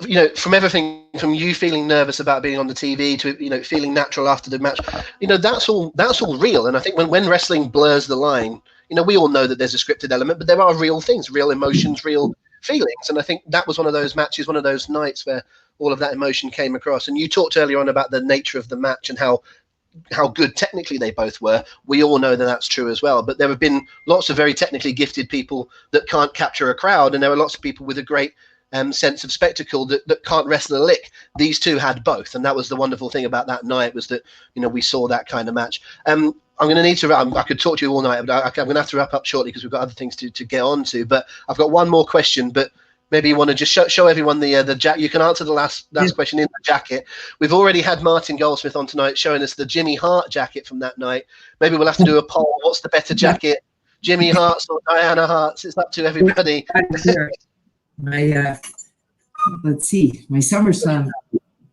you know, from everything from you feeling nervous about being on the TV to, you know, feeling natural after the match, you know, that's all real. And I think when wrestling blurs the line, you know, we all know that there's a scripted element, but there are real things, real emotions, real feelings. And I think that was one of those matches, one of those nights where all of that emotion came across. And you talked earlier on about the nature of the match and how good technically they both were. We all know that that's true as well, but there have been lots of very technically gifted people that can't capture a crowd, and there are lots of people with a great sense of spectacle that can't wrestle a lick. These two had both, and that was the wonderful thing about that night, was that, you know, we saw that kind of match. I'm going to need to wrap. I could talk to you all night, but I'm going to have to wrap up shortly because we've got other things to get on to. But I've got one more question, but maybe you want to just show everyone the jacket. You can answer the last question in the jacket. We've already had Martin Goldsmith on tonight showing us the Jimmy Hart jacket from that night. Maybe we'll have to do a poll. What's the better jacket, Jimmy Hart's or Diana Hart's? It's up to everybody. My let's see, my SummerSlam,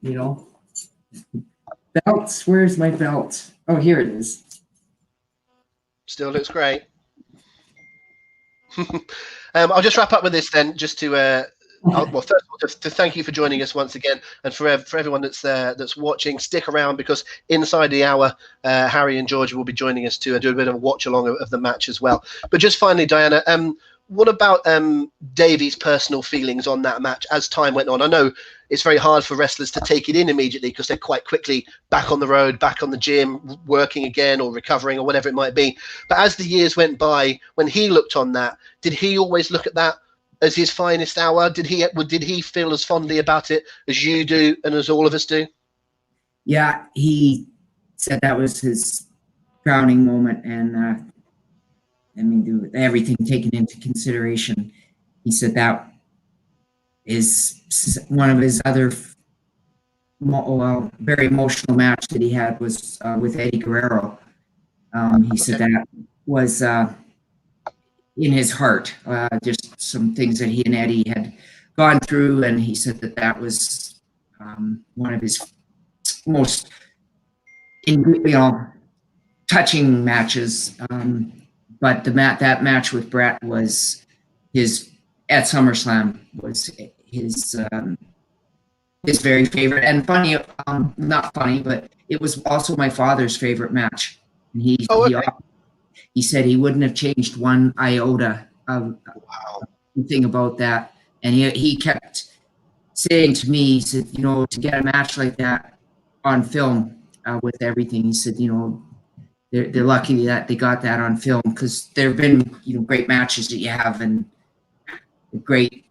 you know, belts. Where's my belt? Oh, here it is. Still looks great. I'll just wrap up with this then, just to well, first of all, to thank you for joining us once again, and for everyone that's watching, stick around, because inside the hour, Harry and George will be joining us to do a bit of a watch along of the match as well. But just finally, Diana, what about Davey's personal feelings on that match as time went on? I know it's very hard for wrestlers to take it in immediately because they're quite quickly back on the road, back on the gym, working again or recovering or whatever it might be. But as the years went by, when he looked on that, did he always look at that as his finest hour? Did he feel as fondly about it as you do and as all of us do? Yeah, he said that was his crowning moment, and I mean, everything taken into consideration, he said that is one of his other very emotional match that he had was with Eddie Guerrero. He said that was in his heart, just some things that he and Eddie had gone through, and he said that was one of his most, touching matches. But that match with Bret was at SummerSlam was his very favorite, and funny, not funny, but it was also my father's favorite match. And he said he wouldn't have changed one iota of thing about that. And he kept saying to me, he said, you know, to get a match like that on film with everything, he said, you know, they're lucky that they got that on film, because there have been, you know, great matches that you have and great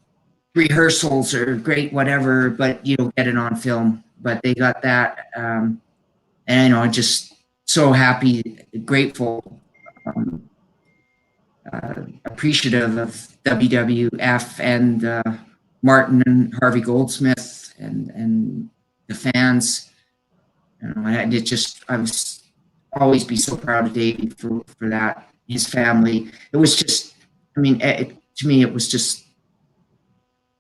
rehearsals or great whatever, but you don't get it on film. But they got that, and you know, just so happy, grateful, appreciative of WWF and Martin and Harvey Goldsmith and the fans. You know, and I was always be so proud of Davey for that, his family. It was just, I mean, to me, it was just,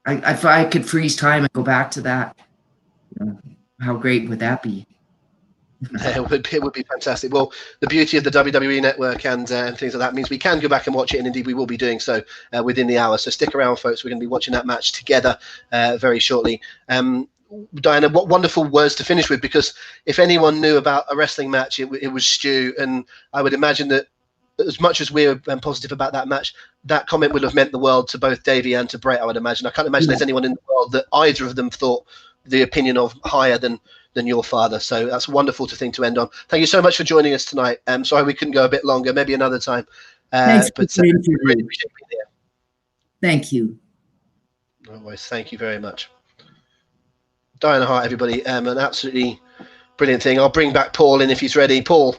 if I could freeze time and go back to that, you know, how great would that be? It would be fantastic. Well, the beauty of the WWE network and things like that means we can go back and watch it, and indeed we will be doing so within the hour. So stick around, folks. We're going to be watching that match together very shortly. Diana, what wonderful words to finish with, because if anyone knew about a wrestling match, it was Stu, and I would imagine that as much as we're positive about that match, that comment would have meant the world to both Davey and to Bret, I would imagine. I can't imagine there's anyone in the world that either of them thought the opinion of higher than your father. So that's a wonderful thing to end on. Thank you so much for joining us tonight. Sorry we couldn't go a bit longer, maybe another time. Thanks but for the really appreciate being here. Thank you. Always, thank you very much. Diana Hart, everybody, an absolutely brilliant thing. I'll bring back Paul in if he's ready. Paul,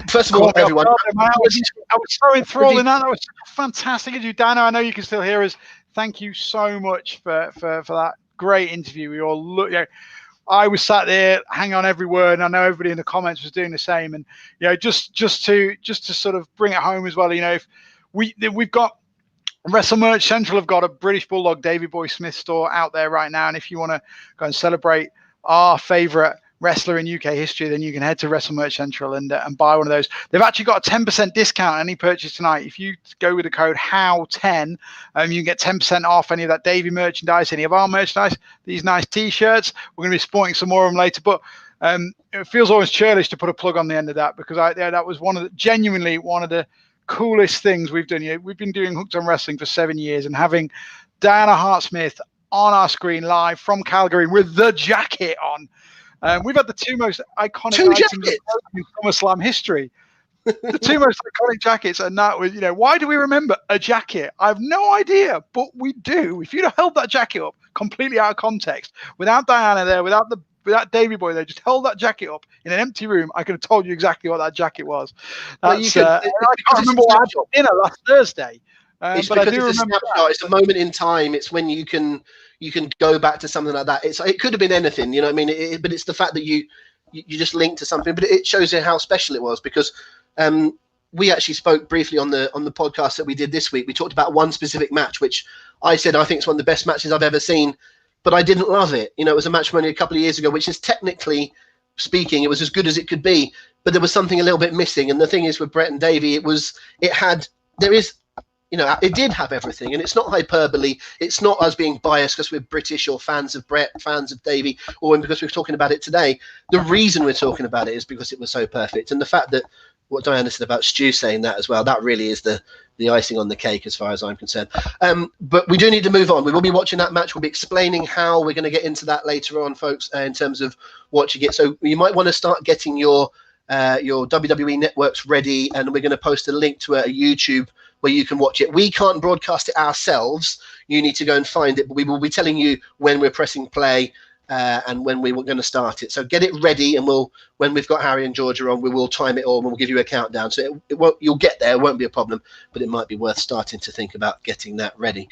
first of all, everyone. I was so enthralled in that. That was fantastic of you, Dana. I know you can still hear us. Thank you so much for that great interview. We all look. You know, I was sat there, hang on every word, and I know everybody in the comments was doing the same. And you know, just to sort of bring it home as well. You know, if we've got Wrestle Merch Central have got a British Bulldog Davey Boy Smith store out there right now, and if you want to go and celebrate our favorite wrestler in UK history, then you can head to Wrestle Merch Central and buy one of those. They've actually got a 10% discount on any purchase tonight. If you go with the code HOW10, you can get 10% off any of that Davey merchandise, any of our merchandise, these nice t-shirts. We're going to be sporting some more of them later, but it feels almost churlish to put a plug on the end of that, because that was genuinely one of the coolest things we've done. You know, we've been doing Hooked on Wrestling for 7 years, and having Diana Hart Smith on our screen live from Calgary with the jacket on. We've had the two most iconic items in SummerSlam history. The two most iconic jackets, and that was, why do we remember a jacket? I have no idea, but we do. If you'd have held that jacket up completely out of context, without Diana there, without Davey Boy there, just held that jacket up in an empty room, I could have told you exactly what that jacket was. That's, I can't remember what I had for dinner last Thursday. It's but I because do it's a remember snapshot. It's a moment in time. It's when you can go back to something like that. It could have been anything, you know what I mean? But it's the fact that you just link to something. But it shows you how special it was, because we actually spoke briefly on the podcast that we did this week. We talked about one specific match, which I said I think it's one of the best matches I've ever seen, but I didn't love it. It was a match from only a couple of years ago, which is technically speaking, it was as good as it could be, but there was something a little bit missing. And the thing is with Bret and Davey, it did have everything, and it's not hyperbole. It's not us being biased because we're British or fans of Bret, fans of Davey, or because we're talking about it today. The reason we're talking about it is because it was so perfect. And the fact that what Diana said about Stu saying that as well, that really is the icing on the cake as far as I'm concerned. But we do need to move on. We will be watching that match. We'll be explaining how we're going to get into that later on, folks, in terms of watching it. So you might want to start getting your WWE networks ready, and we're going to post a link to a YouTube where you can watch it. We can't broadcast it ourselves. You need to go and find it, but we will be telling you when we're pressing play and when we were going to start it. So get it ready, and when we've got Harry and Georgia on, we will time it all and we'll give you a countdown. So you'll get there. It won't be a problem, but it might be worth starting to think about getting that ready.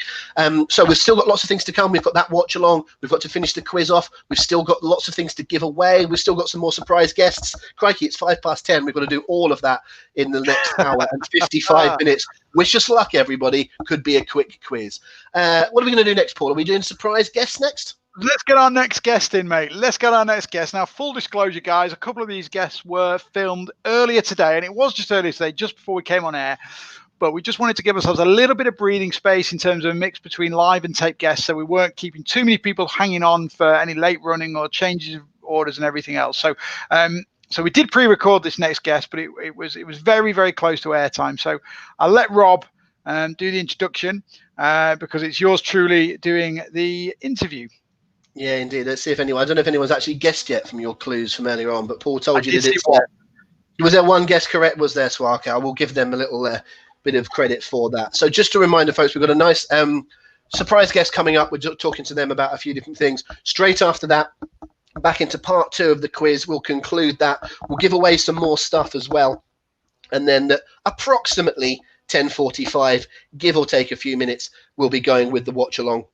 So we've still got lots of things to come. We've got that watch along. We've got to finish the quiz off. We've still got lots of things to give away. We've still got some more surprise guests. Crikey, it's 10:05. We've got to do all of that in the next hour and 55 minutes. Wish us luck, everybody. Could be a quick quiz. What are we going to do next, Paul? Are we doing surprise guests next? Let's get our next guest in, mate. Let's get our next guest. Now, full disclosure, guys, a couple of these guests were filmed earlier today, and it was just earlier today, just before we came on air. But we just wanted to give ourselves a little bit of breathing space in terms of a mix between live and tape guests, so we weren't keeping too many people hanging on for any late running or changes of orders and everything else. So we did pre-record this next guest, but it was very, very close to airtime. So I'll let Rob do the introduction because it's yours truly doing the interview. Yeah, indeed. Let's see if anyone. I don't know if anyone's actually guessed yet from your clues from earlier on, but Paul told you that it's. Was there one guess correct? Was there, Swaka? I will give them a little bit of credit for that. So just a reminder, folks, we've got a nice surprise guest coming up. We're talking to them about a few different things. Straight after that, back into part 2 of the quiz. We'll conclude that. We'll give away some more stuff as well, and then approximately 10:45, give or take a few minutes, we'll be going with the watch along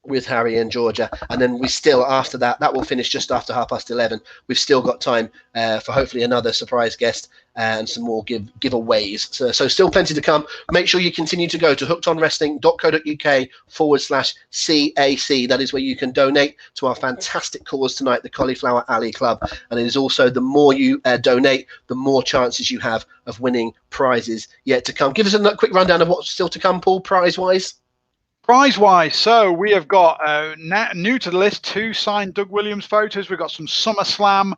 with Harry and Georgia, and then we still, after that will finish just after 11:30. We've still got time for hopefully another surprise guest and some more giveaways. So still plenty to come. Make sure you continue to go to hookedonwrestling.co.uk/CAC. That is where you can donate to our fantastic cause tonight, the Cauliflower Alley Club. And it is also, the more you donate, the more chances you have of winning prizes yet to come. Give us a quick rundown of what's still to come, Paul, prize-wise. Prize-wise, so we have got new to the list 2 signed Doug Williams photos. We've got some SummerSlam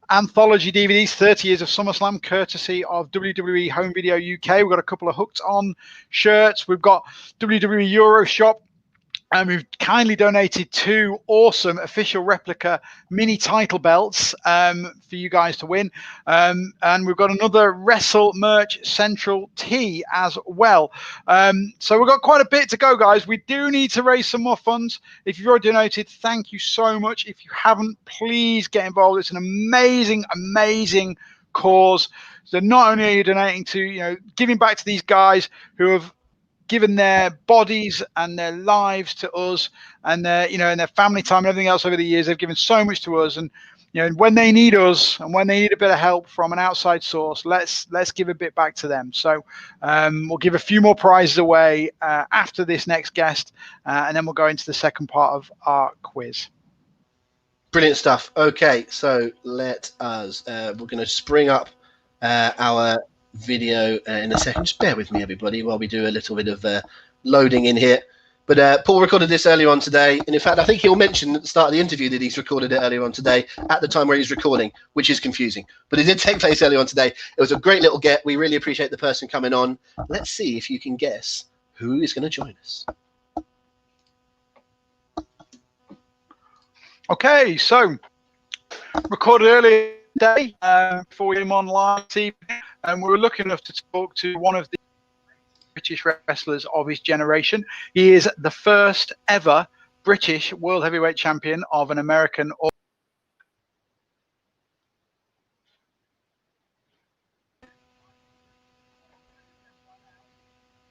anthology DVDs, 30 years of SummerSlam, courtesy of WWE Home Video UK. We've got a couple of Hooked On shirts. We've got WWE Euroshop. And we've kindly donated 2 awesome official replica mini title belts for you guys to win. And we've got another Wrestle Merch Central tee as well. So we've got quite a bit to go, guys. We do need to raise some more funds. If you've already donated, thank you so much. If you haven't, please get involved. It's an amazing, amazing cause. So not only are you donating to, giving back to these guys who have given their bodies and their lives to us, and their, and their family time and everything else over the years. They've given so much to us, and when they need us and when they need a bit of help from an outside source, let's give a bit back to them. So we'll give a few more prizes away after this next guest, and then we'll go into the second part of our quiz. Brilliant stuff. Okay, so let us. We're going to spring up our video in a second. Just bear with me, everybody, while we do a little bit of loading in here. But Paul recorded this earlier on today, and in fact I think he'll mention at the start of the interview that he's recorded it earlier on today at the time where he's recording, which is confusing, but it did take place earlier on today. It was a great little get. We really appreciate the person coming on. Let's see if you can guess who is going to join us. Okay, so recorded earlier today before we came on live TV. and we were lucky enough to talk to one of the British wrestlers of his generation. He is the first ever British World Heavyweight Champion of an American.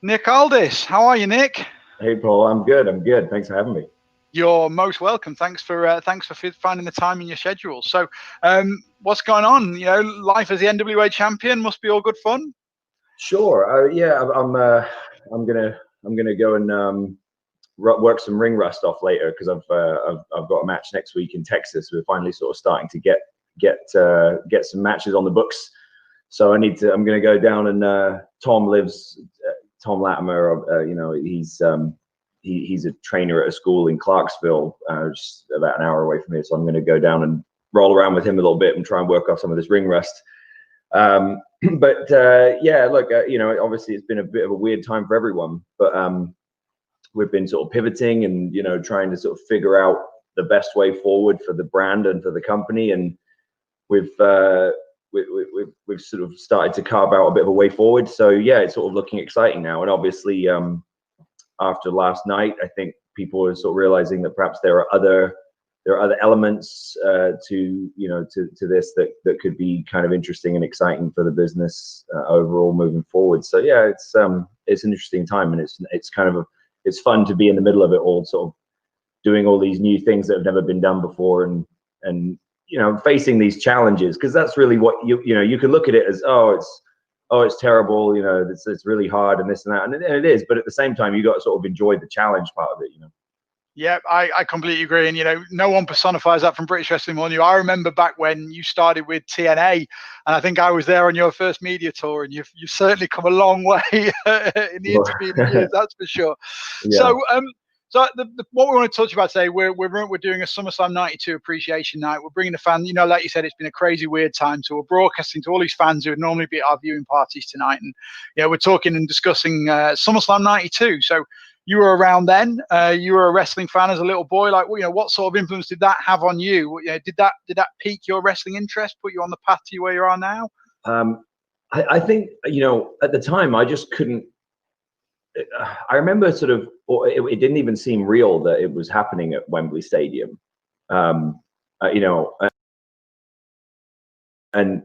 Nick Aldis, how are you, Nick? Hey, Paul. I'm good. I'm good. Thanks for having me. You're most welcome. Thanks for finding the time in your schedule. So, what's going on? You know, life as the NWA champion must be all good fun. Sure. Yeah, I'm gonna go and work some ring rust off later because I've got a match next week in Texas. We're finally sort of starting to get some matches on the books. So I'm gonna go down and Tom Latimer. You know, he's a trainer at a school in Clarksville, just about an hour away from here. So I'm going to go down and roll around with him a little bit and try and work off some of this ring rust. Yeah, look, you know, obviously it's been a bit of a weird time for everyone, but we've been sort of pivoting and, you know, trying to sort of figure out the best way forward for the brand and for the company. And we've sort of started to carve out a bit of a way forward. So yeah, it's sort of looking exciting now. And obviously, after last night, I think people are sort of realizing that perhaps there are other elements to this that could be kind of interesting and exciting for the business overall moving forward. So yeah, it's an interesting time, and it's fun to be in the middle of it all, sort of doing all these new things that have never been done before, and you know, facing these challenges, because that's really what you can look at it as, it's terrible, you know, it's really hard and this and that, and it is, but at the same time, you got to sort of enjoy the challenge part of it, you know. Yeah, I completely agree, and you know, no one personifies that from British wrestling more than you. I remember back when you started with TNA, and I think I was there on your first media tour, and you've certainly come a long way in the intervening years, that's for sure. Yeah. So what we want to talk about today, we're doing a SummerSlam 92 appreciation night. We're bringing the fan, you know, like you said, it's been a crazy, weird time. So we're broadcasting to all these fans who would normally be at our viewing parties tonight. And, you know, we're talking and discussing SummerSlam 92. So you were around then. You were a wrestling fan as a little boy. Like, you know, what sort of influence did that have on you? You know, did that pique your wrestling interest, put you on the path to where you are now? I think, you know, at the time, I just couldn't. I remember sort of, it didn't even seem real that it was happening at Wembley Stadium, you know, and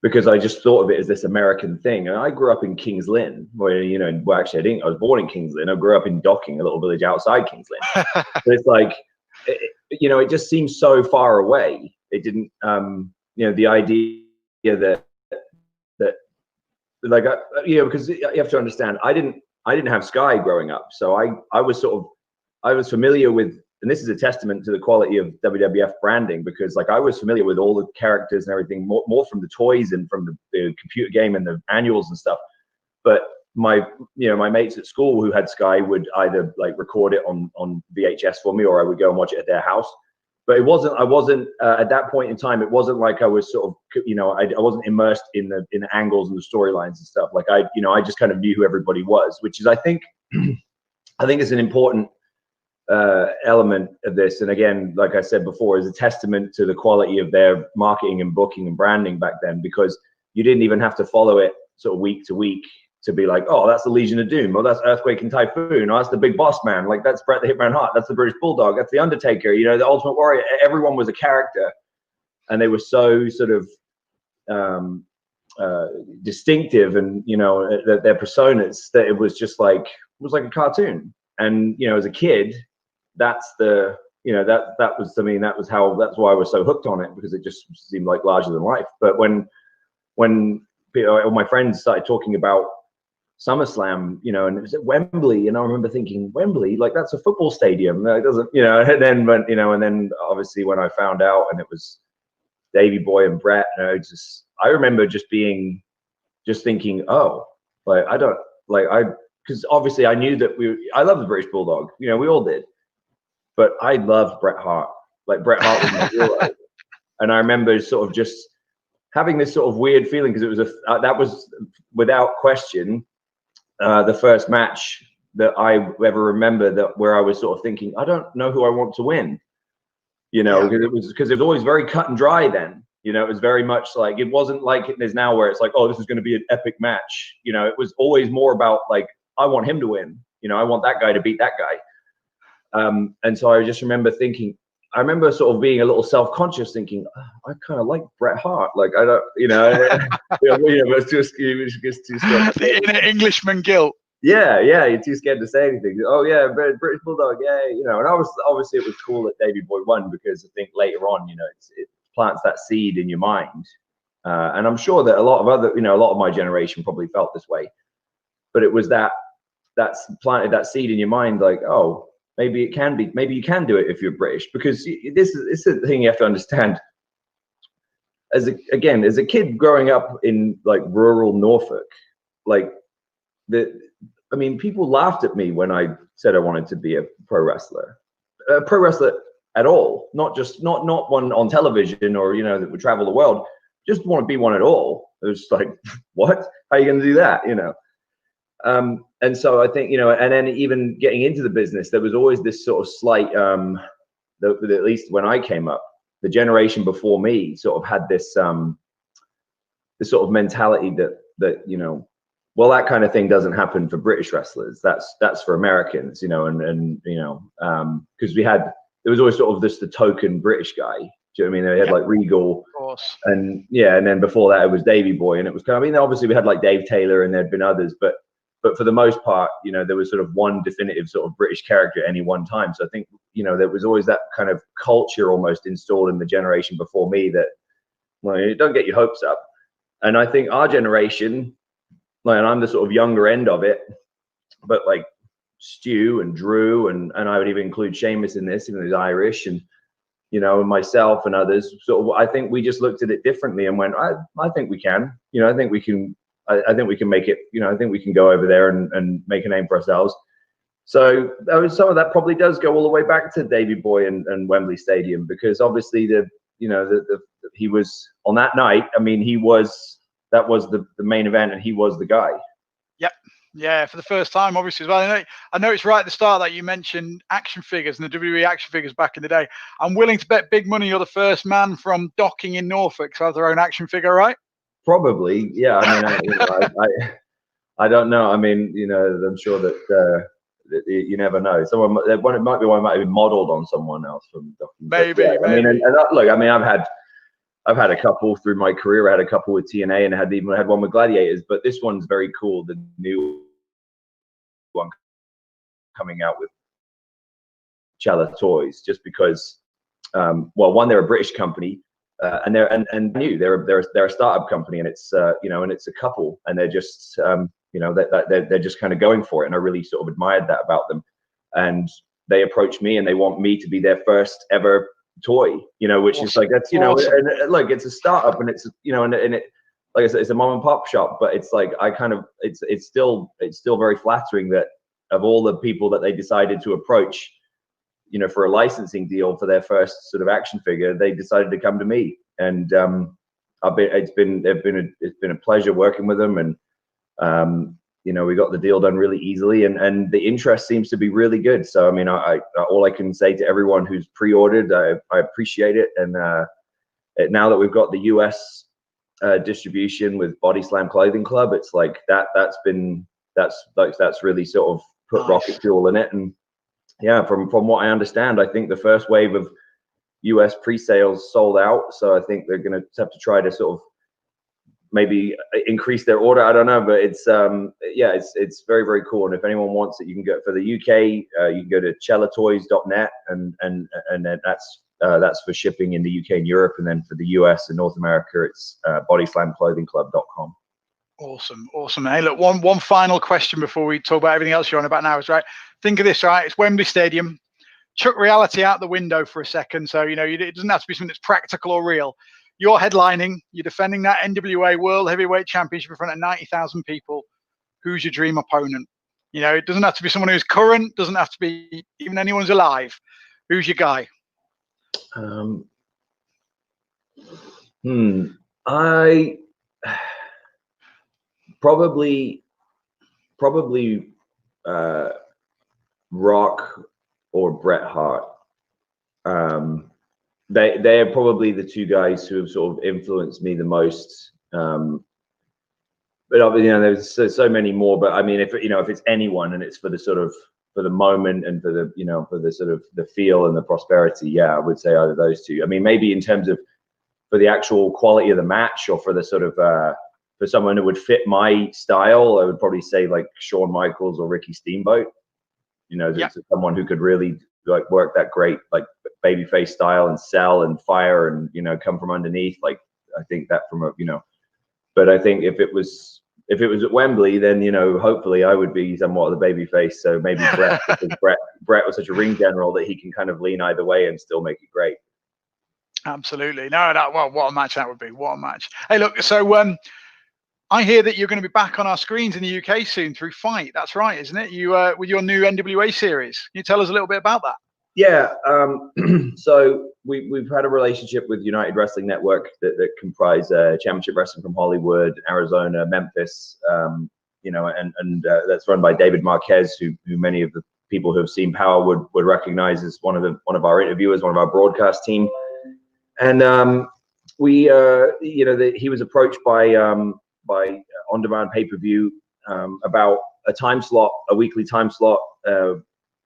because I just thought of it as this American thing. And I grew up in Kings Lynn, where, you know, well, actually, I was born in Kings Lynn. I grew up in Docking, a little village outside Kings Lynn. So it's like, you know, it just seems so far away. It didn't, you know, the idea that like, you know, because you have to understand, I didn't have Sky growing up, so I was familiar with, and this is a testament to the quality of WWF branding, because like I was familiar with all the characters and everything more from the toys and from the computer game and the annuals and stuff. But my mates at school who had Sky would either like record it on VHS for me, or I would go and watch it at their house. But I wasn't at that point in time. It wasn't like I was sort of, you know, I wasn't immersed in the angles and the storylines and stuff. Like I just kind of knew who everybody was, which is, I think is an important element of this. And again, like I said before, is a testament to the quality of their marketing and booking and branding back then, because you didn't even have to follow it sort of week to week to be like, oh, that's the Legion of Doom, or that's Earthquake and Typhoon, or that's the Big Boss Man, like that's Bret the Hitman Hart, that's the British Bulldog, that's the Undertaker, you know, the Ultimate Warrior. Everyone was a character, and they were so sort of distinctive, and you know, their personas, that it was just like, it was like a cartoon. And you know, as a kid, that's the, you know, that was, I mean, that's why I was so hooked on it, because it just seemed like larger than life. But when all my friends started talking about SummerSlam, you know, and it was at Wembley, and I remember thinking, Wembley, like that's a football stadium. It doesn't, you know. And then when, you know, and then obviously when I found out, and it was Davey Boy and Bret, and I remember just thinking, oh, like because obviously I knew that I love the British Bulldog, you know, we all did, but I loved Bret Hart. Like Bret Hart was my hero, and I remember sort of just having this sort of weird feeling, because it was that was without question the first match that I ever remember where I was sort of thinking, I don't know who I want to win, you know, because it was always very cut and dry then. You know, it was very much like, it wasn't like it is now where it's like, oh, this is going to be an epic match. You know, it was always more about like, I want him to win. You know, I want that guy to beat that guy. And so I just remember thinking, I remember sort of being a little self-conscious, thinking, oh, I kind of like Bret Hart. Like, I don't, you know, it was just too scared. The Englishman guilt. Yeah, you're too scared to say anything. Oh yeah, British Bulldog, yeah, you know. And I was obviously, it was cool that Davey Boy won, because I think later on, you know, it plants that seed in your mind. And I'm sure that a lot of my generation probably felt this way. But it was that's planted that seed in your mind, like, oh, maybe you can do it if you're British, because this is the thing you have to understand. As a kid growing up in like rural Norfolk, like people laughed at me when I said I wanted to be a pro wrestler at all, not one on television or, you know, that would travel the world. Just want to be one at all. It was like, what? How are you going to do that? You know. And so I think, you know, and then even getting into the business, there was always this sort of slight, at least when I came up, the generation before me sort of had this sort of mentality that, you know, well, that kind of thing doesn't happen for British wrestlers. That's for Americans, you know, and you know, because there was always sort of the token British guy. Do you know what I mean? They had like Regal, of course, and then before that it was Davey Boy, and it was kind of, I mean, obviously we had like Dave Taylor, and there'd been others, but for the most part, you know, there was sort of one definitive sort of British character at any one time. So I think, you know, there was always that kind of culture almost installed in the generation before me that, well, you don't get your hopes up. And I think our generation, like, and I'm the sort of younger end of it, but like Stu and Drew, and I would even include Sheamus in this, even though he's Irish, and, you know, and myself and others. So I think we just looked at it differently and went, I think we can, you know, I think we can make it, you know, I think we can go over there and make a name for ourselves. So some of that probably does go all the way back to Davey Boy and Wembley Stadium, because obviously he was on that night. I mean, that was the main event, and he was the guy. Yep. Yeah, for the first time, obviously, as well. I know it's right at the start that you mentioned action figures and the WWE action figures back in the day. I'm willing to bet big money you're the first man from Docking in Norfolk to have their own action figure, right? Probably, yeah. I mean, I don't know. I mean, you know, I'm sure that you never know. It might be one might have been modeled on someone else from Docking. Maybe. Yeah, I mean, and look, I mean, I've had a couple through my career. I had a couple with TNA, and I had one with Gladiators. But this one's very cool. The new one coming out with Cella Toys, just because, well, one, they're a British company, and they're a startup company, and it's you know, and it's a couple, and they're just you know, they're just kind of going for it, and I really sort of admired that about them. And they approached me, and they want me to be their first ever toy, you know, which is like, that's, you know, and look, it's a startup, and it's, you know, and it, like I said, it's a mom and pop shop, but it's like, it's still very flattering that of all the people that they decided to approach, you know, for a licensing deal for their first sort of action figure, they decided to come to me. And it's been a pleasure working with them, and you know, we got the deal done really easily, and the interest seems to be really good. So I mean, I all I can say to everyone who's pre-ordered, I appreciate it. And now that we've got the US distribution with Body Slam Clothing Club, it's like that's really sort of put rocket fuel in it. And yeah, from what I understand, I think the first wave of US pre-sales sold out. So I think they're going to have to try to sort of maybe increase their order. I don't know, but it's yeah, it's very, very cool. And if anyone wants it, you can go for the UK. You can go to cellatoys.net, and that's for shipping in the UK and Europe. And then for the US and North America, it's bodyslamclothingclub.com. Awesome. Hey, look, one final question before we talk about everything else you're on about now is, right, think of this, right? It's Wembley Stadium. Chuck reality out the window for a second. So, you know, it doesn't have to be something that's practical or real. You're headlining, you're defending that NWA World Heavyweight Championship in front of 90,000 people. Who's your dream opponent? You know, it doesn't have to be someone who's current, doesn't have to be even anyone who's alive. Who's your guy? I probably Rock or Bret Hart. they're probably the two guys who have sort of influenced me the most. But there's so many more. But I mean, if it's anyone and it's for the moment and for the sort of the feel and the prosperity, yeah, I would say either those two. I mean, maybe in terms of for the actual quality of the match or for the sort of for someone who would fit my style, I would probably say like Shawn Michaels or Ricky Steamboat. Someone who could really like work that great like babyface style and sell and fire and come from underneath. Like I think that but I think if it was at Wembley, then hopefully I would be somewhat of the babyface. So maybe Bret, because Bret was such a ring general that he can kind of lean either way and still make it great. Absolutely. Well, what a match that would be. What a match. Hey, look, so I hear that you're going to be back on our screens in the UK soon through Fight. That's right, isn't it? You with your new NWA series. Can you tell us a little bit about that? Yeah. So we've had a relationship with United Wrestling Network that comprise Championship Wrestling from Hollywood, Arizona, Memphis, and that's run by David Marquez, who many of the people who have seen Power would recognize as one of our interviewers, one of our broadcast team. And he was approached by on-demand pay-per-view about a weekly time slot,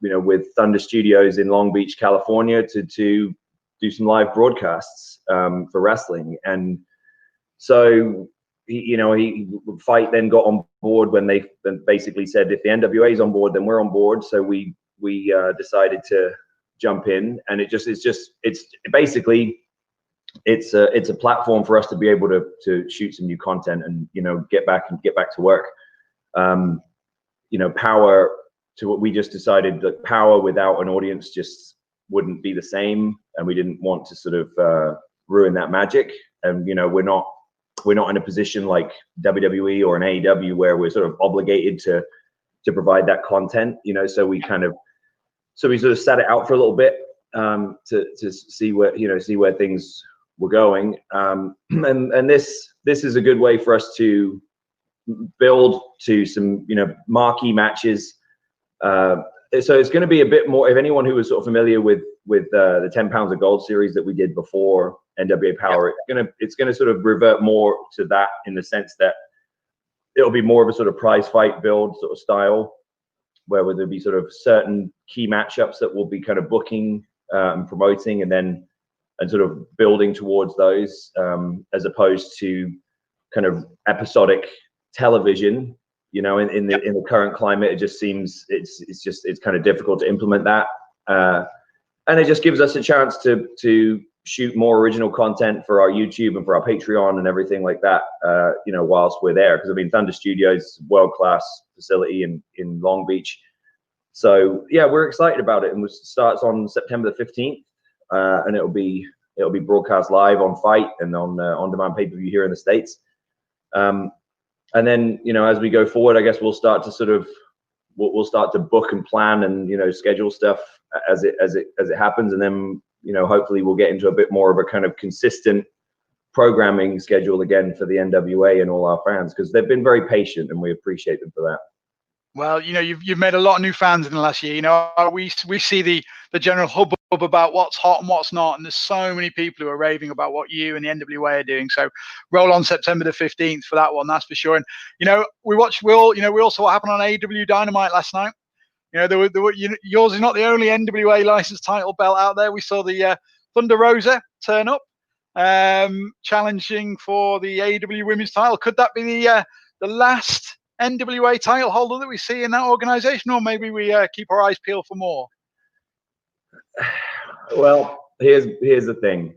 with Thunder Studios in Long Beach, California, to do some live broadcasts for wrestling. And so Fight then got on board when they basically said, if the NWA is on board, then we're on board. So we decided to jump in, and it's a platform for us to be able to shoot some new content and get back to work. Power, to what we just decided, that Power without an audience just wouldn't be the same, and we didn't want to sort of ruin that magic. And we're not in a position like WWE or an AEW where we're sort of obligated to provide that content. So we sort of sat it out for a little bit to see where things were going. And this is a good way for us to build to some marquee matches. So it's going to be a bit more. If anyone who was sort of familiar with the 10 Pounds of Gold series that we did before NWA Power, it's gonna sort of revert more to that, in the sense that it'll be more of a sort of prize fight build sort of style, where there'll be sort of certain key matchups that we'll be kind of booking and promoting, and sort of building towards those, as opposed to kind of episodic television. In the current climate, it just seems it's kind of difficult to implement that, and it just gives us a chance to shoot more original content for our YouTube and for our Patreon and everything like that. Whilst we're there, because I mean, Thunder Studios, world-class facility in Long Beach. So yeah, we're excited about it, and it starts on September the 15th, and it'll be broadcast live on Fight and on-demand pay-per-view here in the States. And then, as we go forward, I guess we'll start to book and plan and schedule stuff as it happens, and then hopefully we'll get into a bit more of a kind of consistent programming schedule again for the NWA and all our fans, because they've been very patient and we appreciate them for that. Well, you've made a lot of new fans in the last year. We see the general hubbub about what's hot and what's not, and there's so many people who are raving about what you and the NWA are doing. So roll on September the 15th for that one, that's for sure. And we all saw what happened on AEW Dynamite last night. Yours is not the only NWA licensed title belt out there. We saw the Thunder Rosa turn up, challenging for the AEW Women's title. Could that be the last NWA title holder that we see in that organization, or maybe we keep our eyes peeled for more? Well, here's the thing.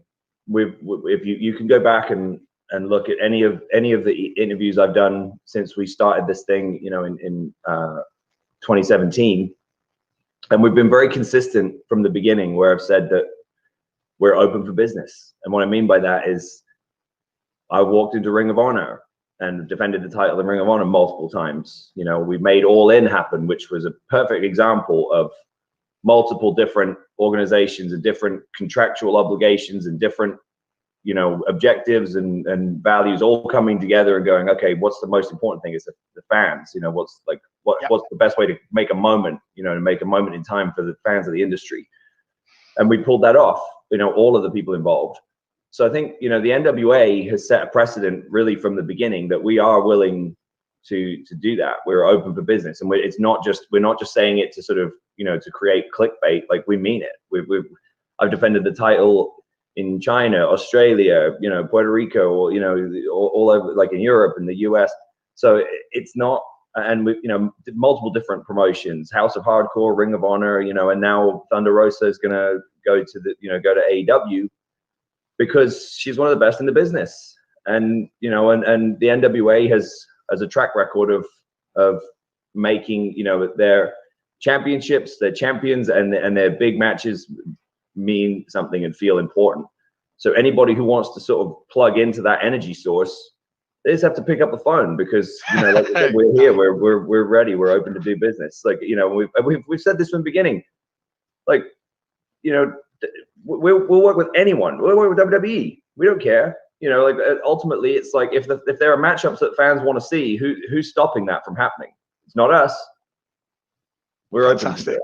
If you can go back and look at any of the interviews I've done since we started this thing, in 2017, and we've been very consistent from the beginning, where I've said that we're open for business. And what I mean by that is, I walked into Ring of Honor and defended the title in Ring of Honor multiple times. We made All In happen, which was a perfect example of multiple different organizations and different contractual obligations and different, objectives and values all coming together and going, okay, what's the most important thing? Is the fans. What's the best way to make a moment, to make a moment in time for the fans of the industry. and we pulled that off. All of the people involved. So I think the NWA has set a precedent really from the beginning that we are willing to do that. We're open for business, and we're not just saying it to sort of to create clickbait. Like, we mean it. I've defended the title in China, Australia, Puerto Rico, or all over, like in Europe and the US. So it's not, and we multiple different promotions, House of Hardcore, Ring of Honor, and now Thunder Rosa is gonna go to AEW because she's one of the best in the business. And and the NWA has a track record of making their championships, their champions, and their big matches mean something and feel important. So anybody who wants to sort of plug into that energy source, they just have to pick up the phone, because like I said, we're here, we're ready, we're open to do business. Like we've said this from the beginning. Like we'll work with anyone. We'll work with WWE. We don't care. Like ultimately, it's like if there are matchups that fans want to see, who's stopping that from happening? It's not us. We're open to it.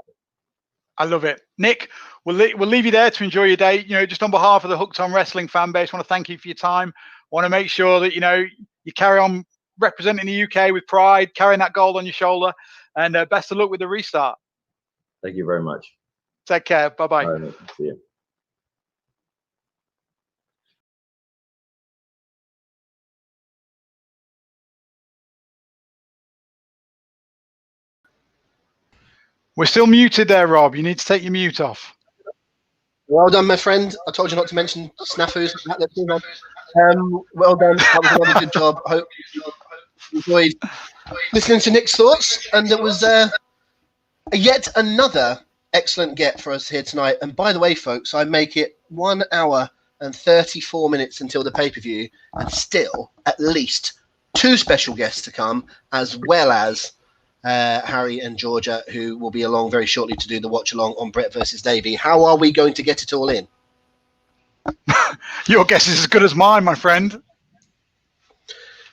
I love it. Nick, we'll leave you there to enjoy your day. Just on behalf of the Hooked on Wrestling fan base, I want to thank you for your time. I want to make sure that you carry on representing the UK with pride, carrying that gold on your shoulder, and best of luck with the restart. Thank you very much. Take care. Bye-bye. All right, see you. We're still muted there, Rob. You need to take your mute off. Well done, my friend. I told you not to mention snafus. Well done. That was another good job. I hope you enjoyed listening to Nick's thoughts. And it was yet another excellent get for us here tonight. And by the way, folks, I make it 1 hour and 34 minutes until the pay-per-view, and still at least 2 special guests to come, as well as Harry and Georgia, who will be along very shortly to do the watch along on Bret versus Davey. How are we going to get it all in? Your guess is as good as mine, my friend.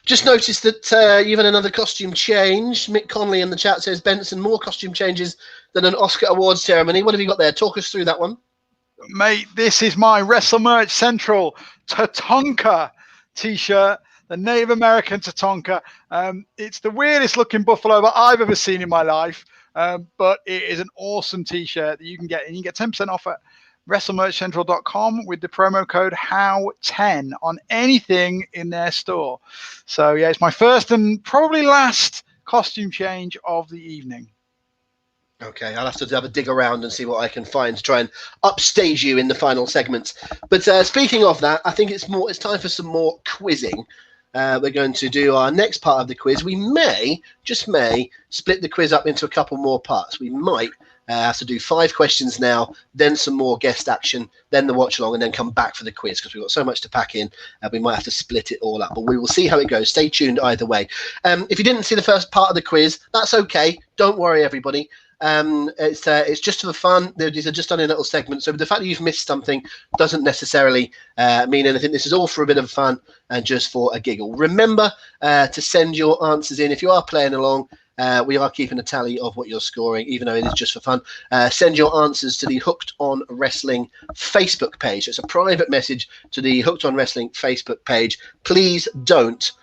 Just noticed that you've had another costume change. Mick Conley in the chat says, Benson, more costume changes than an Oscar Awards ceremony. What have you got there? Talk us through that one. Mate, this is my Wrestle Merch Central Tatonka t-shirt. The Native American Tatonka. It's the weirdest looking buffalo that I've ever seen in my life, but it is an awesome t-shirt that you can get, and you can get 10% off at WrestleMerchCentral.com with the promo code HOW10 on anything in their store. So yeah, it's my first and probably last costume change of the evening. Okay, I'll have to have a dig around and see what I can find to try and upstage you in the final segments. But speaking of that, I think it's time for some more quizzing. We're going to do our next part of the quiz. We may split the quiz up into a couple more parts. We might have to do 5 questions now, then some more guest action, then the watch along, and then come back for the quiz, because we've got so much to pack in. We might have to split it all up, but we will see how it goes. Stay tuned either way. If you didn't see the first part of the quiz, that's okay. Don't worry, everybody. It's just for the fun. These are just on a little segment. So the fact that you've missed something doesn't necessarily mean anything. This is all for a bit of fun and just for a giggle. Remember to send your answers in. If you are playing along, we are keeping a tally of what you're scoring, even though it is just for fun. Send your answers to the Hooked on Wrestling Facebook page. It's a private message to the Hooked on Wrestling Facebook page. Please don't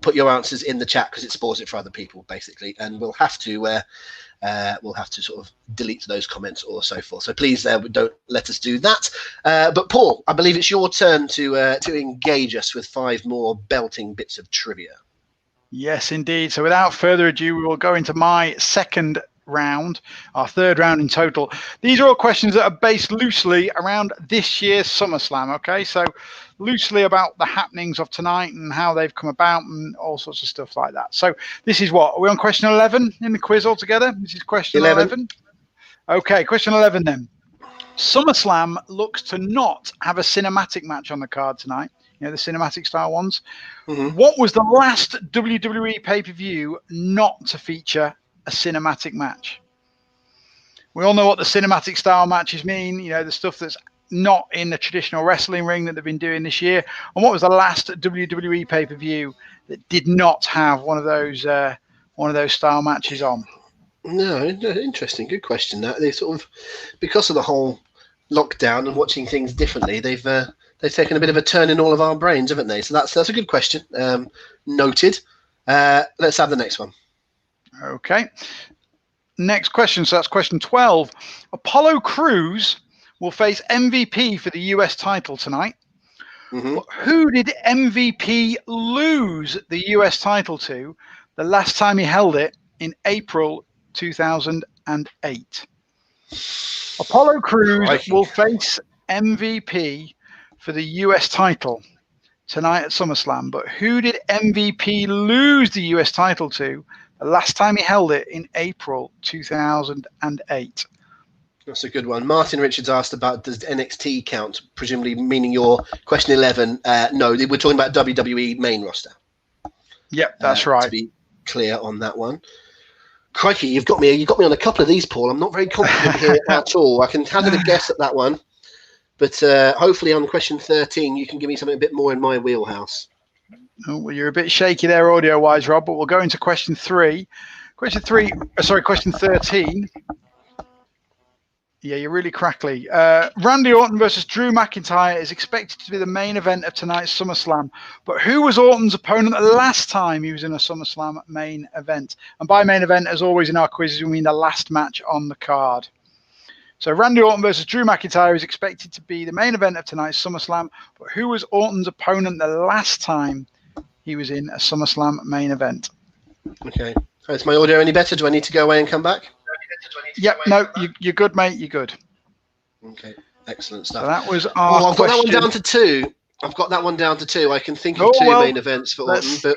put your answers in the chat, because it spoils it for other people, basically, and we'll have to sort of delete those comments or so forth. So please, don't let us do that. But Paul, I believe it's your turn to engage us with 5 more belting bits of trivia. Yes, indeed. So without further ado, we will go into my second round, our third round in total. These are all questions that are based loosely around this year's SummerSlam. Okay, so loosely about the happenings of tonight and how they've come about and all sorts of stuff like that. So this is what, are we on question 11 in the quiz altogether? This is question 11. Okay, question 11 then. SummerSlam looks to not have a cinematic match on the card tonight. You know, the cinematic style ones. Mm-hmm. What was the last WWE pay-per-view not to feature a cinematic match? We all know what the cinematic style matches mean. You know, the stuff that's not in the traditional wrestling ring that they've been doing this year. And what was the last WWE pay-per-view that did not have one of those style matches on? No, interesting. Good question. That they sort of, because of the whole lockdown and watching things differently, they've taken a bit of a turn in all of our brains, haven't they? So that's a good question. Noted. Let's have the next one. Okay. Next question. So that's question 12. Apollo Crews will face MVP for the US title tonight. Mm-hmm. But who did MVP lose the US title to the last time he held it in April 2008? Apollo Crews will face MVP for the US title tonight at SummerSlam. But who did MVP lose the US title to the last time he held it in April 2008? That's a good one. Martin Richards asked about, does NXT count? Presumably meaning your question 11. No, we're talking about WWE main roster. Yep, that's right. To be clear on that one. Crikey, you got me on a couple of these, Paul. I'm not very confident here at all. I can hazard a guess at that one, but hopefully on question 13 you can give me something a bit more in my wheelhouse. Oh, well, you're a bit shaky there audio-wise, Rob, but we'll go into question 3. Question 13. Yeah, you're really crackly. Randy Orton versus Drew McIntyre is expected to be the main event of tonight's SummerSlam. But who was Orton's opponent the last time he was in a SummerSlam main event? And by main event, as always in our quizzes, we mean the last match on the card. So Randy Orton versus Drew McIntyre is expected to be the main event of tonight's SummerSlam. But who was Orton's opponent the last time he was in a SummerSlam main event? Okay. Is my audio any better? Do I need to go away and come back? Yep, no, you're good, mate. You're good. Okay, excellent stuff. So that was our I've got that one down to 2. I've got that one down to 2. I can think of 2 main events for Orton, but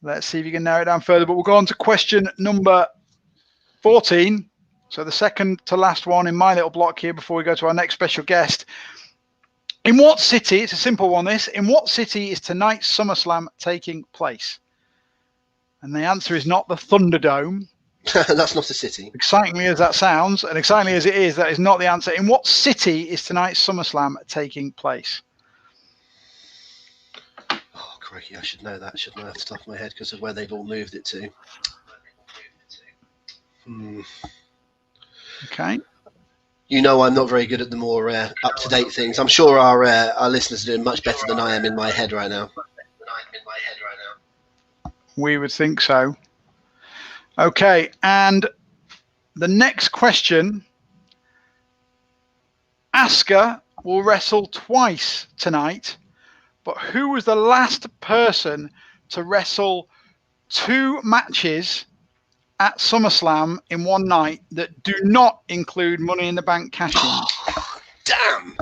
let's see if you can narrow it down further. But we'll go on to question number 14. So the second to last one in my little block here before we go to our next special guest. In what city, it's a simple one this, in what city is tonight's SummerSlam taking place? And the answer is not the Thunderdome. That's not a city. Excitingly as that sounds, and excitingly as it is, that is not the answer. In what city is tonight's SummerSlam taking place? Oh, crikey, I should know that, shouldn't I, off the top of my head, because of where they've all moved it to. Okay. You know I'm not very good at the more up-to-date things. I'm sure our listeners are doing much better than I am in my head right now. We would think so. Okay, and the next question. Asuka will wrestle twice tonight, but who was the last person to wrestle 2 matches at SummerSlam in one night that do not include Money in the Bank cash-ins? Damn!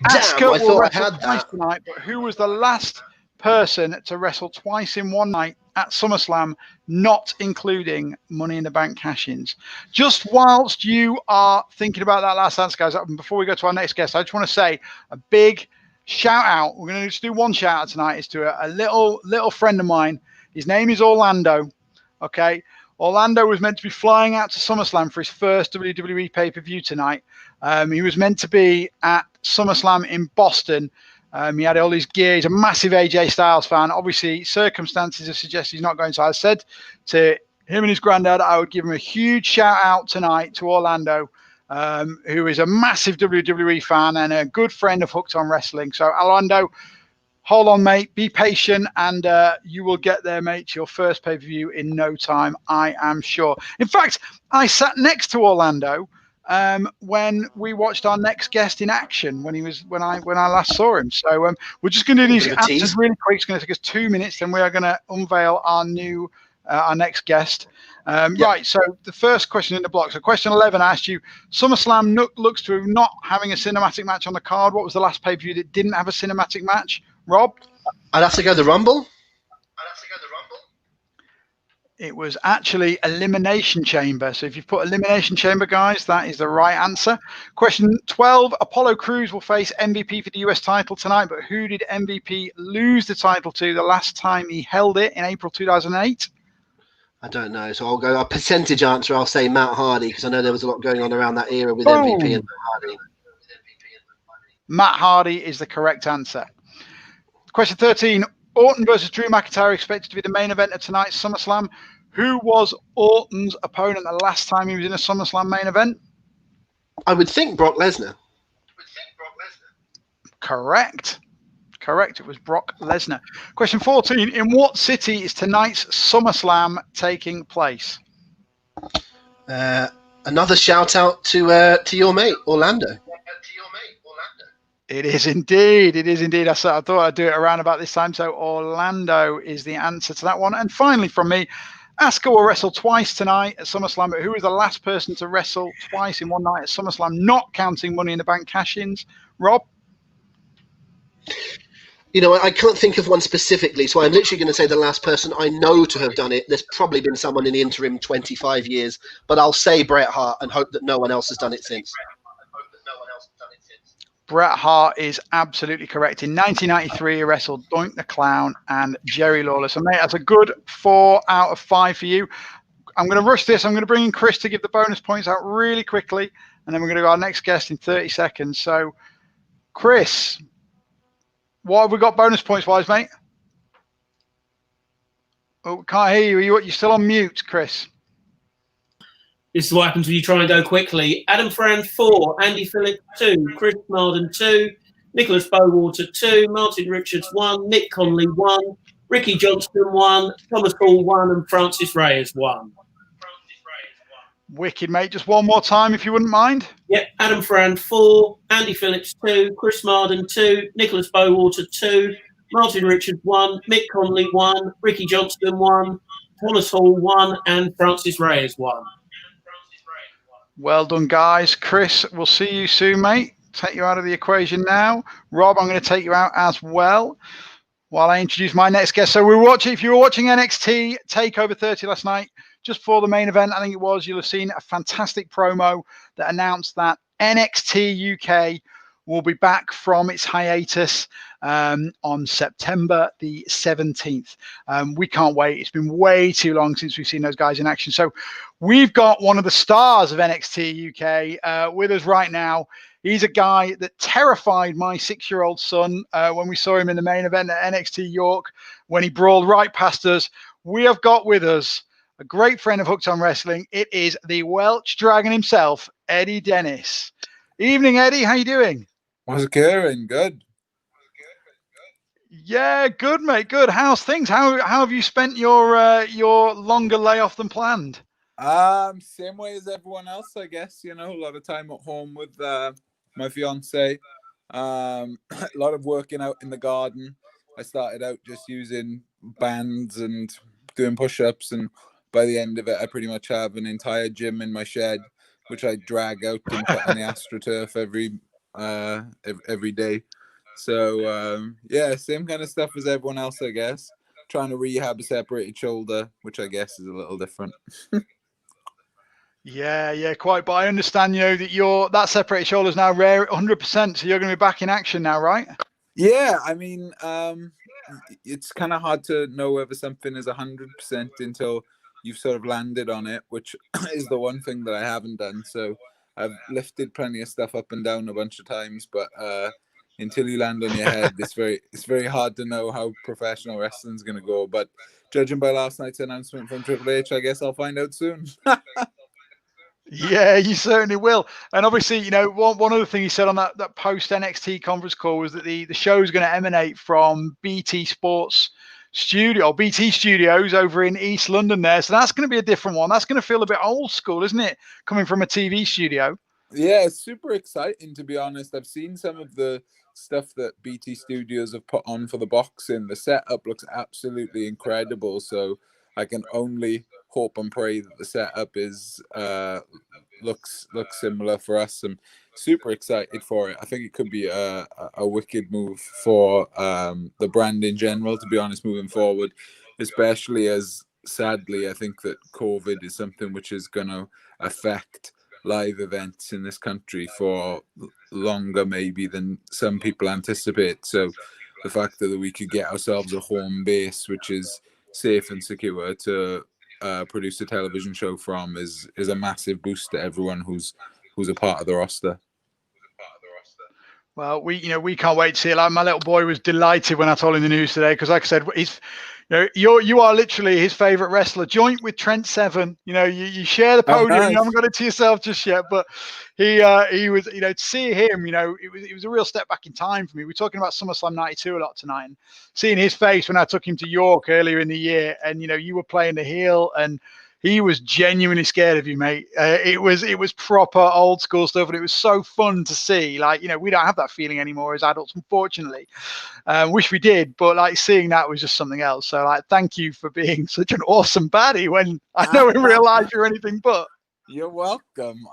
Asuka I will thought wrestle I had twice that. tonight, but who was the last person to wrestle twice in one night at SummerSlam, not including Money in the Bank cash-ins? Just whilst you are thinking about that last answer, guys, before we go to our next guest, I just want to say a big shout out. We're going to just do one shout out tonight. Is to a little friend of mine. His name is Orlando. Okay. Orlando was meant to be flying out to SummerSlam for his first WWE pay-per-view tonight. He was meant to be at SummerSlam in Boston. He had all his gear. He's a massive AJ Styles fan. Obviously, circumstances have suggested he's not going. So I said to him and his granddad, I would give him a huge shout out tonight to Orlando, who is a massive WWE fan and a good friend of Hooked on Wrestling. So Orlando, hold on, mate. Be patient, and you will get there, mate, to your first pay-per-view in no time, I am sure. In fact, I sat next to Orlando when we watched our next guest in action when I last saw him. So we're just going to do these answers really quick. It's going to take us 2 minutes, then we are going to unveil our next guest. Right, so the first question in the block. So question 11 asked you, SummerSlam looks to not having a cinematic match on the card. What was the last pay-per-view that didn't have a cinematic match? Rob? I'd have to go the Rumble. It was actually Elimination Chamber. So if you've put Elimination Chamber, guys, that is the right answer. Question 12, Apollo Crews will face MVP for the US title tonight, but who did MVP lose the title to the last time he held it in April 2008? I don't know. So I'll go a percentage answer. I'll say Matt Hardy, because I know there was a lot going on around that era with MVP and Matt Hardy. Matt Hardy is the correct answer. Question 13, Orton versus Drew McIntyre expected to be the main event of tonight's SummerSlam. Who was Orton's opponent the last time he was in a SummerSlam main event? I would think Brock Lesnar. Correct. Correct. It was Brock Lesnar. Question 14. In what city is tonight's SummerSlam taking place? Another shout out to your mate, Orlando. It is indeed. It is indeed. I thought I'd do it around about this time. So Orlando is the answer to that one. And finally from me, Asuka will wrestle twice tonight at SummerSlam, but who was the last person to wrestle twice in one night at SummerSlam, not counting Money in the Bank cash-ins? Rob? You know, I can't think of one specifically, so I'm literally going to say the last person I know to have done it. There's probably been someone in the interim 25 years, but I'll say Bret Hart and hope that no one else has done it since. Bret Hart is absolutely correct. In 1993, he wrestled Doink the Clown and Jerry Lawler. So, mate, that's a good 4 out of 5 for you. I'm going to rush this. I'm going to bring in Chris to give the bonus points out really quickly, and then we're going to go our next guest in 30 seconds. So, Chris, what have we got bonus points wise, mate? Oh, can't hear you. You're still on mute, Chris. This is what happens when you try and go quickly. Adam Fran 4, Andy Phillips 2, Chris Marden 2, Nicholas Bowater 2, Martin Richards 1, Nick Conley 1, Ricky Johnston 1, Thomas Hall 1, and Francis Reyes 1. Wicked, mate. Just one more time, if you wouldn't mind. Yep. Adam Fran 4, Andy Phillips 2, Chris Marden 2, Nicholas Bowater 2, Martin Richards 1, Mick Conley 1, Ricky Johnston 1, Thomas Hall 1, and Francis Reyes 1. Well done, guys. Chris, we'll see you soon, mate. Take you out of the equation now. Rob, I'm going to take you out as well while I introduce my next guest. So if you were watching NXT TakeOver 30 last night, just before the main event, I think it was, you'll have seen a fantastic promo that announced that NXT UK will be back from its hiatus on September the 17th. We can't wait. It's been way too long since we've seen those guys in action. So we've got one of the stars of NXT UK with us right now. He's a guy that terrified my 6-year-old son when we saw him in the main event at NXT York, when he brawled right past us. We have got with us a great friend of Hooked on Wrestling. It is the Welsh Dragon himself, Eddie Dennis. Evening, Eddie. How you doing? How's it going? Good. Yeah, good, mate. Good. How's things? How have you spent your longer layoff than planned? Same way as everyone else, I guess. You know, a lot of time at home with my fiance. A lot of working out in the garden. I started out just using bands and doing push-ups, and by the end of it, I pretty much have an entire gym in my shed, which I drag out and put on the AstroTurf every day. So yeah, same kind of stuff as everyone else, I guess. Trying to rehab a separated shoulder, which I guess is a little different. Yeah, quite. But I understand, that that separated shoulder is now rare 100%. So you're going to be back in action now, right? Yeah, I mean, it's kind of hard to know whether something is 100% until you've sort of landed on it, which is the one thing that I haven't done. So I've lifted plenty of stuff up and down a bunch of times, but until you land on your head, it's very hard to know how professional wrestling's going to go. But judging by last night's announcement from Triple H, I guess I'll find out soon. Yeah, you certainly will. And obviously, one other thing he said on that post NXT conference call was that the show is going to emanate from BT Sports Studio, or BT Studios over in East London there. So that's going to be a different one. That's going to feel a bit old school, isn't it? Coming from a TV studio. Yeah, it's super exciting, to be honest. I've seen some of the stuff that BT Studios have put on for the boxing. The setup looks absolutely incredible. So I can only hope and pray that the setup is looks similar for us. I'm super excited for it. I think it could be a wicked move for the brand in general, to be honest, moving forward, especially as sadly I think that COVID is something which is going to affect live events in this country for longer maybe than some people anticipate. So the fact that we could get ourselves a home base which is safe and secure to produce a television show from is a massive boost to everyone who's a part of the roster. Well, we can't wait to see it. Like, my little boy was delighted when I told him the news today, because, like I said, he's, you are literally his favorite wrestler, joint with Trent Seven. You share the podium. nice. You haven't got it to yourself just yet, but he was, to see him, it was a real step back in time for me. We're talking about SummerSlam '92 a lot tonight, and seeing his face when I took him to York earlier in the year, and you were playing the heel, and he was genuinely scared of you, mate. It was proper old school stuff, and it was so fun to see. Like, we don't have that feeling anymore as adults, unfortunately. Wish we did, but like, seeing that was just something else. So, like, thank you for being such an awesome baddie when I know in real life you're anything but. You're welcome.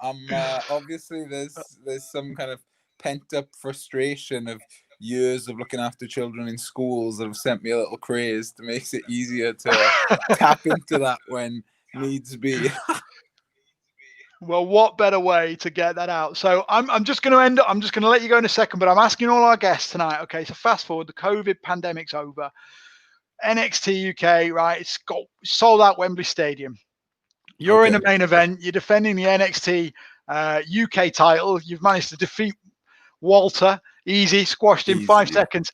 Obviously there's some kind of pent up frustration of years of looking after children in schools that have sent me a little craze that makes it easier to tap into that when needs be. Well, what better way to get that out? So I'm just going to let you go in a second, but I'm asking all our guests tonight. Okay, so fast forward, the COVID pandemic's over. NXT UK, right? It's got sold out Wembley Stadium. You're in the main event. You're defending the NXT UK title. You've managed to defeat Walter, easy, squashed in 5 seconds.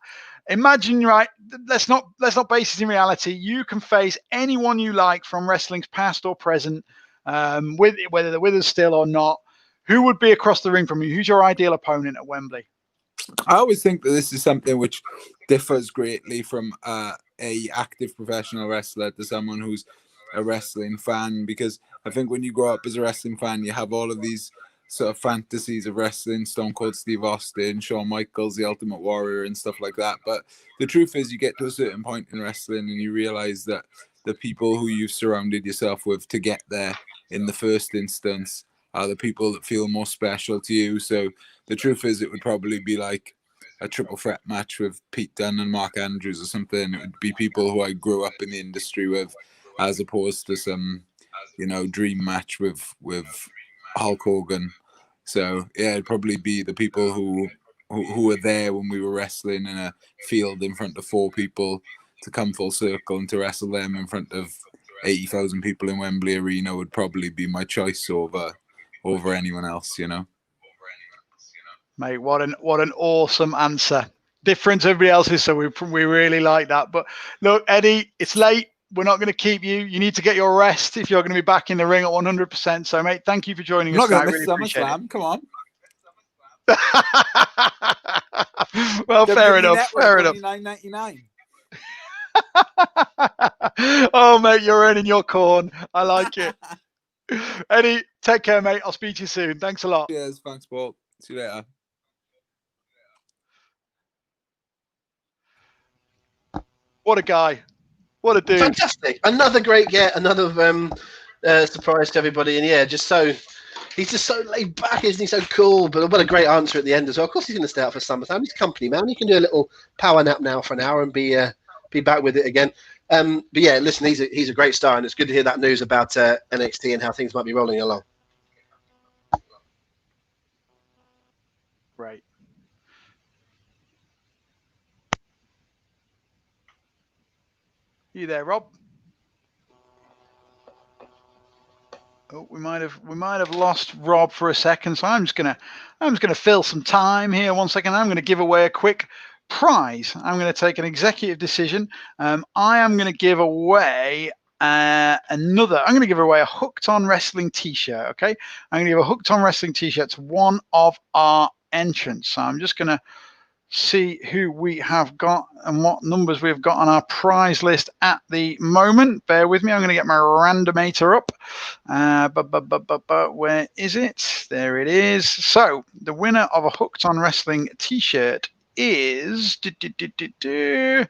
Imagine, right? Let's not base it in reality. You can face anyone you like from wrestling's past or present, whether they're with us still or not. Who would be across the ring from you? Who's your ideal opponent at Wembley? I always think that this is something which differs greatly from a active professional wrestler to someone who's a wrestling fan, because I think when you grow up as a wrestling fan, you have all of these sort of fantasies of wrestling, Stone Cold Steve Austin, Shawn Michaels, the Ultimate Warrior, and stuff like that. But the truth is, you get to a certain point in wrestling and you realize that the people who you've surrounded yourself with to get there in the first instance are the people that feel more special to you. So the truth is, it would probably be like a triple threat match with Pete Dunne and Mark Andrews or something. It would be people who I grew up in the industry with, as opposed to some, dream match with Hulk Hogan. So yeah, it'd probably be the people who were there when we were wrestling in a field in front of 4 people to come full circle and to wrestle them in front of 80,000 people in Wembley Arena would probably be my choice over anyone else, Mate, what an awesome answer. Different to everybody else's, so we really like that. But look, Eddie, it's late. We're not going to keep you. You need to get your rest if you're going to be back in the ring at 100%. So, mate, thank you for joining us. I'm not going to miss SummerSlam. Come on. Well, fair enough. Fair enough. $9.99. Oh, mate, you're earning your corn. I like it. Eddie, take care, mate. I'll speak to you soon. Thanks a lot. Cheers. Thanks, Paul. See you later. What a guy. What a dude. Fantastic. Another great get. Another surprise to everybody. And yeah, he's just so laid back, isn't he? So cool. But what a great answer at the end as well. Of course, he's going to stay out for SummerSlam. He's company man. He can do a little power nap now for an hour and be back with it again. But yeah, listen, he's a great star, and it's good to hear that news about NXT and how things might be rolling along. Right. You there, Rob? Oh, we might have lost Rob for a second, so I'm just gonna fill some time here. 1 second. I'm gonna give away a quick prize. I'm gonna take an executive decision. I am gonna give away I'm gonna give away a Hooked On Wrestling t-shirt. Okay, I'm gonna give a Hooked On Wrestling t-shirt to one of our entrants. So I'm just gonna see who we have got and what numbers we've got on our prize list at the moment. Bear with me. I'm going to get my randomator up. But where is it? There it is. So the winner of a Hooked On Wrestling t-shirt is it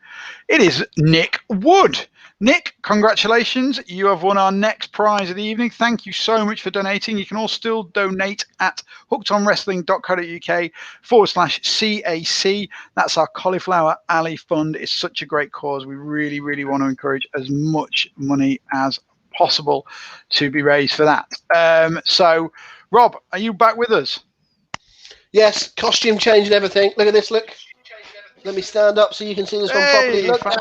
is Nick Wood. Nick, congratulations. You have won our next prize of the evening. Thank you so much for donating. You can all still donate at hookedonwrestling.co.uk/CAC. That's our Cauliflower Alley Fund. It's such a great cause. We really, really want to encourage as much money as possible to be raised for that. So, Rob, are you back with us? Yes, costume change and everything. Look at this, look. Let me stand up so you can see this one properly. Look at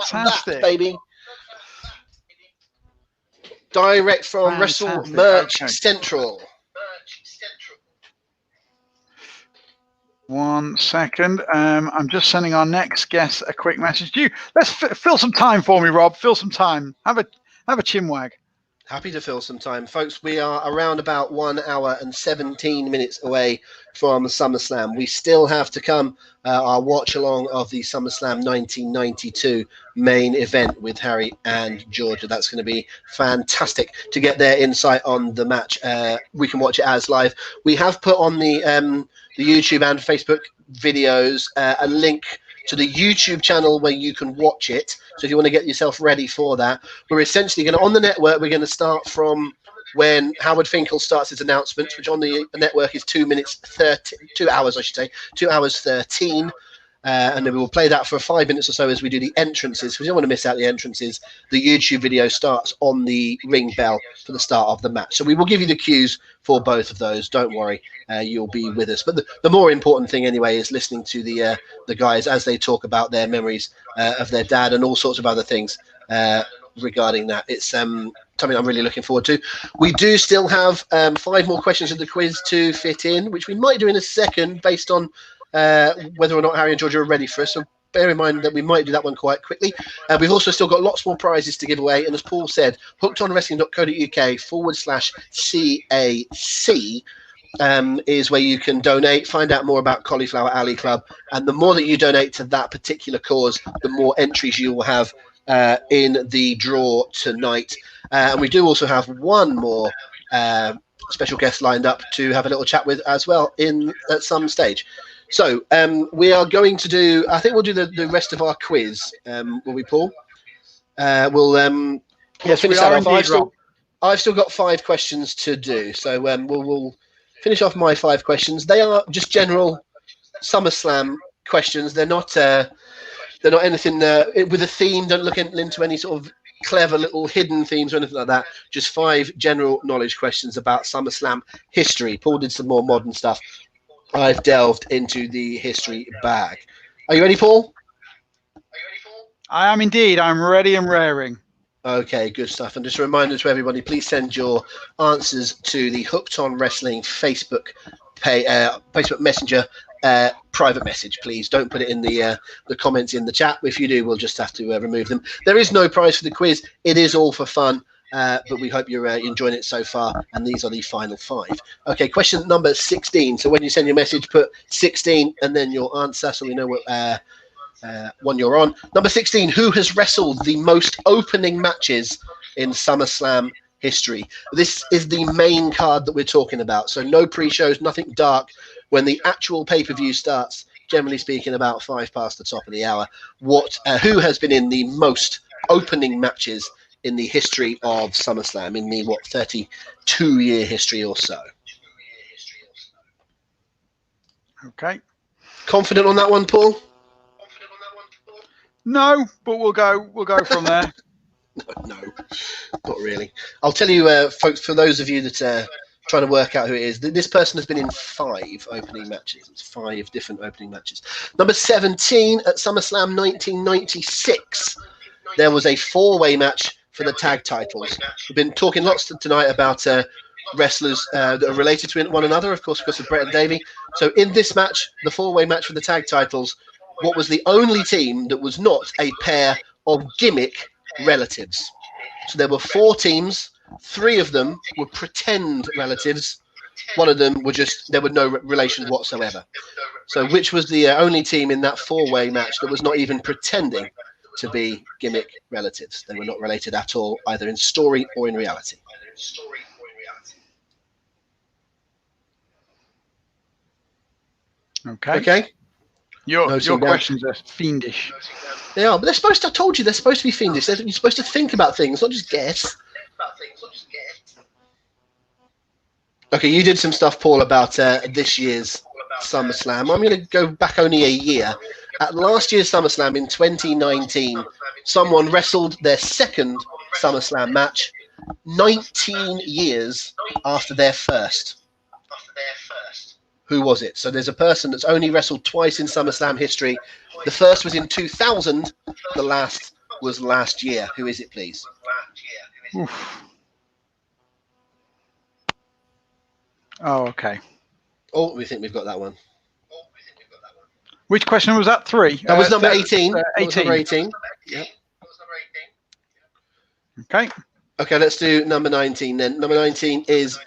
that, baby. Direct from Wrestle Merch Central. 1 second. I'm just sending our next guest a quick message to you. Let's fill some time for me, Rob. Fill some time. Have a chinwag. Happy to fill some time. Folks, we are around about 1 hour and 17 minutes away from SummerSlam. We still have to come our watch along of the SummerSlam 1992 main event with Harry and Georgia. That's going to be fantastic to get their insight on the match. We can watch it as live. We have put on the YouTube and Facebook videos a link to the YouTube channel where you can watch it. So if you want to get yourself ready for that, we're essentially going to, on the network, we're going to start from when Howard Finkel starts his announcements, which on the network is 2 hours, I should say, 2 hours 13. And then we will play that for 5 minutes or so as we do the entrances, because we don't want to miss out the entrances. The YouTube video starts on the ring bell for the start of the match. So we will give you the cues for both of those. Don't worry, you'll be with us. But the more important thing anyway is listening to the guys as they talk about their memories of their dad and all sorts of other things regarding that. It's something I'm really looking forward to. We do still have 5 more questions of the quiz to fit in, which we might do in a second based on whether or not Harry and Georgia are ready for us. So bear in mind that we might do that one quite quickly. We've also still got lots more prizes to give away. And as Paul said, hookedonwrestling.co.uk/CAC is where you can donate, find out more about Cauliflower Alley Club. And the more that you donate to that particular cause, the more entries you will have in the draw tonight. And we do also have one more special guest lined up to have a little chat with as well at some stage. So we are going to do, I think we'll do the rest of our quiz, will we, Paul? We'll finish that off. I've still got 5 questions to do. So we'll finish off my 5 questions. They are just general SummerSlam questions. They're not anything with a theme. Don't look into any sort of clever little hidden themes or anything like that. Just 5 general knowledge questions about SummerSlam history. Paul did some more modern stuff. I've delved into the history bag. Are you ready, Paul? I am indeed. I'm ready and raring. Okay, good stuff. And just a reminder to everybody, please send your answers to the Hooked on Wrestling Facebook Messenger private message, please. Don't put it in the comments in the chat. If you do, we'll just have to remove them. There is no prize for the quiz. It is all for fun. But we hope you're enjoying it so far. And these are the final 5. Okay, question number 16. So when you send your message, put 16 and then your answer so we know what one you're on. Number 16, who has wrestled the most opening matches in SummerSlam history? This is the main card that we're talking about. So no pre-shows, nothing dark. When the actual pay-per-view starts, generally speaking, about 5 past the top of the hour. Who has been in the most opening matches in the history of SummerSlam, in the 32-year history or so? Okay. Confident on that one, Paul? No, but we'll go from there. No, not really. I'll tell you, folks, for those of you that are trying to work out who it is, this person has been in 5 opening matches. It's 5 different opening matches. Number 17, at SummerSlam 1996, there was a 4-way match for the tag titles. We've been talking lots tonight about wrestlers that are related to one another, of course, because of Bret and Davey. So in this match, the 4-way match for the tag titles, what was the only team that was not a pair of gimmick relatives? So there were 4 teams. 3 of them were pretend relatives. One of them there were no relation whatsoever. So which was the only team in that 4-way match that was not even pretending to be gimmick relatives? They were not related at all, either in story or in reality. Okay. Your questions are fiendish. They are, but I told you, they're supposed to be fiendish. You're supposed to think about things, not just guess. Okay, you did some stuff, Paul, about this year's SummerSlam. I'm going to go back only a year. At last year's SummerSlam in 2019, someone wrestled their second SummerSlam match 19 years after their first. Who was it? So there's a person that's only wrestled twice in SummerSlam history. The first was in 2000. The last was last year. Who is it, please? Oof. Oh, okay. Oh, we think we've got that one. Which question was that? 3. That was number 18. 18. Number 18. Yep. Okay. Okay, let's do number 19 then. Number 19 is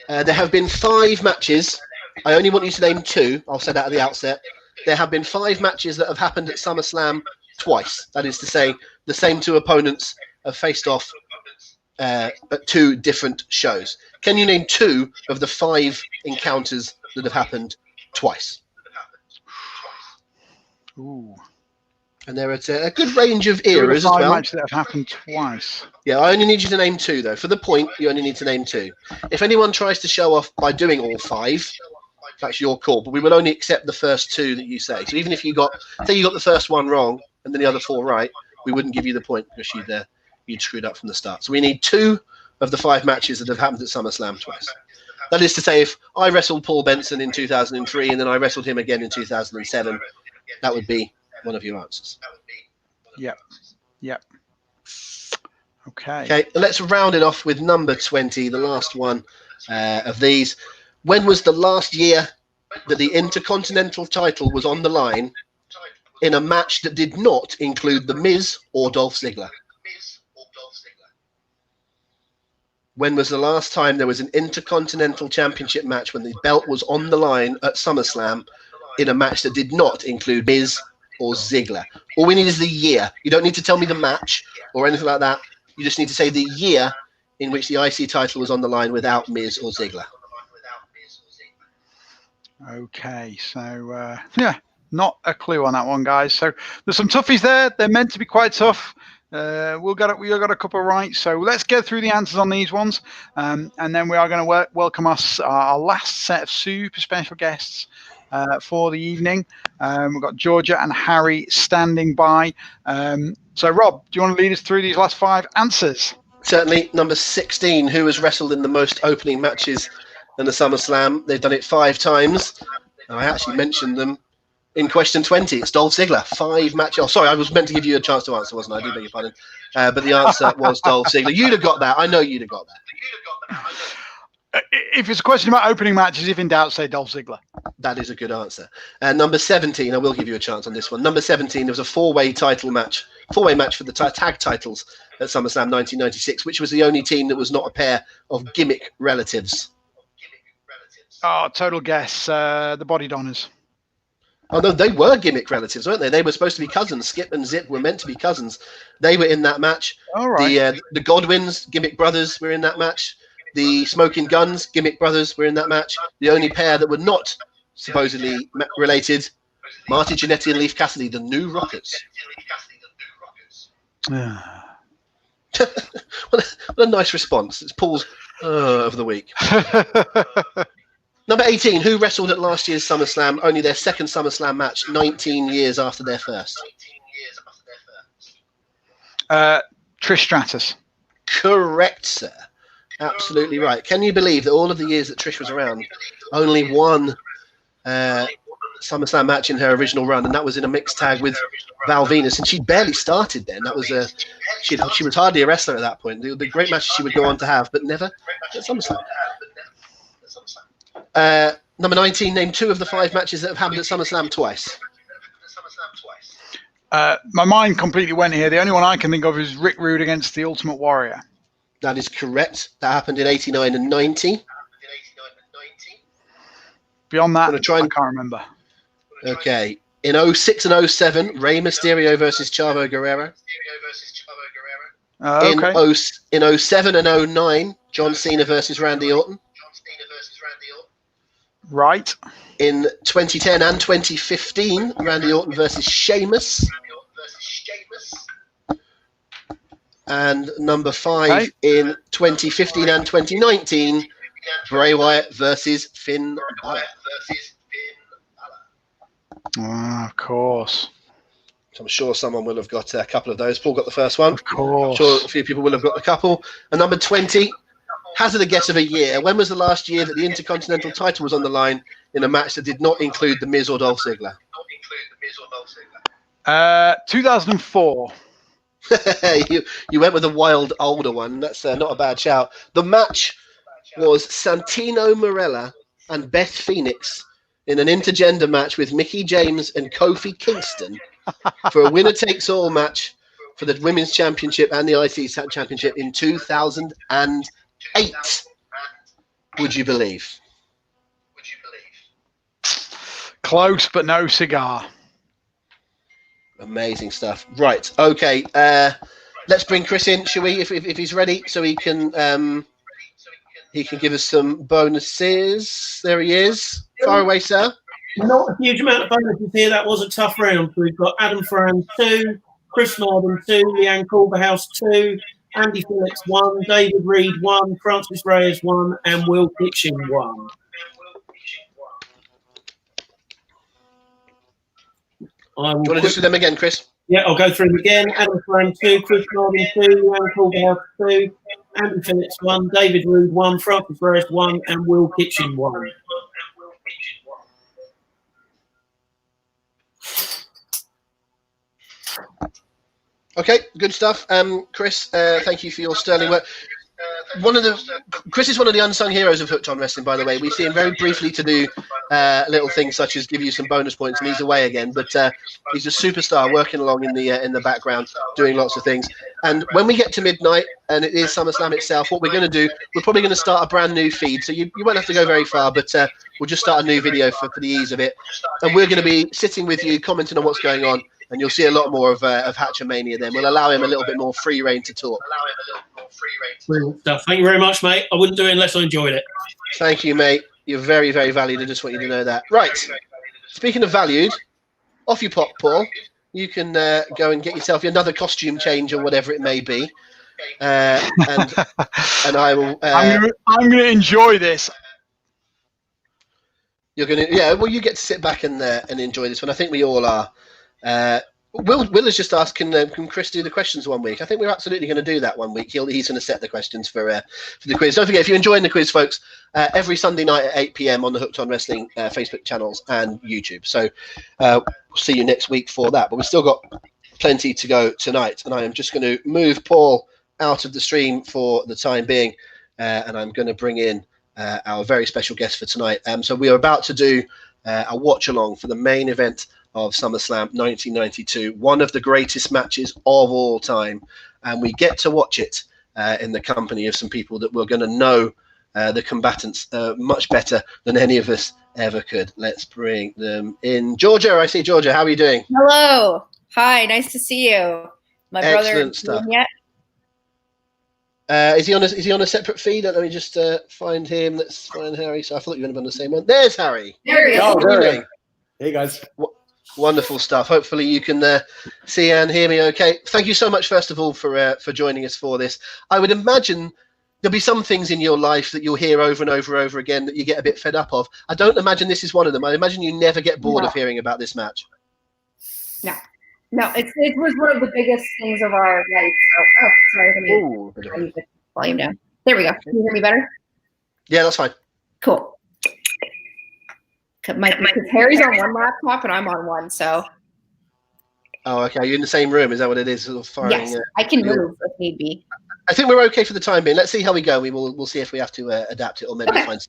there have been 5 matches. I only want you to name 2. I'll say that at the outset. There have been 5 matches that have happened at SummerSlam twice. That is to say, the same 2 opponents have faced off at 2 different shows. Can you name 2 of the 5 encounters that have happened twice? Ooh. And they're at a good range of 2 of the eras as 5 well. matches that have happened twice. Yeah, I only need you to name 2, though. For the point, you only need to name 2. If anyone tries to show off by doing all 5, that's your call. But we will only accept the first 2 that you say. So even if you got, say you got the first one wrong and then the other 4 right, we wouldn't give you the point because you'd screwed up from the start. So we need 2 of the 5 matches that have happened at SummerSlam twice. That is to say, if I wrestled Paul Benson in 2003 and then I wrestled him again in 2007, that would be one of your answers. Yep. Yep. Okay. Okay, let's round it off with number 20, the last one of these. When was the last year that the Intercontinental title was on the line in a match that did not include The Miz or Dolph Ziggler? When was the last time there was an Intercontinental Championship match when the belt was on the line at SummerSlam in a match that did not include Miz or Ziggler? All we need is the year. You don't need to tell me the match or anything like that. You just need to say the year in which the IC title was on the line without Miz or Ziggler. Okay, so yeah, not a clue on that one, guys. So there's some toughies there. They're meant to be quite tough. We got a couple right, so let's get through the answers on these ones, and then we are going to welcome our last set of super special guests for the evening. We've got Georgia and Harry standing by. So Rob, do you want to lead us through these last 5 answers? Certainly. Number 16, who has wrestled in the most opening matches in the SummerSlam? They've done it 5 times. And I actually mentioned them in question 20. It's Dolph Ziggler. 5 matches. Oh, sorry, I was meant to give you a chance to answer, wasn't I? I do beg your pardon. But the answer was Dolph Ziggler. You'd have got that. I know you'd have got that. If it's a question about opening matches, if in doubt, say Dolph Ziggler. That is a good answer. Number 17, I will give you a chance on this one. Number 17, there was a 4-way match for the tag titles at SummerSlam 1996, which was the only team that was not a pair of gimmick relatives. Oh, total guess. The Body Donners. Oh, no, they were gimmick relatives, weren't they? They were supposed to be cousins. Skip and Zip were meant to be cousins. They were in that match. All right. The Godwins, gimmick brothers, were in that match. The Smoking Guns, gimmick brothers, were in that match. The only pair that were not supposedly related, Marty Jannetty and Leif Cassidy, the New Rockers. What a nice response. It's Paul's of the week. Number 18, who wrestled at last year's SummerSlam, only their second SummerSlam match, 19 years after their first? Trish Stratus. Correct, sir. Absolutely right. Can you believe that all of the years that Trish was around, only one SummerSlam match in her original run, and that was in a mixed tag with Val Venus, and she barely started then. That was she was hardly a wrestler at that point. The great matches she would go on to have, but never at SummerSlam. Number 19, name 2 of the 5 matches that have happened at SummerSlam twice. My mind completely went here. The only one I can think of is Rick Rude against the Ultimate Warrior. That is correct. That happened in 89 and 90. Beyond that, I can't remember. Okay. In 06 and 07, Rey Mysterio versus Chavo Guerrero. Okay. In 07 and 09, John Cena versus Randy Orton. Right. In 2010 and 2015, Randy Orton versus Sheamus. And number 5 in 2015 and 2019, Bray Wyatt versus Finn Balor. Of course. I'm sure someone will have got a couple of those. Paul got the first one. Of course. I'm sure a few people will have got a couple. And number 20, hazard a guess of a year. When was the last year that the Intercontinental title was on the line in a match that did not include The Miz or Dolph Ziggler? 2004. You went with a wild older one. That's not a bad shout. The match was Santino Marella and Beth Phoenix in an intergender match with Mickie James and Kofi Kingston for a winner-takes-all match for the Women's Championship and the IC Championship in 2008. Would you believe? Close, but no cigar. Amazing stuff. Right. Okay. Let's bring Chris in, shall we? If he's ready, so he can give us some bonuses. There he is. Far away, sir. Not a huge amount of bonuses here. That was a tough round. We've got Adam Ferran 2, Chris Marden 2, Leanne Culverhouse 2, Andy Phillips 1, David Reed 1, Francis Reyes 1, and Will Kitchen 1. Do you want to just do them again, Chris? Yeah, I'll go through them again. Adam Ferran 2, Chris Marden 2, Leanne Culverhouse 2, Andy Phillips 1, David Reed 1, Francis Reyes 1, and Will Kitchen 1. Okay, good stuff. Chris, thank you for your sterling work. Chris is one of the unsung heroes of Hooked on Wrestling, by the way. We see him very briefly to do little things such as give you some bonus points, and he's away again. But he's a superstar, working along in the background, doing lots of things. And when we get to midnight, and it is SummerSlam itself, what we're going to do, we're probably going to start a brand new feed. So you won't have to go very far, but we'll just start a new video for the ease of it. And we're going to be sitting with you, commenting on what's going on, and you'll see a lot more of Hatchamania then. We'll allow him a little bit more free reign to talk. Brilliant stuff. Thank you very much, mate. I wouldn't do it unless I enjoyed it. Thank you, mate. You're very, very valued. I just want you to know that. Right. Speaking of valued, off you pop, Paul. You can go and get yourself another costume change or whatever it may be. And I will. I'm going to enjoy this. You're going to, yeah. Well, you get to sit back and enjoy this one. I think we all are. Will has just asked, can Chris do the questions one week? I think we're absolutely going to do that one week. He's going to set the questions for the quiz. Don't forget, if you're enjoying the quiz, folks, every Sunday night at 8 p.m. on the Hooked on Wrestling Facebook channels and YouTube. So we'll see you next week for that. But we've still got plenty to go tonight. And I am just going to move Paul out of the stream for the time being. And I'm going to bring in our very special guest for tonight. So we are about to do a watch-along for the main event of SummerSlam 1992, one of the greatest matches of all time, and we get to watch it in the company of some people that we're going to know the combatants much better than any of us ever could. Let's bring them in. Georgia, I see Georgia. How are you doing? Hello. Hi. Nice to see you. My Excellent brother. stuff. Yet? Is he on a separate feed? Let me just find him. Let's find Harry. So I thought you were going to be on the same one. There's Harry. There he is. How are you doing? Hey guys. Wonderful stuff. Hopefully you can see and hear me okay. Thank you so much, first of all, for joining us for this. I would imagine there'll be some things in your life that you'll hear over and over again that you get a bit fed up of. I don't imagine this is one of them. I imagine you never get bored of hearing about this match. No, it was one of the biggest things of our life. So, sorry, let me put the volume down. There we go. Can you hear me better? Yeah, that's fine. Cool. Because Harry's on one laptop and I'm on one, so. Oh, okay. You're in the same room. Is that what it is? Sort of firing, yes, I can move if need be. I think we're okay for the time being. Let's see how we go. We'll see if we have to adapt it or maybe find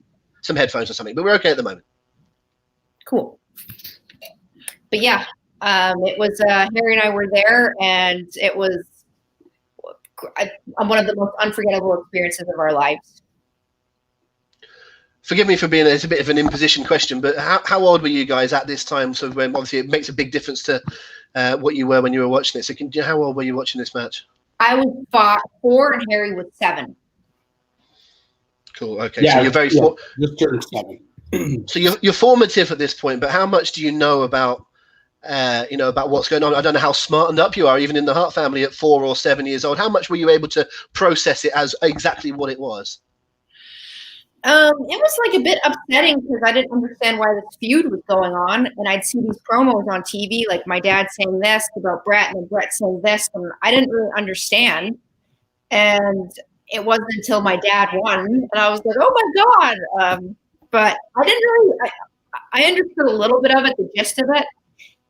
some headphones or something. But we're okay at the moment. Cool. But yeah, it was Harry and I were there, and it was one of the most unforgettable experiences of our lives. Forgive me for being it's a bit of an imposition question, but how old were you guys at this time? So when obviously it makes a big difference to what you were when you were watching it. So how old were you watching this match? I was 4 and Harry was 7. Cool. Okay. So you're very just turned 7. So you're formative at this point, but how much do you know about about what's going on? I don't know how smartened up you are, even in the Hart family at 4 or 7 years old. How much were you able to process it as exactly what it was? It was like a bit upsetting because I didn't understand why this feud was going on, and I'd see these promos on TV, like my dad saying this about Bret and then Bret saying this, and I didn't really understand. And it wasn't until my dad won, and I was like, "Oh my god!" But I didn't really. I understood a little bit of it, the gist of it.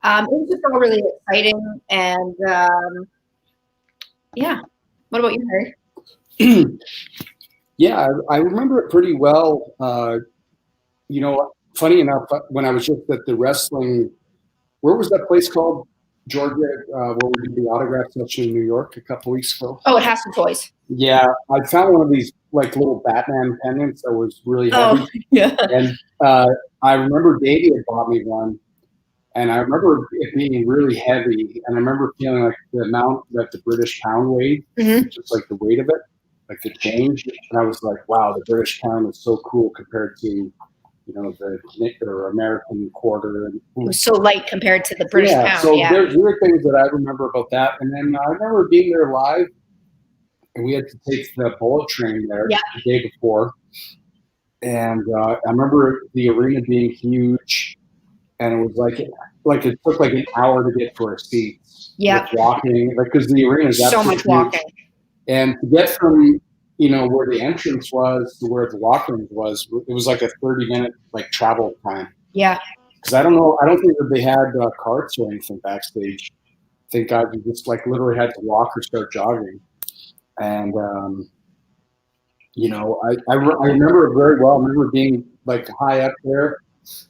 It was just all really exciting, and yeah. What about you, Harry? Yeah, I remember it pretty well. funny enough, when I was just at the wrestling, where was that place called? Georgia, where we did the autograph session in New York a couple weeks ago. Oh, it has some toys. Yeah, I found one of these like little Batman pendants that was really heavy. Oh, yeah. And I remember Davey had bought me one, and I remember it being really heavy. And I remember feeling like the amount that the British pound weighed, just like the weight of it, like the change. And I was like, wow, the British pound is so cool compared to, you know, the or American quarter. And it was so light compared to the British pound. So there's weird things that I remember about that. And then I remember being there live, and we had to take the bullet train there the day before. And I remember the arena being huge, and it was like it took like an hour to get to our seats. Yeah, walking, like, because the arena is so much walking, and to get from, you know, where the entrance was to where the locker room was, it was like a 30-minute like travel time. Yeah. Because I don't think that they had carts or anything backstage. I think guys just like literally had to walk or start jogging. And you know, I remember it very well. I remember being like high up there,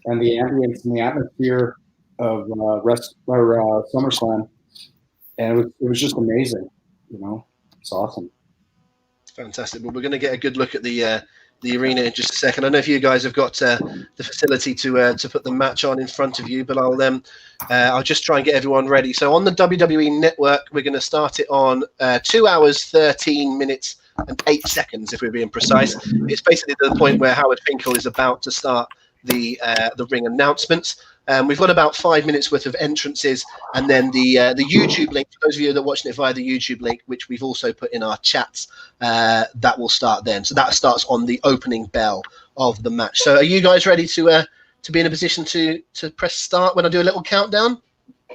and the ambience and the atmosphere of SummerSlam, and it was just amazing. You know, it's awesome. Fantastic. Well, we're going to get a good look at the arena in just a second. I don't know if you guys have got the facility to put the match on in front of you, but I'll just try and get everyone ready. So on the WWE Network, we're going to start it on 2 hours, 13 minutes and 8 seconds, if we're being precise. It's basically the point where Howard Finkel is about to start the ring announcements. We've got about 5 minutes worth of entrances, and then the YouTube link, for those of you that are watching it via the YouTube link, which we've also put in our chats, that will start then. So that starts on the opening bell of the match. So are you guys ready to be in a position to press start when I do a little countdown?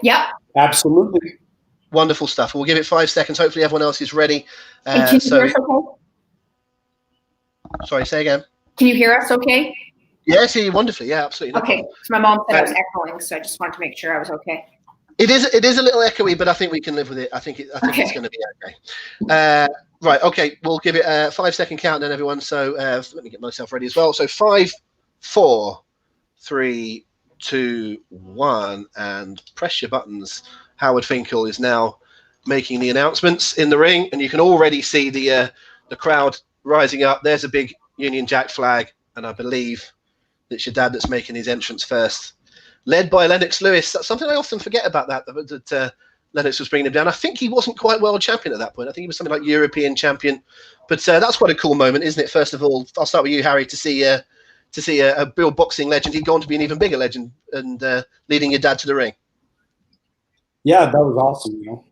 Yeah. Absolutely. Wonderful stuff. We'll give it 5 seconds. Hopefully everyone else is ready. Can you hear us okay? Sorry, say again. Can you hear us okay? Yes, yeah, wonderly. Yeah, absolutely. No okay. problem. So my mom said I was echoing, so I just wanted to make sure I was okay. It is a little echoey, but I think we can live with it. I think it's going to be okay. Right. Okay. We'll give it a 5 second countdown, everyone. So let me get myself ready as well. So 5, 4, 3, 2, 1, and press your buttons. Howard Finkel is now making the announcements in the ring, and you can already see the crowd rising up. There's a big Union Jack flag, and I believe it's your dad that's making his entrance first, led by Lennox Lewis. That's something I often forget about that Lennox was bringing him down. I think he wasn't quite world champion at that point. I think he was something like European champion. But that's quite a cool moment, isn't it? First of all, I'll start with you, Harry, to see a real boxing legend. He'd gone to be an even bigger legend, and leading your dad to the ring. Yeah, that was awesome. You know,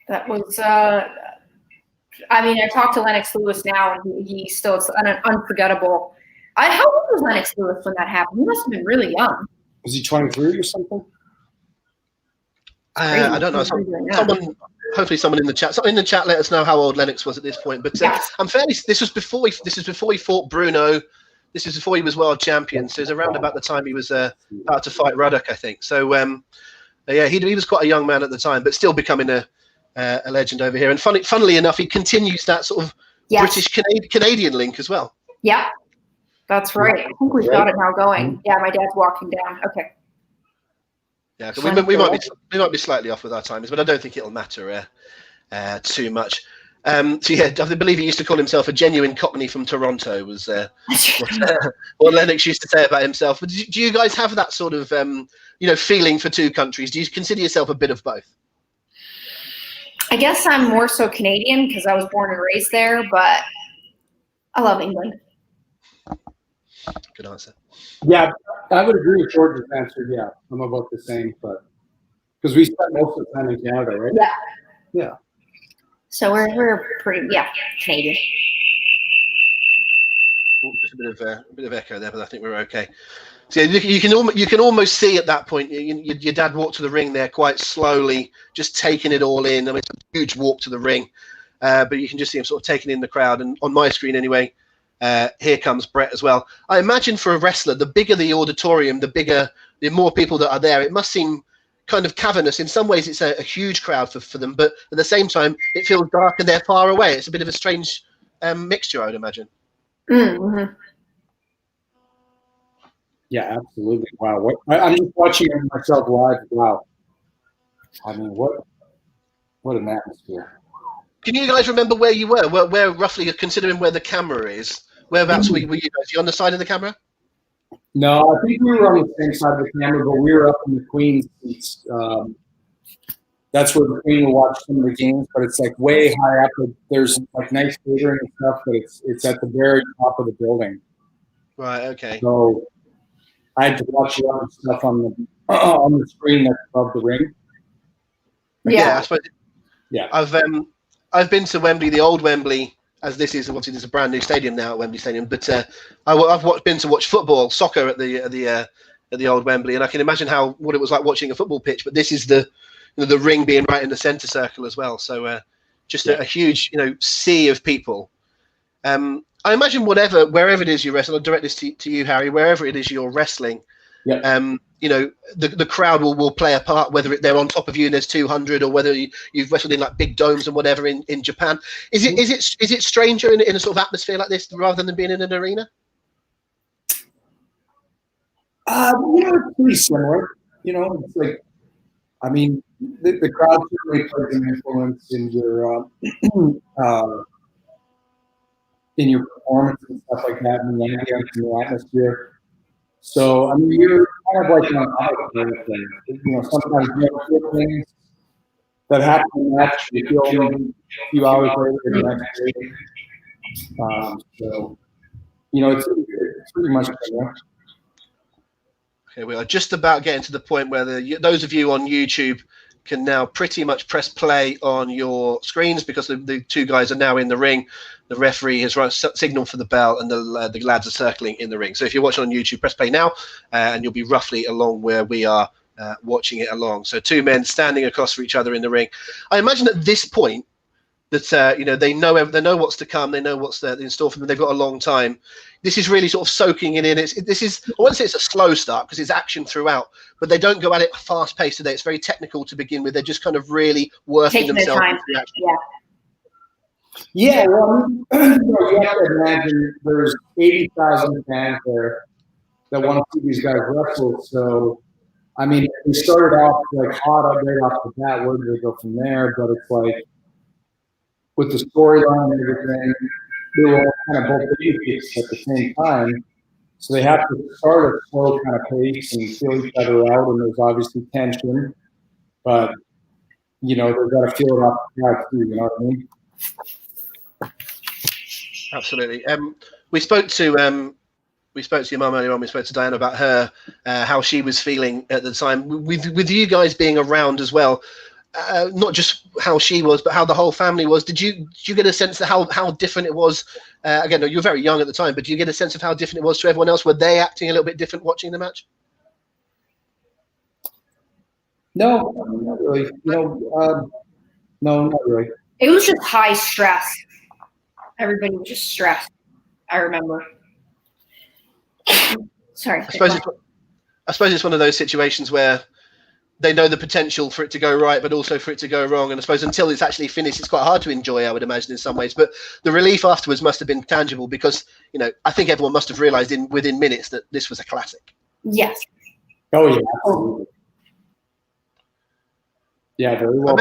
that was. I mean, I talked to Lennox Lewis now, and he still it's an unforgettable. How old was Lennox Lewis when that happened? He must have been really young. Was he 23 or something? I don't know. Hopefully, someone in the chat. Someone in the chat, let us know how old Lennox was at this point. But I'm fairly. This was before he fought Bruno. This is before he was world champion. So it was around about the time he was about to fight Ruddock, I think. So yeah, he was quite a young man at the time, but still becoming a legend over here. And funnily enough, he continues that sort of British Canadian link as well. Yeah, that's right. I think we've got it now going. Yeah, my dad's walking down. Okay. Yeah, so we might be slightly off with our timings, but I don't think it'll matter too much. So yeah, I believe he used to call himself a genuine Cockney from Toronto. Was what Lennox used to say about himself. But do you guys have that sort of feeling for two countries? Do you consider yourself a bit of both? I guess I'm more so Canadian because I was born and raised there, but I love England. Good answer. Yeah, I would agree with George's answer. Yeah, I'm about the same, but because we spent most of the time in Canada, right? Yeah. Yeah. So we're pretty Canadian. Just a bit of echo there, but I think we're okay. So you can almost see at that point your dad walked to the ring there quite slowly, just taking it all in. I mean, it's a huge walk to the ring, but you can just see him sort of taking in the crowd. And on my screen anyway, here comes Bret as well. I imagine for a wrestler, the bigger the auditorium, the more people that are there. It must seem kind of cavernous. In some ways, it's a huge crowd for them, but at the same time, it feels dark and they're far away. It's a bit of a strange mixture, I would imagine. Mm-hmm. Yeah, absolutely. Wow. I'm just watching it myself live. Wow. I mean, what an atmosphere. Can you guys remember where you were? Where roughly, considering where the camera is, whereabouts were you guys? You on the side of the camera? No, I think we were on the same side of the camera, but we were up in the Queen's seats. That's where the Queen will watch some of the games, but it's like way high up. There's like nice catering and stuff, but it's at the very top of the building. Right. Okay. So I had to watch a lot of stuff on the screen that's above the ring. Yeah, I suppose. Yeah. I've been to Wembley, the old Wembley, as this is obviously there's a brand new stadium now at Wembley Stadium. But I've been to watch soccer at the old Wembley, and I can imagine what it was like watching a football pitch. But this is the ring being right in the centre circle as well. So just a huge sea of people. I imagine wherever it is you wrestle, I'll direct this to you, Harry. Wherever it is you're wrestling, the crowd will play a part, whether they're on top of you and there's 200, or whether you've wrestled in like big domes and whatever in Japan. Is it stranger in a sort of atmosphere like this rather than being in an arena? It's pretty similar. It's like, I mean, the crowd certainly plays an influence in your performance and stuff like that, and the ambience and the atmosphere. So, I mean, you're kind of like on a kind of thing. Sometimes you feel things that happen in the match, you feel them a few hours later in the next day. So, it's pretty much similar. Okay, we are just about getting to the point where those of you on YouTube can now pretty much press play on your screens, because the two guys are now in the ring. The referee has signaled for the bell, and the lads are circling in the ring. So if you're watching on YouTube, press play now, and you'll be roughly along where we are watching it along. So two men standing across from each other in the ring. I imagine at this point that they know what's to come, they know what's in store for them. They've got a long time. This is really sort of soaking it in. I wouldn't say it's a slow start because it's action throughout, but they don't go at it fast paced today. It's very technical to begin with. They're just kind of really working themselves into the action. Yeah, well, you have to imagine there's 80,000 fans there that want to see these guys wrestle. So, I mean, we started off like hot right off the bat. Where do they go from there? But it's like, with the storyline and everything, they were all kind of both babies at the same time. So they have to start at slow kind of pace and feel each other out, and there's obviously tension. But, they've got to feel it off the crowd too, you know what I mean? Absolutely. We spoke to your mum earlier on. We spoke to Diana about her, how she was feeling at the time. With you guys being around as well, not just how she was, but how the whole family was. Did you get a sense of how different it was? Again, you were very young at the time, but do you get a sense of how different it was to everyone else? Were they acting a little bit different watching the match? No, not really. No, not really. It was just high stress. Everybody was just stressed. I remember. Sorry. I suppose it's one of those situations where they know the potential for it to go right, but also for it to go wrong. And I suppose until it's actually finished, it's quite hard to enjoy, I would imagine, in some ways. But the relief afterwards must have been tangible, because, I think everyone must have realized within minutes that this was a classic. Yes. Oh, yeah. Absolutely. Yeah, very well.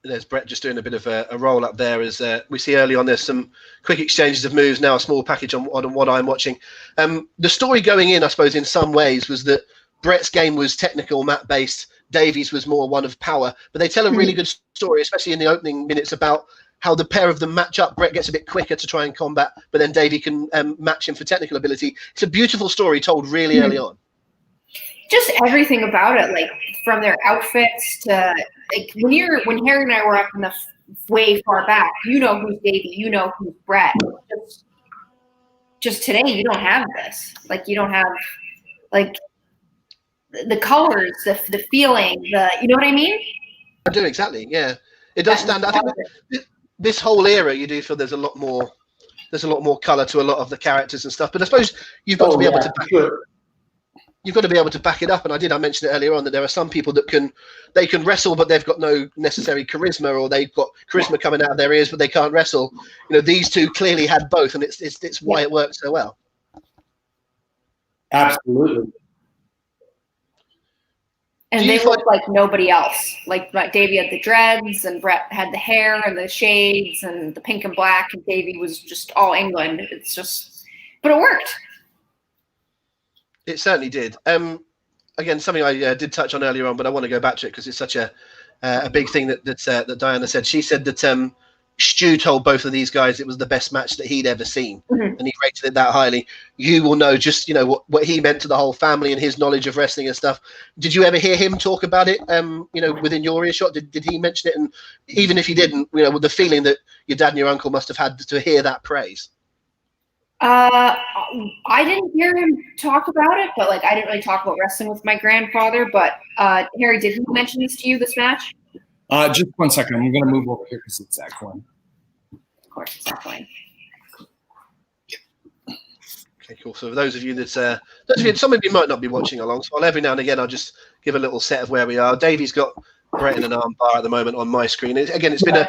There's Bret just doing a bit of a roll up there, as we see early on. There's some quick exchanges of moves, now a small package on what I'm watching. The story going in, I suppose, in some ways, was that Bret's game was technical, mat-based. Davey's was more one of power. But they tell a really good story, especially in the opening minutes, about how the pair of them match up. Bret gets a bit quicker to try and combat, but then Davey can match him for technical ability. It's a beautiful story told really early on. Just everything about it, like from their outfits to like when Harry and I were up in the way far back, who's Davey, who's Bret. Just today, you don't have this. Like you don't have like the colors, the feeling, you know what I mean? I do, exactly. Yeah, it does stand out. I think this whole era, you do feel there's a lot more color to a lot of the characters and stuff. But I suppose you've got to be able to. You've got to be able to back it up, and I mention it earlier on that there are some people that can wrestle, but they've got no necessary charisma, or they've got charisma coming out of their ears, but they can't wrestle. These two clearly had both, and it's why it works so well. Absolutely. And they looked like nobody else. Like Davey had the dreads, and Bret had the hair and the shades and the pink and black, and Davey was just all England. It's just, but it worked. It certainly did. Again, something I did touch on earlier on, but I want to go back to it because it's such a big thing that Diana said. She said that Stu told both of these guys it was the best match that he'd ever seen, and he rated it that highly. You will know just what he meant to the whole family and his knowledge of wrestling and stuff. Did you ever hear him talk about it? Within your earshot, did he mention it? And even if he didn't, with the feeling that your dad and your uncle must have had to hear that praise. I didn't hear him talk about it, but I didn't really talk about wrestling with my grandfather. But Harry, did he mention this to you, this match? Just 1 second. I'm going to move over here because it's echoing. Of course, it's echoing. Okay, cool. So for those of you some of you might not be watching along, so every now and again I'll just give a little set of where we are. Davey's got Bret in an arm bar at the moment on my screen. It's been a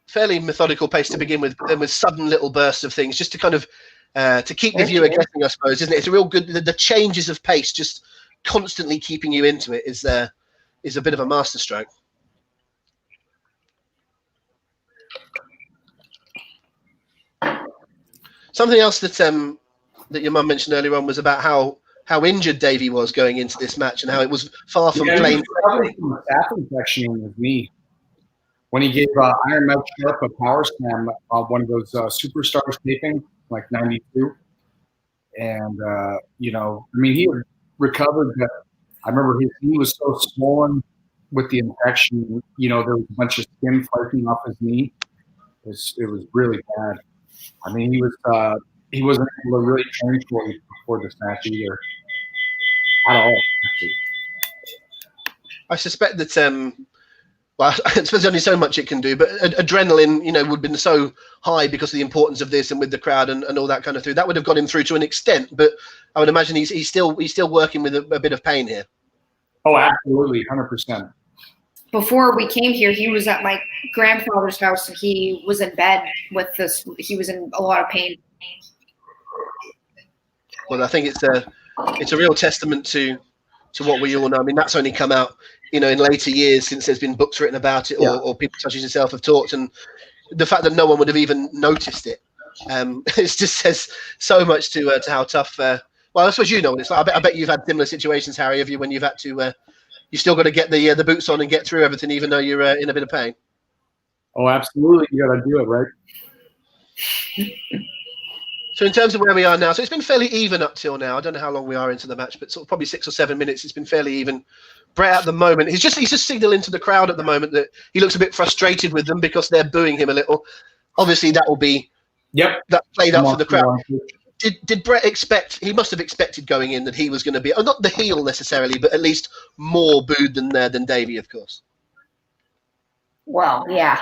fairly methodical pace to begin with, but then with sudden little bursts of things, just to kind of to keep the viewer guessing, I suppose, isn't it? It's a real good. The changes of pace, just constantly keeping you into it, is a bit of a masterstroke. Something else that your mum mentioned earlier on was about how injured Davey was going into this match and how it was far from plain. He was from a staph infection in his knee when he gave Iron Mike Sharp a power slam, one of those superstars taping, like '92, and he had recovered. But I remember his knee was so swollen with the infection. There was a bunch of skin flaking off his knee. It was really bad. I mean, he wasn't able to really train before this match either, at all. I suspect that I suppose there's only so much it can do, but adrenaline, would have been so high because of the importance of this and with the crowd and all that kind of thing. That would have got him through to an extent, but I would imagine he's still working with a bit of pain here. Oh, absolutely, 100%. Before we came here, he was at my grandfather's house and he was in bed with this. He was in a lot of pain. Well, I think it's a real testament to what we all know. I mean, that's only come out, in later years since there's been books written about it, or people such as yourself have talked, and the fact that no one would have even noticed it, it just says so much to how tough. Well, I suppose what it's like. I bet you've had similar situations, Harry, have you, when you've had to. You still got to get the boots on and get through everything, even though you're in a bit of pain. Oh, absolutely. You got to do it, right? So in terms of where we are now, so it's been fairly even up till now. I don't know how long we are into the match, but sort of probably 6 or 7 minutes. It's been fairly even. Bret at the moment, he's just signaling to the crowd at the moment that he looks a bit frustrated with them because they're booing him a little. Obviously, that will be that played up for the crowd. Did Bret expect? He must have expected going in that he was going to be not the heel necessarily, but at least more booed than Davey, of course. Well, yeah.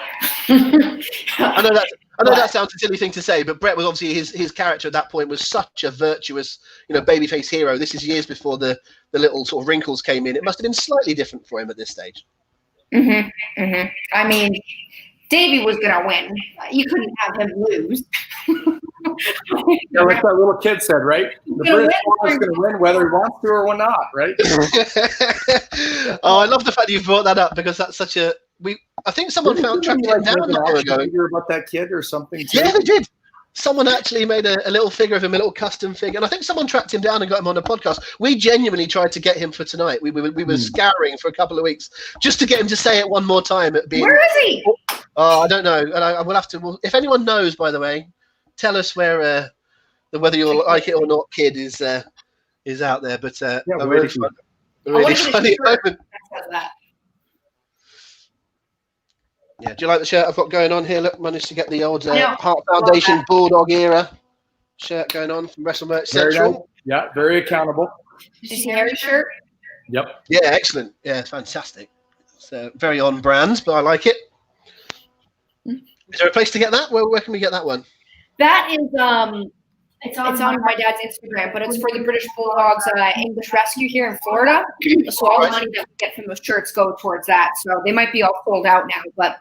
I know that sounds a silly thing to say, but Bret was obviously his character at that point was such a virtuous, babyface hero. This is years before the little sort of wrinkles came in. It must have been slightly different for him at this stage. I mean, Davey was going to win. You couldn't have him lose. Like that little kid said, right? The British is going to win whether he wants to or not, right? Oh, I love the fact that you brought that up because that's such a. I think someone tracked it down not long ago. Figure about that kid or something. Too? Yeah, they did. Someone actually made a little figure of him, a little custom figure, and I think someone tracked him down and got him on a podcast. We genuinely tried to get him for tonight. We were scouring for a couple of weeks just to get him to say it one more time. Where is he? Oh, I don't know, and I will have to. If anyone knows, by the way, tell us where whether you'll like it or not. Kid is out there, but a really funny moment. Yeah, do you like the shirt I've got going on here? Look, managed to get the old Hart Foundation Bulldog era shirt going on from WrestleMerch Central. Nice. Yeah, very accountable. Did you see Harry's shirt? Yep. Yeah, excellent. Yeah, fantastic. It's very on brand, but I like it. Is there a place to get that? Where can we get that one? That is it's on my dad's Instagram, but it's for the British Bulldogs English Rescue here in Florida. So all the money that we get from those shirts go towards that. So they might be all sold out now, but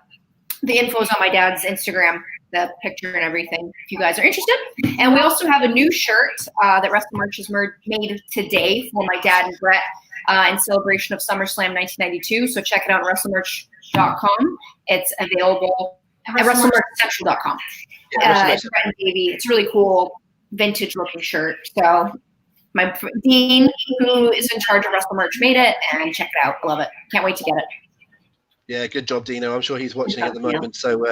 the info's on my dad's Instagram. the picture and everything if you guys are interested. And we also have a new shirt that Wrestle Merch has made today for my dad and Bret in celebration of SummerSlam 1992. So check it out on WrestleMerch.com. It's available at WrestleMerchCentral.com. Bret and Davey. It's a really cool vintage looking shirt. So my Dean, who is in charge of Wrestle Merch, made it, and check it out. I love it. Can't wait to get it. Yeah, good job, Dino. I'm sure he's watching at the moment. So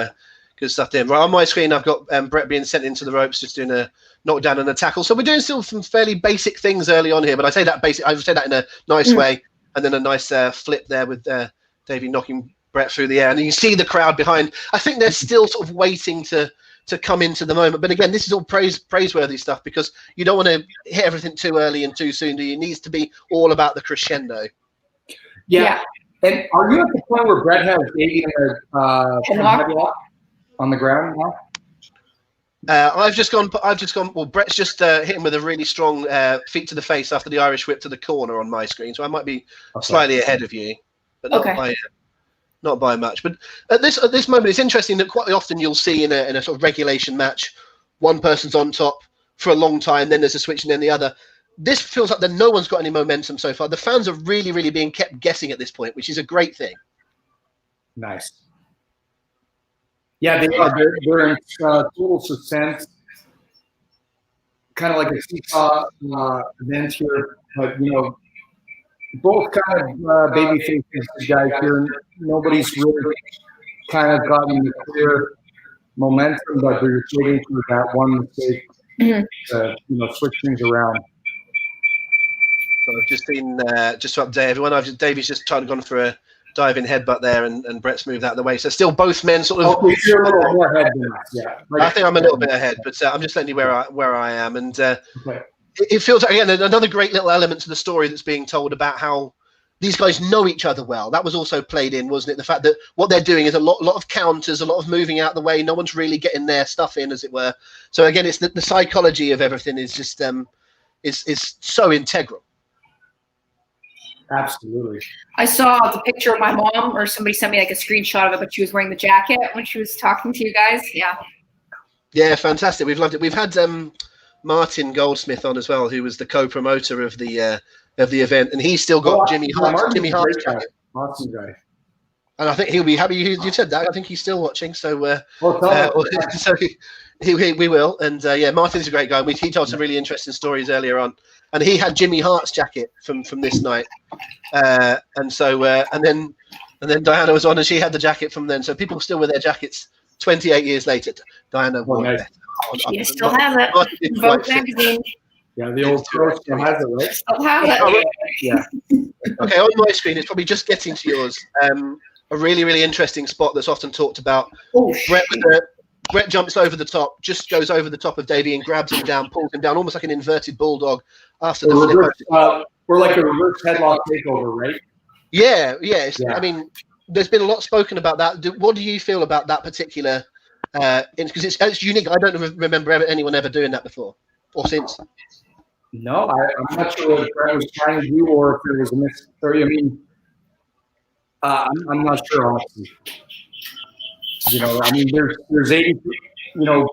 good stuff there. Right on my screen, I've got Bret being sent into the ropes, just doing a knockdown and a tackle. So we're doing still some fairly basic things early on here, but I say that basic. I would say that in a nice way, and then a nice flip there with Davey knocking Bret through the air, and you see the crowd behind. I think they're still sort of waiting to come into the moment. But again, this is all praiseworthy stuff because you don't want to hit everything too early and too soon. It needs to be all about the crescendo. Yeah. And are you at the point where Bret has Davey in the on the ground now? I've just gone. Well, Bret's just hit him with a really strong feet to the face after the Irish whip to the corner on my screen. So I might be slightly ahead of you, but not by much. But at this moment, it's interesting that quite often you'll see in a sort of regulation match, one person's on top for a long time, then there's a switch, and then the other. This feels like that no one's got any momentum so far. The fans are really, really being kept guessing at this point, which is a great thing. Nice. Yeah, they are. They're in total suspense. Kind of like a seesaw event here, but both kind of baby faces guys here. Nobody's really kind of gotten the clear momentum, but they're waiting for that one mistake to switch things around. So I've just seen, just to update everyone, Davey's just gone for a diving headbutt there, and Bret's moved out of the way. So still both men sort of. Oh, you're a little more ahead than us, yeah. I think I'm a little bit ahead, but I'm just letting you where I am, and it feels like, again, another great little element to the story that's being told about how these guys know each other well. That was also played in, wasn't it? The fact that what they're doing is a lot of counters, a lot of moving out the way. No one's really getting their stuff in, as it were. So again, it's the psychology of everything is just is so integral. Absolutely. I saw the picture of my mom, or somebody sent me like a screenshot of it, but she was wearing the jacket when she was talking to you guys. Yeah, fantastic. We've loved it. We've had Martin Goldsmith on as well, who was the co-promoter of the event, and he's still got Jimmy Hart's jacket. Awesome guy. And I think he'll be happy you said that. I think he's still watching, so so we will. And Martin's a great guy. He told some really interesting stories earlier on. And he had Jimmy Hart's jacket from this night, and then Diana was on, and she had the jacket from then. So people still wear their jackets 28 years later. Diana wore it. She still has it. Vogue magazine. Yeah, the old pro still has it, right? Still has it. Yeah. Okay, on my screen, it's probably just getting to yours. A really, really interesting spot that's often talked about. Bret jumps over the top, just goes over the top of Davey and grabs him down, pulls him down, almost like an inverted bulldog after the flip. We're like a reverse headlock takeover, right? Yeah. I mean, there's been a lot spoken about that. What do you feel about that particular? Because it's unique. I don't remember anyone ever doing that before or since. No, I'm not sure what Bret was trying to do, or if it was a misstory. I mean, I'm not sure, honestly. I mean, there's 80,000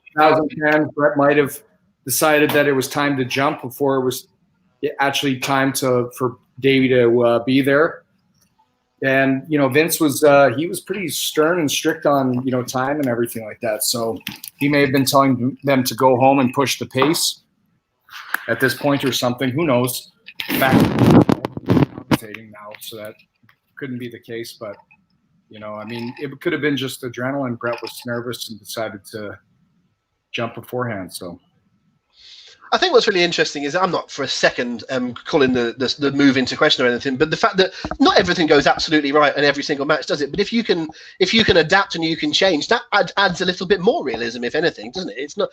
fans. Bret might have decided that it was time to jump before it was actually time for Davey to be there. And Vince was he was pretty stern and strict on time and everything like that. So he may have been telling them to go home and push the pace at this point or something. Who knows? Back commentating now, so that couldn't be the case, but. I mean, it could have been just adrenaline. Bret was nervous and decided to jump beforehand. So, I think what's really interesting is I'm not for a second calling the move into question or anything, but the fact that not everything goes absolutely right in every single match, does it? But if you can adapt and you can change, that adds a little bit more realism, if anything, doesn't it? It's not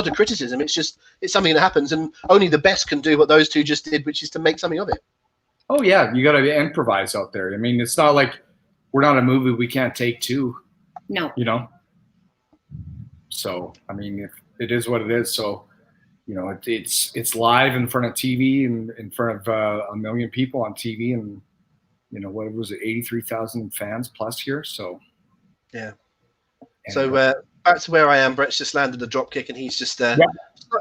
a criticism. It's something that happens, and only the best can do what those two just did, which is to make something of it. Oh yeah, you got to improvise out there. I mean, it's not like. We're not a movie we can't take two. No. So I mean, if it is what it is. So, it's live in front of TV and in front of a million people on TV, and what was it, 83,000 fans plus here. So yeah. So back to where I am. Brett's just landed the drop kick, and he's just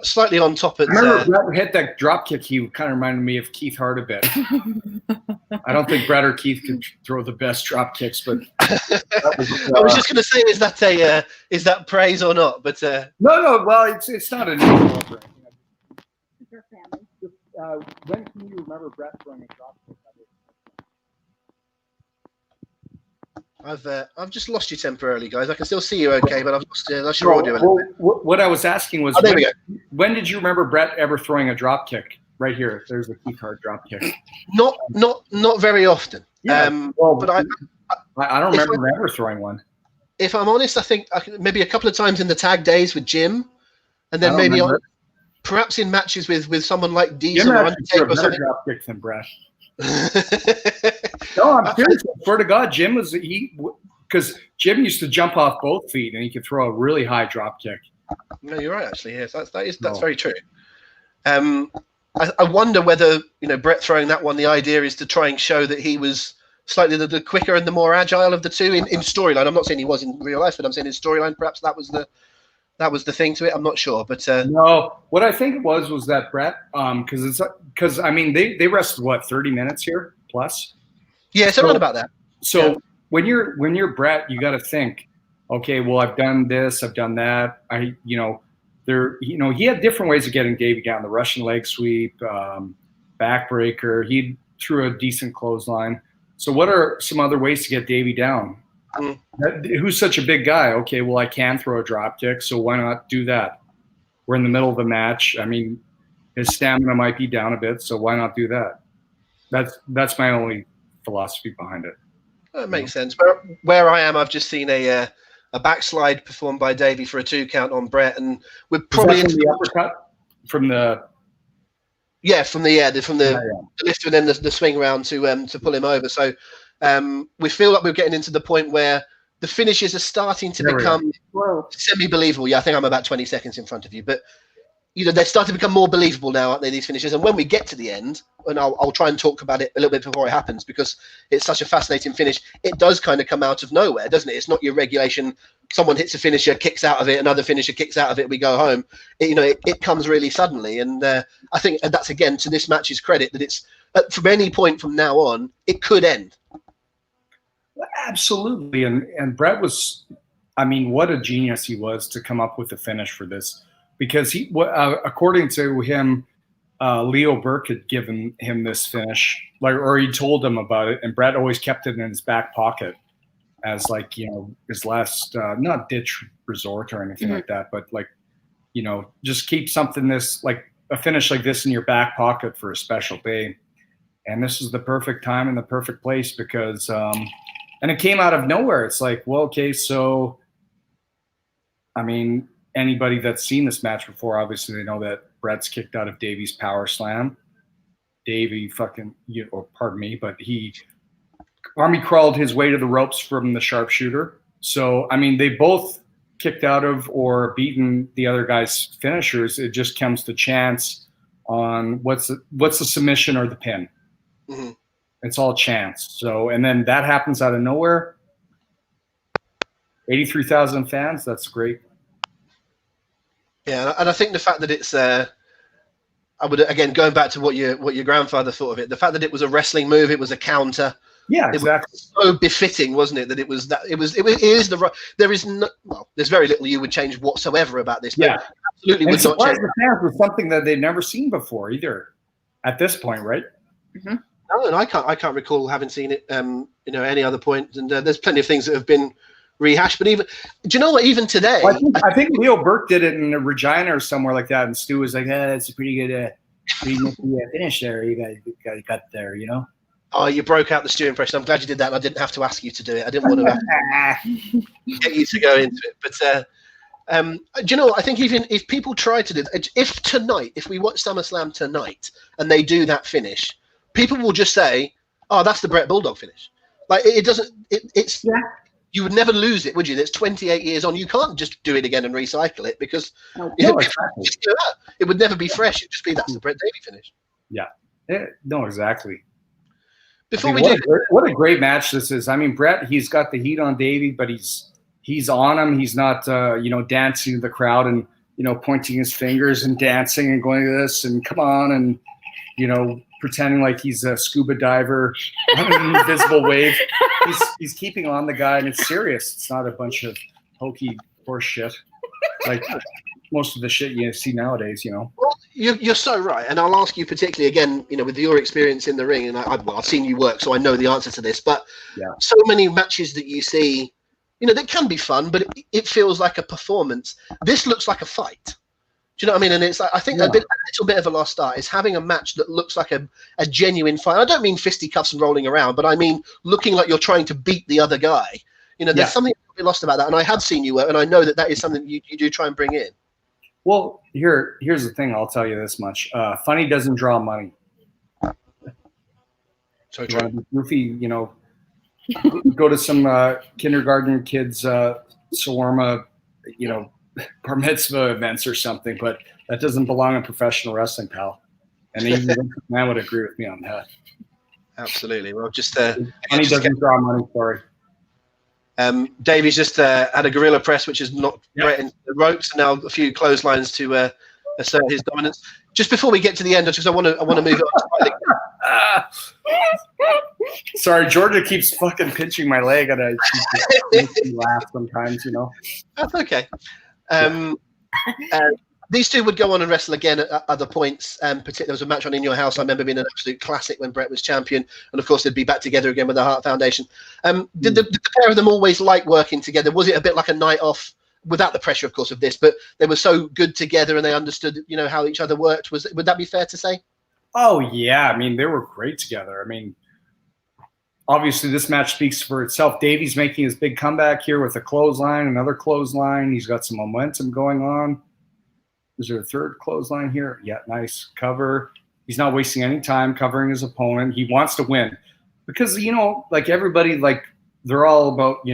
slightly on top at. I remember Brett hit that drop kick. He kind of reminded me of Keith Hart a bit. I don't think Brett or Keith could throw the best drop kicks, but I was just going to say, is that praise or not? But no. Well, it's not an insult. When can you remember Brett throwing a drop kick? I've just lost you temporarily, guys. I can still see you okay, but I've lost your audio. What I was asking was, there we go. When did you remember Brett ever throwing a drop kick? Right here, there's a Keith Hart drop kick. Not very often. Yeah. But I don't remember ever throwing one. If I'm honest, I think maybe a couple of times in the tag days with Jim, and then maybe perhaps in matches with someone like Diesel or Undertaker or something. Drop kick than Brett. No, I'm serious. I swear to God, Jim because Jim used to jump off both feet and he could throw a really high drop kick. No, you're right. Actually, yes, that's very true. I wonder whether Brett throwing that one. The idea is to try and show that he was slightly the quicker and the more agile of the two in storyline. I'm not saying he was in real life, but I'm saying in storyline, perhaps that was the thing to it. I'm not sure, but no. What I think it was that Brett, because I mean they wrestled 30 minutes here plus. Yeah, it's around about that. So when you're Brett, you got to think, okay, well I've done this, I've done that. He had different ways of getting Davey down: the Russian leg sweep, backbreaker. He threw a decent clothesline. So what are some other ways to get Davey down? Who's such a big guy? Okay, well, I can throw a drop kick, so why not do that? We're in the middle of a match. I mean, his stamina might be down a bit, so why not do that? That's my only philosophy behind it. That makes sense. Where I am, I've just seen a backslide performed by Davey for a 2 count on Brett, and we're probably from the uppercut from the lift and then the swing round to pull him over. So we feel like we're getting into the point where the finishes are starting to become semi-believable. Yeah, I think I'm about 20 seconds in front of you, but they're starting to become more believable now, aren't they, these finishes? And when we get to the end, and I'll try and talk about it a little bit before it happens, because it's such a fascinating finish. It does kind of come out of nowhere, doesn't it? It's not your regulation. Someone hits a finisher, kicks out of it, another finisher kicks out of it, we go home. It comes really suddenly. And I think that's, again, to this match's credit, that it's from any point from now on, it could end. Absolutely. And Brett was, what a genius he was to come up with the finish for this. Because according to him, Leo Burke had given him this finish, or he told him about it, and Brett always kept it in his back pocket as his last, not ditch resort or anything like that, but just keep something a finish like this in your back pocket for a special day. And this is the perfect time and the perfect place because, and it came out of nowhere. It's like, well, okay, so, anybody that's seen this match before, obviously they know that Brett's kicked out of Davey's power slam. Davey but he army crawled his way to the ropes from the sharpshooter. So, they both kicked out of or beaten the other guy's finishers. It just comes to chance on what's the submission or the pin. Mm-hmm. It's all chance. So, and then that happens out of nowhere. 83,000 fans. That's great. Yeah, and I think the fact that it's, I would again going back to what your grandfather thought of it. The fact that it was a wrestling move, it was a counter. Yeah, exactly. It was so befitting, wasn't it? That it was that it is the there is no, well, there's very little you would change whatsoever about this. Yeah, absolutely would not change. The fans was something that they'd never seen before either. At this point, right? Mm-hmm. No, and I can't recall having seen it. Any other point. And there's plenty of things that have been rehashed, but even, do you know what? Even today, well, I think Leo Burke did it in Regina or somewhere like that, and Stu was like, "That's a pretty good, finish there. You got there, Oh, you broke out the Stu impression. I'm glad you did that. And I didn't have to ask you to do it. I didn't want to have to get you to go into it. But do you know what? I think even if people try to do, if we watch SummerSlam tonight and they do that finish, people will just say, "Oh, that's the Bret Bulldog finish." Like it doesn't. It's. Yeah. You would never lose it, would you? That's 28 years on. You can't just do it again and recycle it because it would never be fresh. It'd just be that's the Bret Davey finish. Yeah. No, exactly. Before what a great match this is. Brett, he's got the heat on Davey, but he's he's on him. He's not, dancing to the crowd and, pointing his fingers and dancing and going to this and come on and, pretending like he's a scuba diver on an invisible wave. He's keeping on the guy, and it's serious. It's not a bunch of hokey horse shit like most of the shit you see nowadays, Well, you're so right, and I'll ask you particularly again, with your experience in the ring, and I've seen you work, so I know the answer to this. But so many matches that you see, that can be fun, but it feels like a performance. This looks like a fight. Do you know what I mean? And it's like, I think a little bit of a lost art is having a match that looks like a genuine fight. I don't mean fisticuffs and rolling around, but I mean looking like you're trying to beat the other guy. There's something a bit lost about that, and I have seen you work, and I know that is something you do try and bring in. Well, here's the thing. I'll tell you this much: funny doesn't draw money. So true. Goofy, go to some kindergarten kids shawarma, bar mitzvah events or something, but that doesn't belong in professional wrestling, pal. And even Vince McMahon would agree with me on that. Absolutely. Well, money doesn't draw money. Sorry. Davey's just had a gorilla press, which is not right into the ropes, and now a few clotheslines to assert his dominance. Just before we get to the end, because I want to move it on. Sorry, Georgia keeps fucking pinching my leg, and she makes me laugh sometimes. That's okay. These two would go on and wrestle again at other points. Particularly, there was a match on In Your House. I remember being an absolute classic when Bret was champion, and of course they'd be back together again with the Hart Foundation. Did the pair of them always like working together? Was it a bit like a night off, without the pressure, of course, of this? But they were so good together, and they understood, how each other worked. Would that be fair to say? Oh yeah, I mean they were great together. I mean, obviously this match speaks for itself. Davey's making his big comeback here with a clothesline, another clothesline. He's got some momentum going on. Is there a third clothesline here? Yeah, nice cover. He's not wasting any time covering his opponent. He wants to win because, like everybody, like they're all about,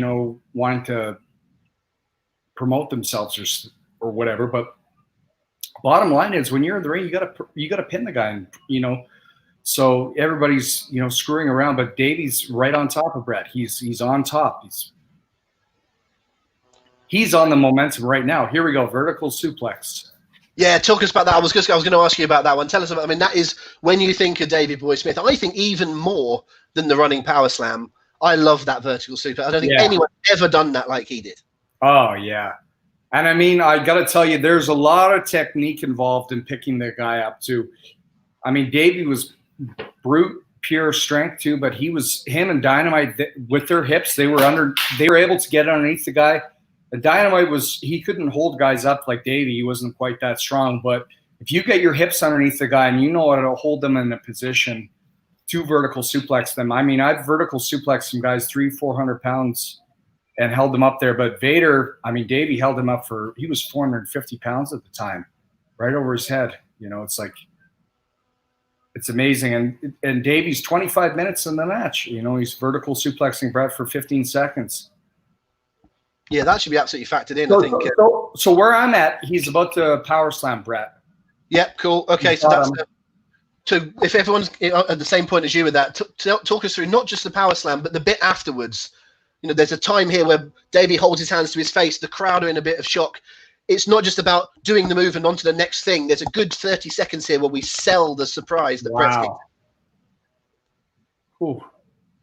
wanting to promote themselves or whatever. But bottom line is when you're in the ring, you gotta pin the guy, so everybody's, screwing around, but Davey's right on top of Bret. He's on top. He's on the momentum right now. Here we go. Vertical suplex. Yeah, talk us about that. I was going to ask you about that one. Tell us about. I mean, that is when you think of Davey Boy Smith. I think even more than the running power slam. I love that vertical super. I don't think anyone ever done that like he did. Oh yeah, and I mean, I got to tell you, there's a lot of technique involved in picking the guy up too. I mean, Davey was brute pure strength too, but him and Dynamite with their hips, they were able to get underneath the guy. And Dynamite he couldn't hold guys up like Davey. He wasn't quite that strong. But if you get your hips underneath the guy and you know how to hold them in a position to vertical suplex them. I mean, I've vertical suplexed some guys 300-400 pounds and held them up there. But Davey held him up he was 450 pounds at the time, right over his head. It's like, it's amazing. And Davey's 25 minutes in the match. He's vertical suplexing Bret for 15 seconds. Yeah, that should be absolutely factored in, I think. So where I'm at, he's about to power slam Bret. Yeah, cool. Okay, so that's if everyone's at the same point as you with that, talk us through not just the power slam, but the bit afterwards. There's a time here where Davey holds his hands to his face. The crowd are in a bit of shock. It's not just about doing the move and on to the next thing. There's a good 30 seconds here where we sell the surprise that Bret's getting. Ooh.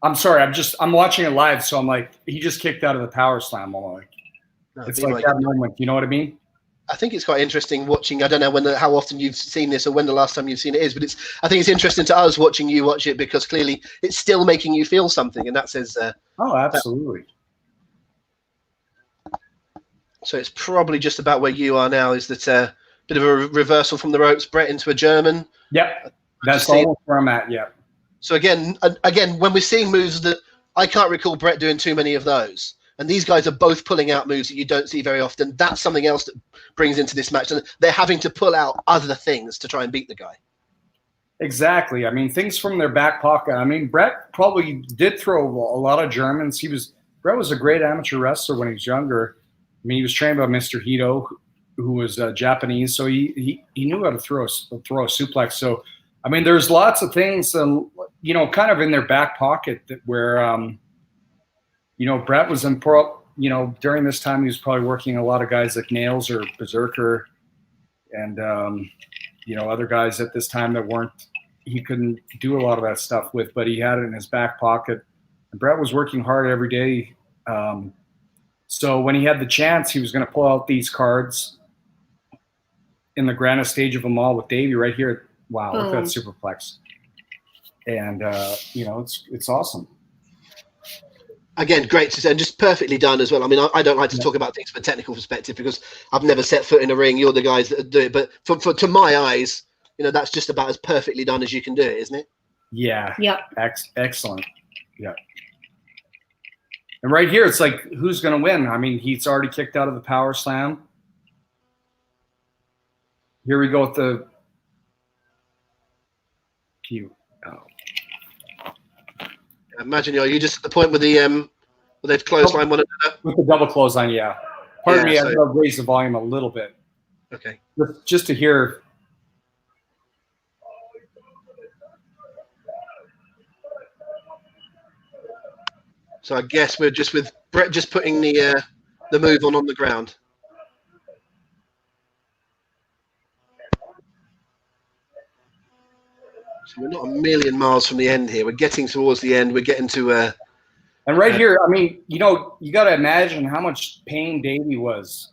I'm sorry. I'm watching it live, so I'm like, he just kicked out of the power slam. I'm like, it's like that moment. You know what I mean? I think it's quite interesting watching. I don't know how often you've seen this or when the last time you've seen it is, but I think it's interesting to us watching you watch it because clearly it's still making you feel something, and that says. Oh, absolutely. So it's probably just about where you are now. Is that a bit of a reversal from the ropes, Bret into a German? Yep, that's almost where I'm at. Yeah. So again, when we're seeing moves that I can't recall Bret doing too many of those, and these guys are both pulling out moves that you don't see very often, that's something else that brings into this match, and they're having to pull out other things to try and beat the guy. Exactly. I mean, things from their back pocket. I mean, Bret probably did throw a lot of Germans. Bret was a great amateur wrestler when he was younger. I mean, he was trained by Mr. Hito, who was Japanese, so he knew how to throw a suplex. So, I mean, there's lots of things, kind of in their back pocket where, Bret was you know, during this time, he was probably working a lot of guys like Nails or Berserker and, you know, other guys at this time that he couldn't do a lot of that stuff with, but he had it in his back pocket. And Bret was working hard every day. So when he had the chance, he was going to pull out these cards in the grandest stage of them all with Davey right here. Wow, look at that superplex. And, you know, it's awesome. Again, great to say, and just perfectly done as well. I mean, I don't like to talk about things from a technical perspective because I've never set foot in a ring. You're the guys that do it. But to my eyes, you know, that's just about as perfectly done as you can do it, isn't it? Yeah. Yep. Excellent. Yeah. And right here, it's like, who's going to win? I mean, he's already kicked out of the power slam. Here we go with the cue. Oh. Imagine you're just at the point where where they've clothesline one another. With the double clothesline, yeah. Pardon me, I've raised the volume a little bit. Okay. Just to hear. So I guess we're just with Bret just putting the move on the ground. So we're not a million miles from the end here. We're getting towards the end. We're getting to and right here, I mean, you know, you got to imagine how much pain Davey was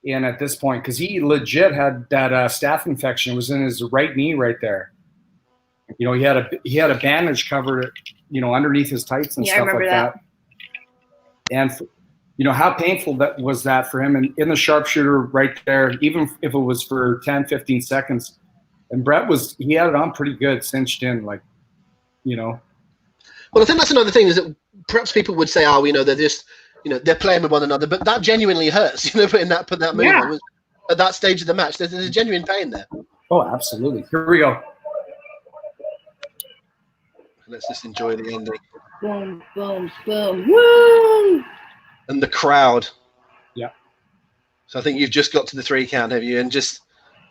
in at this point, because he legit had that staph infection. It was in his right knee right there. You know, he had a bandage covered, you know, underneath his tights and stuff like that. And you know, how painful that was that for him, and in the sharpshooter right there, even if it was for 10, 15 seconds. And Bret he had it on pretty good, cinched in, like, you know. Well, I think that's another thing is that perhaps people would say, oh, you know, they're just, you know, they're playing with one another, but that genuinely hurts, you know, put that move on. At that stage of the match, there's a genuine pain there. Oh, absolutely. Here we go. Let's just enjoy the ending. Boom, boom, boom, woo! And the crowd. Yeah. So I think you've just got to the 3 count, have you? And just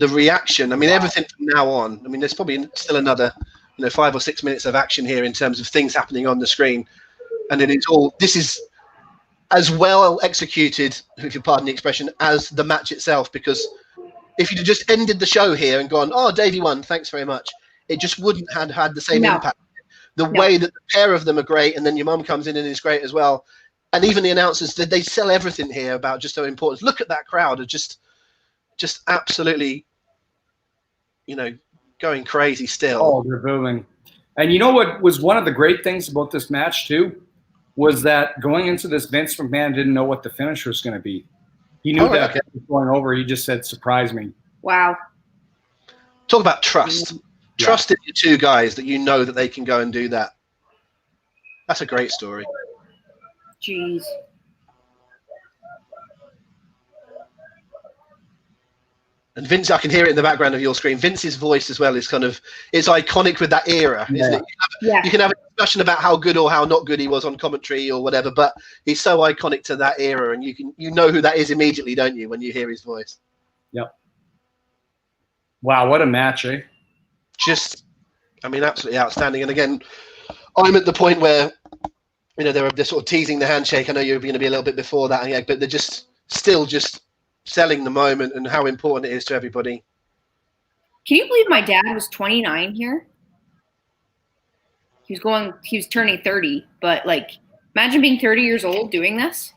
the reaction. I mean, everything from now on. I mean, there's probably still another, you know, 5 or 6 minutes of action here in terms of things happening on the screen. And then this is as well executed, if you pardon the expression, as the match itself. Because if you'd just ended the show here and gone, oh, Davey won, thanks very much, it just wouldn't have had the same impact. The way that the pair of them are great, and then your mum comes in and is great as well. And even the announcers, they sell everything here about just how important. Look at that crowd, are just absolutely, you know, going crazy still. Oh, they're booming. And you know what was one of the great things about this match too, was that going into this, Vince McMahon didn't know what the finish was going to be. He knew that going over. He just said, "Surprise me." Wow. Talk about trust. Yeah. Trust in your 2 guys that you know that they can go and do that. That's a great story. Jeez. And Vince, I can hear it in the background of your screen. Vince's voice as well is it's iconic with that era, isn't it? You can have a discussion about how good or how not good he was on commentary or whatever, but he's so iconic to that era, and you know who that is immediately, don't you, when you hear his voice? Yep. Wow, what a match, eh? Just, I mean, absolutely outstanding. And again, I'm at the point where, you know, they're sort of teasing the handshake. I know you're going to be a little bit before that, but they're just still selling the moment and how important it is to everybody. Can you believe my dad was 29 here? He was turning 30, but like, imagine being 30 years old doing this.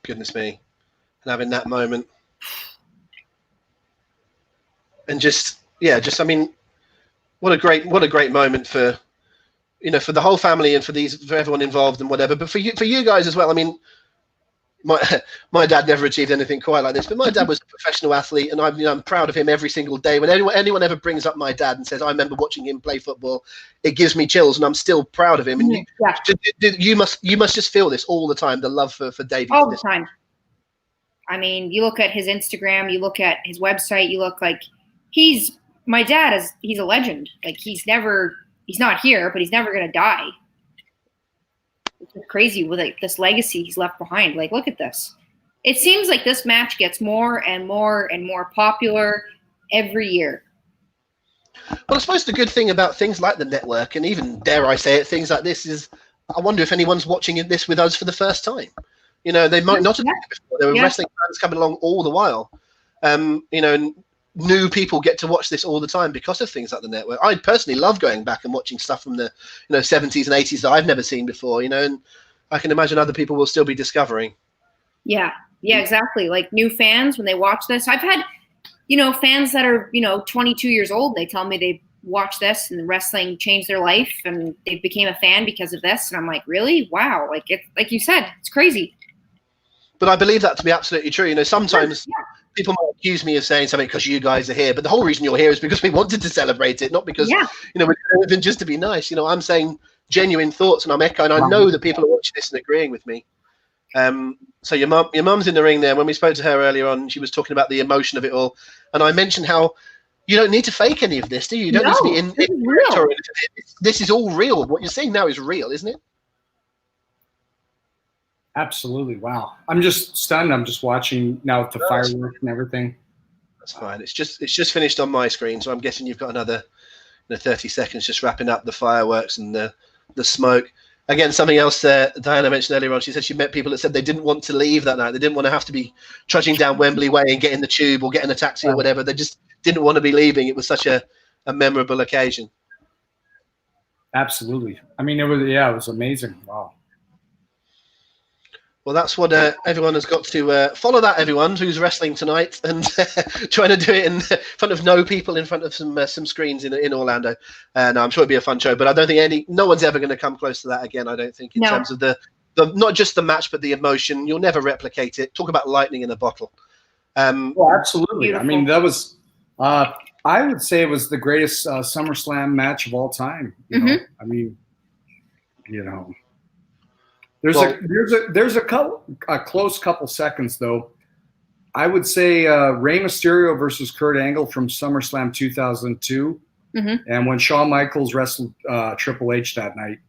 Goodness me. And having that moment. And I mean, what a great moment for, you know, for the whole family and for everyone involved and whatever. But for you guys as well. I mean, my dad never achieved anything quite like this, but my dad was a professional athlete, and I'm proud of him every single day. When anyone ever brings up my dad and says, I remember watching him play football, it gives me chills, and I'm still proud of him. And you must just feel this all the time, the love for Davey. All the time. I mean, you look at his Instagram, you look at his website, you look like he's a legend. Like he's not here, but he's never going to die. It's crazy with like this legacy he's left behind. Like, look at this. It seems like this match gets more and more and more popular every year. Well, I suppose the good thing about things like the network, and even, dare I say it, things like this is, I wonder if anyone's watching this with us for the first time. You know, they might not have been before. There were wrestling fans coming along all the while. You know, new people get to watch this all the time because of things like the network. I personally love going back and watching stuff from the 70s and 80s that I've never seen before. You know, and I can imagine other people will still be discovering. Yeah, exactly. Like new fans when they watch this. I've had, fans that are 22 years old. They tell me they watch this and wrestling changed their life and they became a fan because of this. And I'm like, really? Wow! Like you said, it's crazy. But I believe that to be absolutely true. You know, sometimes people might accuse me of saying something because you guys are here, but the whole reason you're here is because we wanted to celebrate it, not because we're doing anything just to be nice. You know, I'm saying genuine thoughts, and I'm echoing. I know that people are watching this and agreeing with me. So your mum's in the ring there. When we spoke to her earlier on, she was talking about the emotion of it all, and I mentioned how you don't need to fake any of this, do you? You don't need to be in real. This is all real. What you're seeing now is real, isn't it? Absolutely. Wow. I'm just stunned. I'm just watching now with the fireworks and everything. That's fine. It's just finished on my screen, so I'm guessing you've got another 30 seconds just wrapping up the fireworks and the smoke. Again, something else Diana mentioned earlier on. She said she met people that said they didn't want to leave that night. They didn't want to have to be trudging down Wembley Way and getting the tube or getting a taxi or whatever. They just didn't want to be leaving. It was such a memorable occasion. Absolutely. I mean, it was amazing. Wow. Well, that's what everyone has got to follow that, everyone who's wrestling tonight and trying to do it in front of no people, in front of some screens in Orlando. And I'm sure it'll be a fun show, but I don't think no one's ever going to come close to that again, I don't think, in terms of the not just the match, but the emotion. You'll never replicate it. Talk about lightning in a bottle. Well, absolutely. Beautiful. I mean, that was, I would say it was the greatest SummerSlam match of all time. You know? I mean, There's a close couple seconds though. I would say Rey Mysterio versus Kurt Angle from SummerSlam 2002, and when Shawn Michaels wrestled Triple H that night.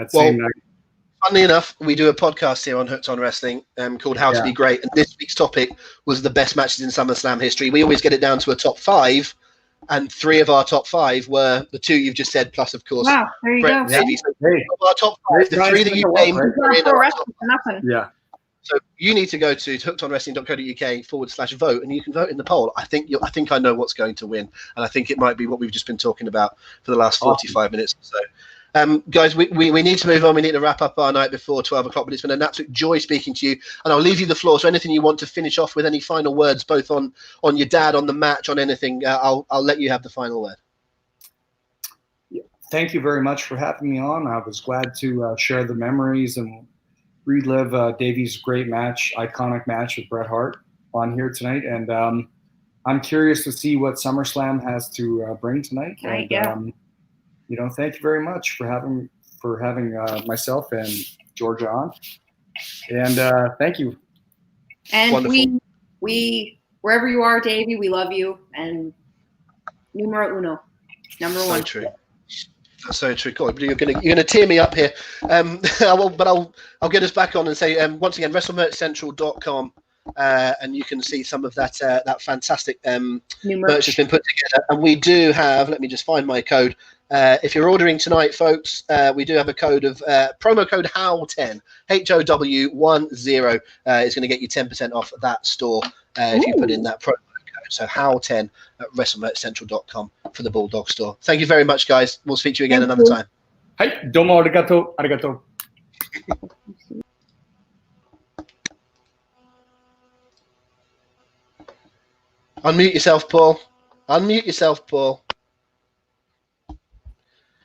Same night. Funnily enough, we do a podcast here on Hooked on Wrestling called How to Be Great, and this week's topic was the best matches in SummerSlam history. We always get it down to a top 5. And 3 of our top 5 were the 2 you've just said, plus of course. Wow, there you go. Our top 5, the 3 that you named. Yeah. So you need to go to hookedonwrestling.co.uk/vote, and you can vote in the poll. I think I know what's going to win, and I think it might be what we've just been talking about for the last 45 minutes or so. Guys, we need to move on. We need to wrap up our night before 12 o'clock, but it's been an absolute joy speaking to you. And I'll leave you the floor. So anything you want to finish off with, any final words, both on your dad, on the match, on anything, I'll let you have the final word. Thank you very much for having me on. I was glad to share the memories and relive Davey's great match, iconic match with Bret Hart on here tonight. And I'm curious to see what SummerSlam has to bring tonight. Thank you very much for having myself and Georgia on. And thank you. And wonderful. we wherever you are, Davey, we love you. And numero uno, number one. So true. That's so true. God, you're gonna tear me up here. I'll get us back on and say once again, WrestleMerchCentral.com. And you can see some of that fantastic merch that's been put together. And we do have, let me just find my code. If you're ordering tonight, folks, we do have a code of promo code HOW10, HOW10 is going to get you 10% off that store if you put in that promo code. So HOW10 at WrestleMerchCentral.com for the Bulldog store. Thank you very much, guys. We'll speak to you again another time. Hi, domo arigato, arigato. Unmute yourself, Paul. Unmute yourself, Paul.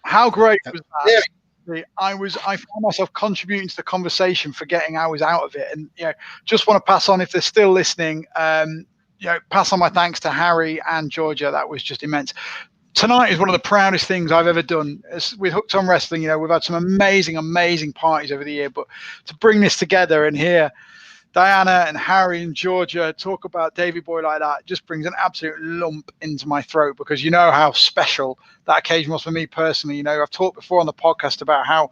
How great was that? I found myself contributing to the conversation, forgetting I was out of it, and just want to pass on, if they're still listening, pass on my thanks to Harry and Georgia. That was just immense. Tonight is one of the proudest things I've ever done with Hooked on Wrestling. We've had some amazing parties over the year, but to bring this together and hear Diana and Harry and Georgia talk about Davey Boy like that just brings an absolute lump into my throat, because you know how special that occasion was for me personally. I've talked before on the podcast about how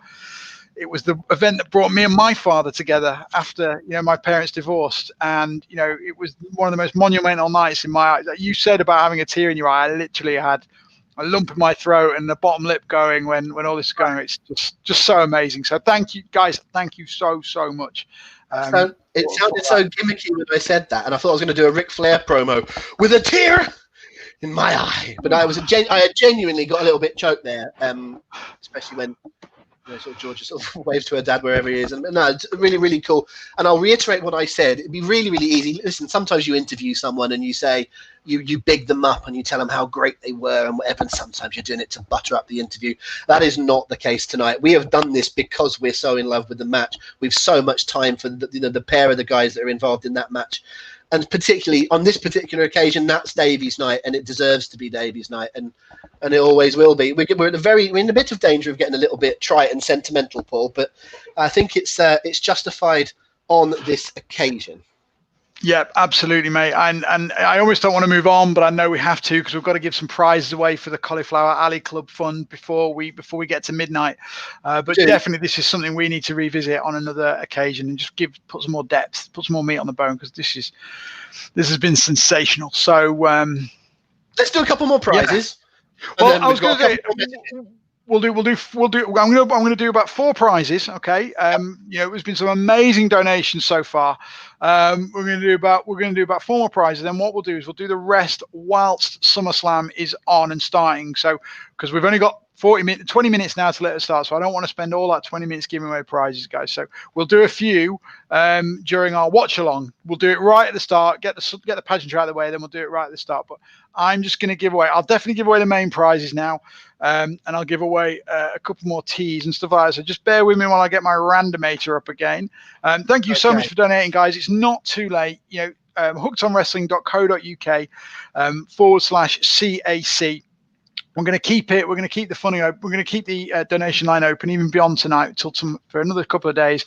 it was the event that brought me and my father together after, my parents divorced. And, it was one of the most monumental nights in my eyes. You said about having a tear in your eye. I literally had lump in my throat and the bottom lip going when all this is going. It's just so amazing. So thank you guys. Thank you so much. It sounded so gimmicky when I said that, and I thought I was going to do a Ric Flair promo with a tear in my eye, but I had genuinely got a little bit choked there, especially when sort of Georgia sort of waves to her dad wherever he is. And no, it's really, really cool. And I'll reiterate what I said. It'd be really, really easy. Listen, sometimes you interview someone and you say you big them up and you tell them how great they were and whatever. And sometimes you're doing it to butter up the interview. That is not the case tonight. We have done this because we're so in love with the match. We've so much time for the pair of the guys that are involved in that match. And particularly on this particular occasion, that's Davey's night, and it deserves to be Davey's night, and it always will be. We're in a bit of danger of getting a little bit trite and sentimental, Paul, but I think it's justified on this occasion. Yeah, absolutely, mate. And I almost don't want to move on, but I know we have to because we've got to give some prizes away for the Cauliflower Alley Club Fund before we get to midnight. But definitely, this is something we need to revisit on another occasion and just put some more depth, put some more meat on the bone, because this has been sensational. So let's do a couple more prizes. Yeah. Well, I was going to say. We'll do. I'm going to do about 4 prizes. Okay. There's been some amazing donations so far. We're going to do about 4 more prizes. Then what we'll do is we'll do the rest whilst SummerSlam is on and starting. So because we've only got 20 minutes now to let it start, so I don't want to spend all that 20 minutes giving away prizes, guys. So we'll do a few during our watch along. We'll do it right at the start, get the pageantry out of the way, then we'll do it right at the start. But I'm just going to give away. I'll definitely give away the main prizes now, and I'll give away a couple more teas and stuff like that. So just bear with me while I get my randomator up again. Thank you so much for donating, guys. It's not too late. hookedonwrestling.co.uk /CAC. We're going to keep it. We're going to keep the funding open. We're going to keep the donation line open even beyond tonight for another couple of days.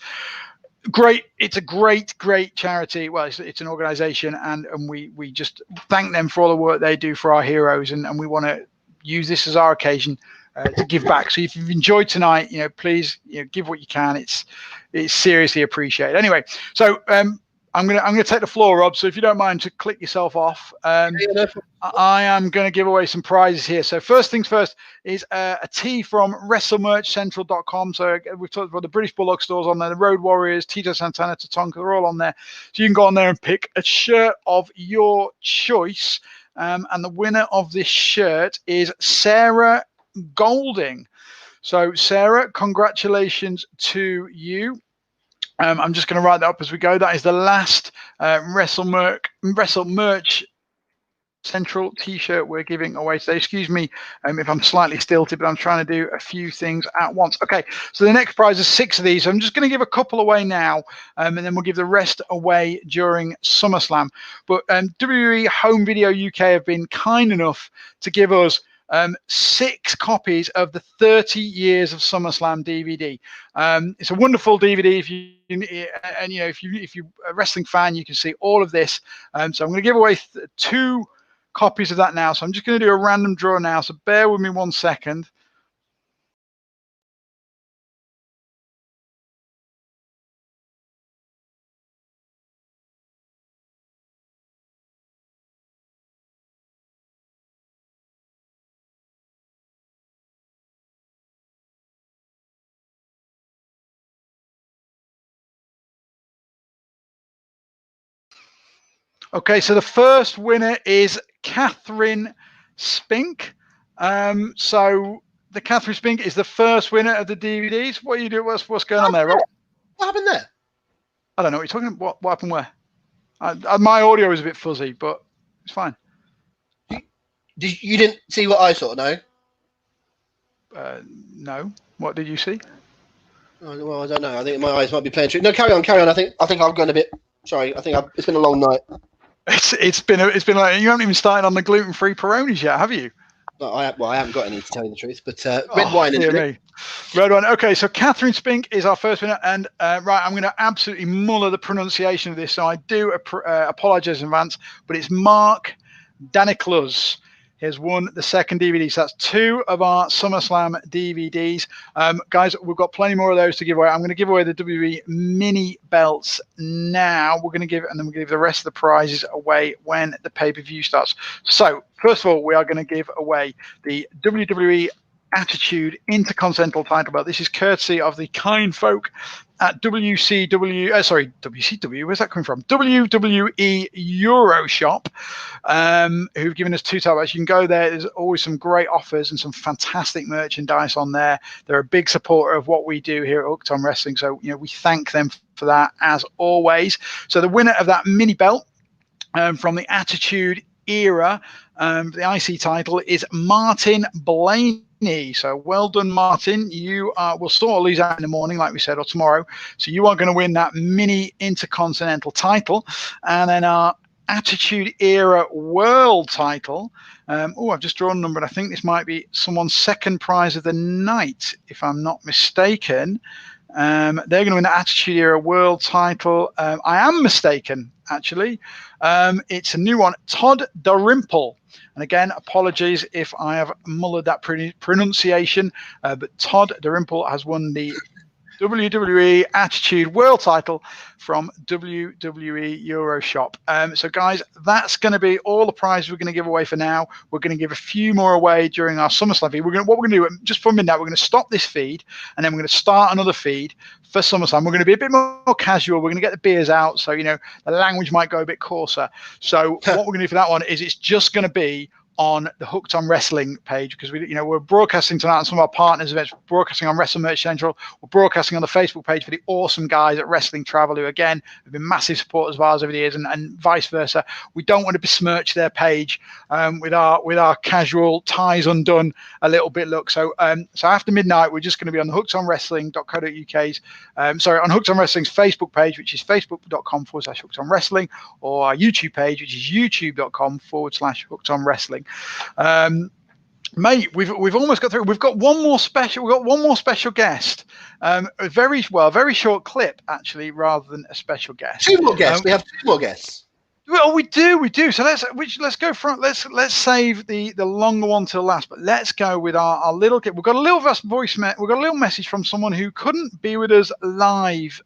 Great. It's a great charity. Well, it's an organization, and we just thank them for all the work they do for our heroes, and we want to use this as our occasion to give back. So if you've enjoyed tonight, please give what you can. It's seriously appreciated. Anyway, so I'm gonna take the floor, Rob. So if you don't mind to click yourself off, I am going to give away some prizes here. So first things first is a tee from WrestleMerchCentral.com. So we've talked about the British Bulldog stores on there, the Road Warriors, Tito Santana, Tatanka, they're all on there. So you can go on there and pick a shirt of your choice. And the winner of this shirt is Sarah Golding. So Sarah, congratulations to you. I'm just going to write that up as we go. That is the last WrestleMerch Central t-shirt we're giving away today. Excuse me if I'm slightly stilted, but I'm trying to do a few things at once. Okay, so the next prize is 6 of these. So I'm just going to give a couple away now, and then we'll give the rest away during SummerSlam. But WWE Home Video UK have been kind enough to give us 6 copies of the 30 Years of SummerSlam DVD. It's a wonderful DVD. If you're a wrestling fan, you can see all of this. So I'm going to give away 2 copies of that now. So I'm just going to do a random draw now. So bear with me 1 second. Okay, so the first winner is Catherine Spink. So the Catherine Spink is the first winner of the DVDs. What are you doing? What's going on there, Rob? What happened there? I don't know what you're talking about. What happened where? My audio is a bit fuzzy, but it's fine. You didn't see what I saw, no? No. What did you see? Oh, well, I don't know. I think my eyes might be playing trick. No, carry on. I think I've gone a bit. Sorry, it's been a long night. It's been like you haven't even started on the gluten-free Peronis yet, have you? No, I haven't got any, to tell you the truth. But red wine, isn't it? Red wine. Okay, so Catherine Spink is our first winner, and right, I'm going to absolutely muller the pronunciation of this, so I do apologise in advance. But it's Mark Daniclus. has won the second DVD. So that's 2 of our SummerSlam DVDs. Guys, we've got plenty more of those to give away. I'm going to give away the WWE mini belts now. We're going to give, and then we're going to give the rest of the prizes away when the pay-per-view starts. So first of all, we are going to give away the WWE Attitude Intercontinental title belt. This is courtesy of the kind folk at WCW, WCW, where's that coming from? WWE Euroshop, who've given us 2 title belts. You can go there. There's always some great offers and some fantastic merchandise on there. They're a big supporter of what we do here at Hooked on Wrestling. So, we thank them for that as always. So the winner of that mini belt from the Attitude Era, the IC title, is Martin Blaney. So well done, Martin. You will sort of lose out in the morning, like we said, or tomorrow. So you are going to win that mini Intercontinental title. And then our Attitude Era World title. I've just drawn a number, and I think this might be someone's second prize of the night, if I'm not mistaken. They're going to win the Attitude Era World title. I am mistaken, actually. It's a new one, Todd Dalrymple. And again, apologies if I have mullered that pronunciation, but Todd Dalrymple has won the WWE Attitude World title from WWE Euroshop. So guys, that's going to be all the prizes we're going to give away for now. We're going to give a few more away during our SummerSlam feed. What we're going to do, just for midnight, we're going to stop this feed, and then we're going to start another feed for SummerSlam. We're going to be a bit more casual. We're going to get the beers out, so the language might go a bit coarser. So what we're going to do for that one is it's just going to be on the Hooked on Wrestling page, because we're broadcasting tonight on some of our partners events. We're broadcasting on Wrestle Merch Central. We're broadcasting on the Facebook page for the awesome guys at Wrestling Travel, who again have been massive supporters of ours over the years, and vice versa. We don't want to besmirch their page with our casual ties undone a little bit look. So after midnight, we're just going to be on the hookedonwrestling.co.uk's on Hooked on Wrestling's Facebook page, which is facebook.com/Hooked on Wrestling, or our YouTube page, which is youtube.com/Hooked on Wrestling. Mate, we've almost got through. We've got one more special guest. A very short clip, actually, rather than a special guest. 2 more guests. We have 2 more guests. Well, we do. So let's go front. Let's save the longer one till last. But let's go with our little clip. We've got a little voicemail. We've got a little message from someone who couldn't be with us live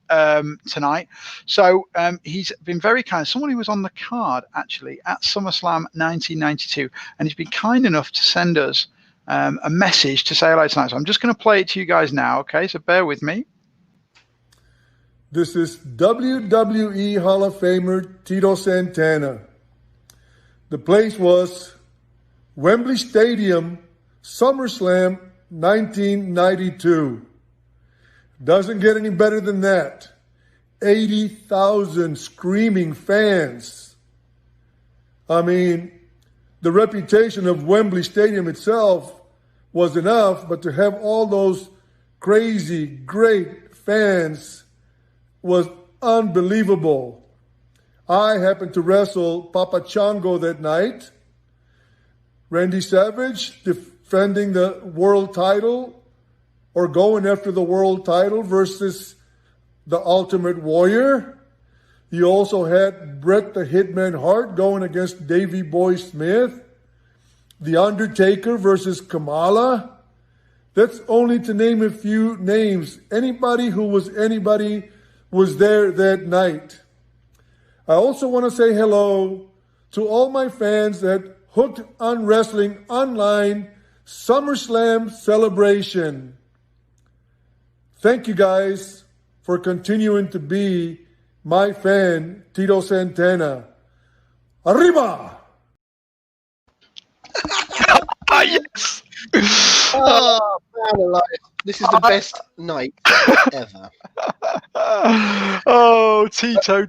tonight. So he's been very kind. Someone who was on the card actually at SummerSlam 1992, and he's been kind enough to send us a message to say hello tonight. So I'm just going to play it to you guys now. Okay, so bear with me. This is WWE Hall of Famer Tito Santana. The place was Wembley Stadium, SummerSlam 1992. Doesn't get any better than that. 80,000 screaming fans. I mean, the reputation of Wembley Stadium itself was enough, but to have all those crazy, great fans was unbelievable. I happened to wrestle Papa Chango that night. Randy Savage defending the world title, or going after the world title, versus the Ultimate Warrior. You also had Bret the Hitman Hart going against Davey Boy Smith. The Undertaker versus Kamala. That's only to name a few names. Anybody who was anybody was there that night. I also want to say hello to all my fans at Hooked on Wrestling Online SummerSlam Celebration. Thank you guys for continuing to be my fan, Tito Santana. Arriba! Yes! Oh, man alive. This is the best night ever. Oh, Tito.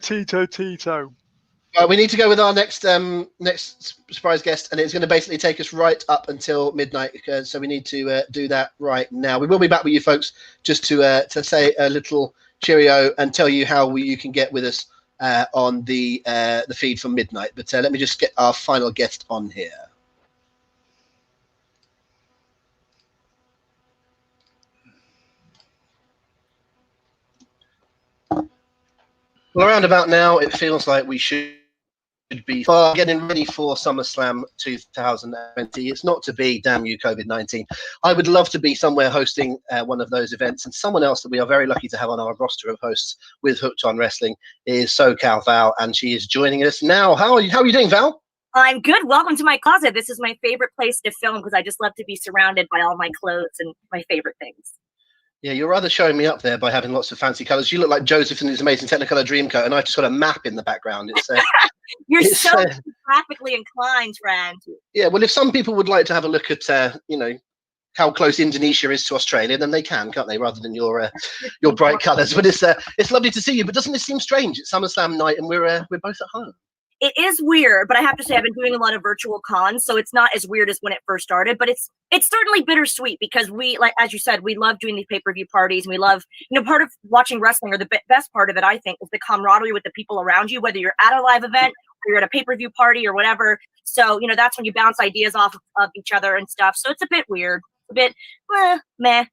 We need to go with our next surprise guest, and it's going to basically take us right up until midnight. So we need to do that right now. We will be back with you folks just to say a little cheerio and tell you how you can get with us on the feed from midnight. But let me just get our final guest on here. Well, around about now, it feels like we should be getting ready for SummerSlam 2020. It's not to be, damn you, COVID-19. I would love to be somewhere hosting one of those events. And someone else that we are very lucky to have on our roster of hosts with Hooked on Wrestling is SoCal Val, and she is joining us now. How are you doing, Val? I'm good. Welcome to my closet. This is my favorite place to film because I just love to be surrounded by all my clothes and my favorite things. Yeah, you're rather showing me up there by having lots of fancy colours. You look like Joseph in his amazing Technicolor Dreamcoat, and I've just got a map in the background. It's You're so graphically inclined, friend. Yeah, well, if some people would like to have a look at, how close Indonesia is to Australia, then they can't they? Rather than your bright colours. But it's lovely to see you. But doesn't this seem strange? It's SummerSlam night, and we're both at home. It is weird, but I have to say I've been doing a lot of virtual cons, so it's not as weird as when it first started. But it's certainly bittersweet because we, like as you said, we love doing these pay-per-view parties, and we love, part of watching wrestling, or the best part of it, I think, is the camaraderie with the people around you, whether you're at a live event or you're at a pay-per-view party or whatever. So that's when you bounce ideas off of each other and stuff. So it's a bit weird, a bit meh.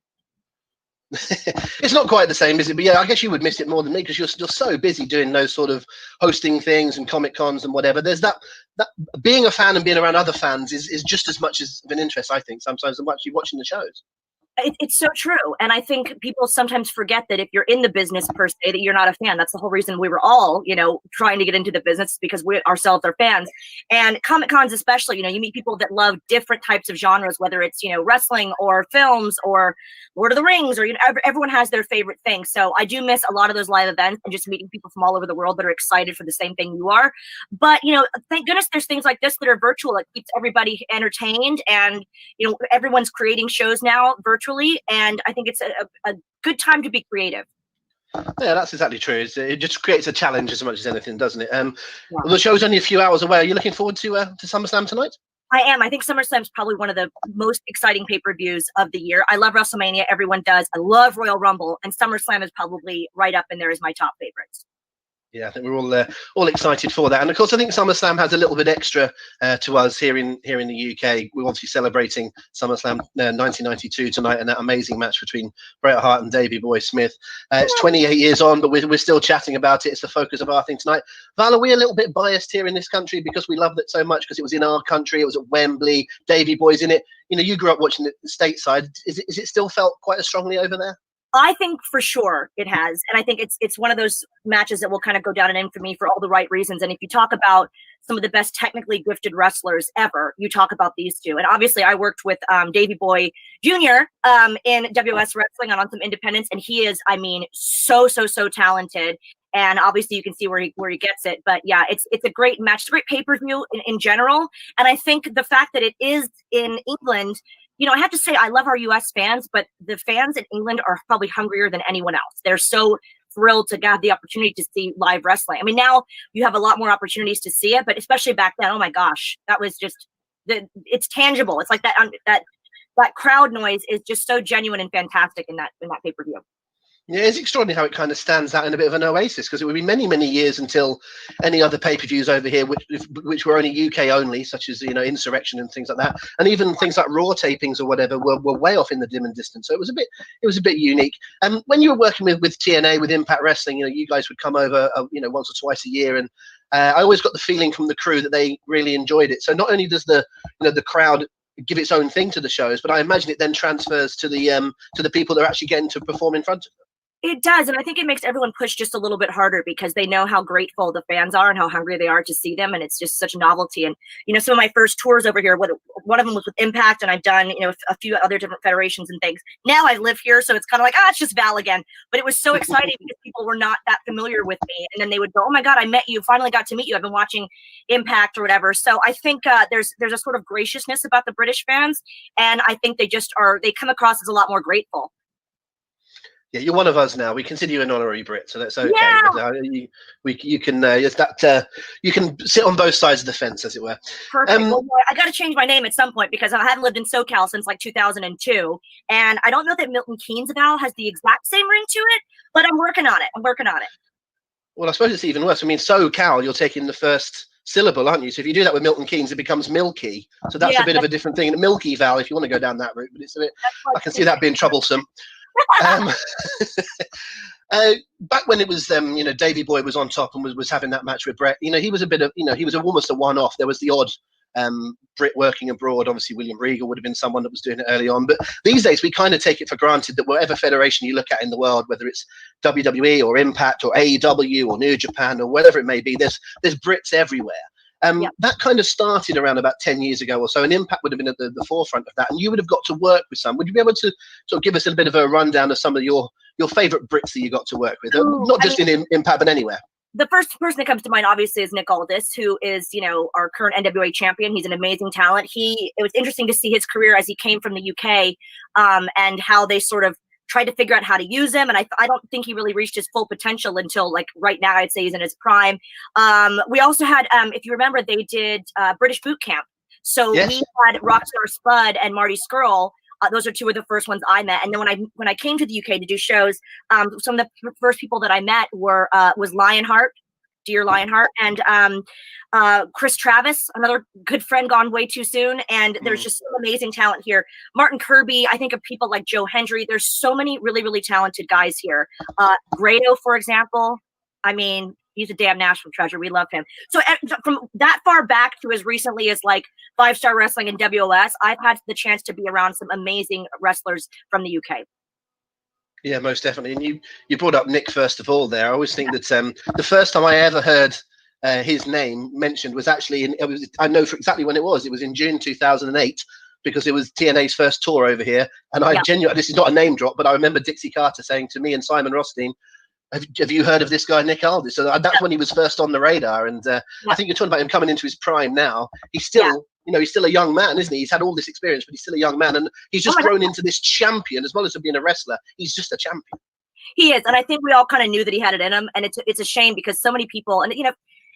It's not quite the same, is it? But yeah, I guess you would miss it more than me because you're so busy doing those sort of hosting things and Comic Cons and whatever. There's that being a fan and being around other fans is just as much as of an interest, I think, sometimes than actually watching the shows. It's so true. And I think people sometimes forget that if you're in the business per se, that you're not a fan. That's the whole reason we were all, trying to get into the business, because we ourselves are fans. And Comic Cons especially, you meet people that love different types of genres, whether it's, wrestling or films or Lord of the Rings, or, everyone has their favorite thing. So I do miss a lot of those live events and just meeting people from all over the world that are excited for the same thing you are. But, thank goodness there's things like this that are virtual. It keeps everybody entertained, and, everyone's creating shows now virtually. And I think it's a good time to be creative. Yeah, that's exactly true. It just creates a challenge as much as anything, doesn't it? Well, the show's only a few hours away. Are you looking forward to SummerSlam tonight? I am. I think SummerSlam is probably one of the most exciting pay-per-views of the year. I love WrestleMania. Everyone does. I love Royal Rumble, and SummerSlam is probably right up in there as my top favorites. Yeah, I think we're all excited for that, and of course, I think SummerSlam has a little bit extra to us here in the UK. We're obviously celebrating SummerSlam 1992 tonight, and that amazing match between Bret Hart and Davey Boy Smith. It's 28 years on, but we're still chatting about it. It's the focus of our thing tonight. Val, are we a little bit biased here in this country because we loved it so much because it was in our country? It was at Wembley. Davey Boy's in it. You grew up watching it stateside. Is it still felt quite as strongly over there? I think for sure it has. And I think it's one of those matches that will kind of go down in infamy for all the right reasons. And if you talk about some of the best technically gifted wrestlers ever, you talk about these two. And obviously I worked with Davey Boy Jr. In WS Wrestling and on some independents. And he is, so talented. And obviously you can see where he gets it. But yeah, it's a great match. It's a great pay-per-view in general. And I think the fact that it is in England, I have to say I love our U.S. fans, but the fans in England are probably hungrier than anyone else. They're so thrilled to have the opportunity to see live wrestling. Now you have a lot more opportunities to see it, but especially back then, oh my gosh, that was just it's tangible. It's like that crowd noise is just so genuine and fantastic in that pay-per-view. Yeah, it's extraordinary how it kind of stands out in a bit of an oasis, because it would be many, many years until any other pay-per-views over here, which were only UK only, such as Insurrection and things like that, and even things like Raw tapings or whatever were way off in the dim and distant. So it was a bit unique. And when you were working with TNA, with Impact Wrestling, you guys would come over once or twice a year, and I always got the feeling from the crew that they really enjoyed it. So not only does the crowd give its own thing to the shows, but I imagine it then transfers to the people that are actually getting to perform in front of them. It does, and I think it makes everyone push just a little bit harder because they know how grateful the fans are and how hungry they are to see them, and it's just such a novelty. And some of my first tours over here, one of them was with Impact, and I've done a few other different federations and things. Now I live here, so it's kind of like, it's just Val again. But it was so exciting because people were not that familiar with me, and then they would go, "Oh my God, I met you! Finally got to meet you. I've been watching Impact or whatever." So I think there's a sort of graciousness about the British fans, and I think they come across as a lot more grateful. Yeah, you're one of us now. We consider you an honorary Brit, so that's okay. Yeah. You can you can sit on both sides of the fence, as it were. Perfect. Well, I got to change my name at some point because I haven't lived in SoCal since like 2002, and I don't know that Milton Keynes has the exact same ring to it, but I'm working on it. Well, I suppose it's even worse. SoCal, you're taking the first syllable, aren't you? So if you do that with Milton Keynes, it becomes Milky. So that's a bit of a different thing. Milky Val, if you want to go down that route, but it's a bit. I can see that being troublesome. Back when it was Davey Boy was on top and was having that match with Bret, he was a bit of, he was almost a one-off. There was the odd Brit working abroad. Obviously, William Regal would have been someone that was doing it early on. But these days, we kind of take it for granted that whatever federation you look at in the world, whether it's WWE or Impact or AEW or New Japan or whatever it may be, there's Brits everywhere. That kind of started around about 10 years ago or so, and Impact would have been at the forefront of that, and you would have got to work with some. Would you be able to sort of give us a bit of a rundown of some of your favorite Brits that you got to work with? Not just in Impact, but anywhere. The first person that comes to mind, obviously, is Nick Aldis, who is, our current NWA champion. He's an amazing talent. It was interesting to see his career as he came from the UK, and how they sort of tried to figure out how to use him. And I don't think he really reached his full potential until, like, right now, I'd say he's in his prime. We also had, if you remember, they did British Boot Camp. So we had Rockstar Spud and Marty Skrull. Those are two of the first ones I met. And then when I came to the UK to do shows, some of the first people that I met was Lionheart, Dear Lionheart, and Chris Travis, another good friend gone way too soon. And there's just some amazing talent here. Martin Kirby, I think of people like Joe Hendry. There's so many really, really talented guys here. Grado, for example. I mean, he's a damn national treasure. We love him. So from that far back to as recently as like 5-Star Wrestling and WOS, I've had the chance to be around some amazing wrestlers from the UK. Yeah, most definitely. And you brought up Nick first of all there. I always think that the first time I ever heard his name mentioned was actually I know for exactly when it was. It was in June 2008, because it was TNA's first tour over here. And I genuinely, this is not a name drop, but I remember Dixie Carter saying to me and Simon Rothstein, have you heard of this guy, Nick Aldis? So that's when he was first on the radar. And I think you're talking about him coming into his prime now. He's still, he's still a young man, isn't he? He's had all this experience, but he's still a young man. And he's just grown into this champion, as well as being a wrestler. He's just a champion. He is. And I think we all kind of knew that he had it in him. And it's a shame because so many people, and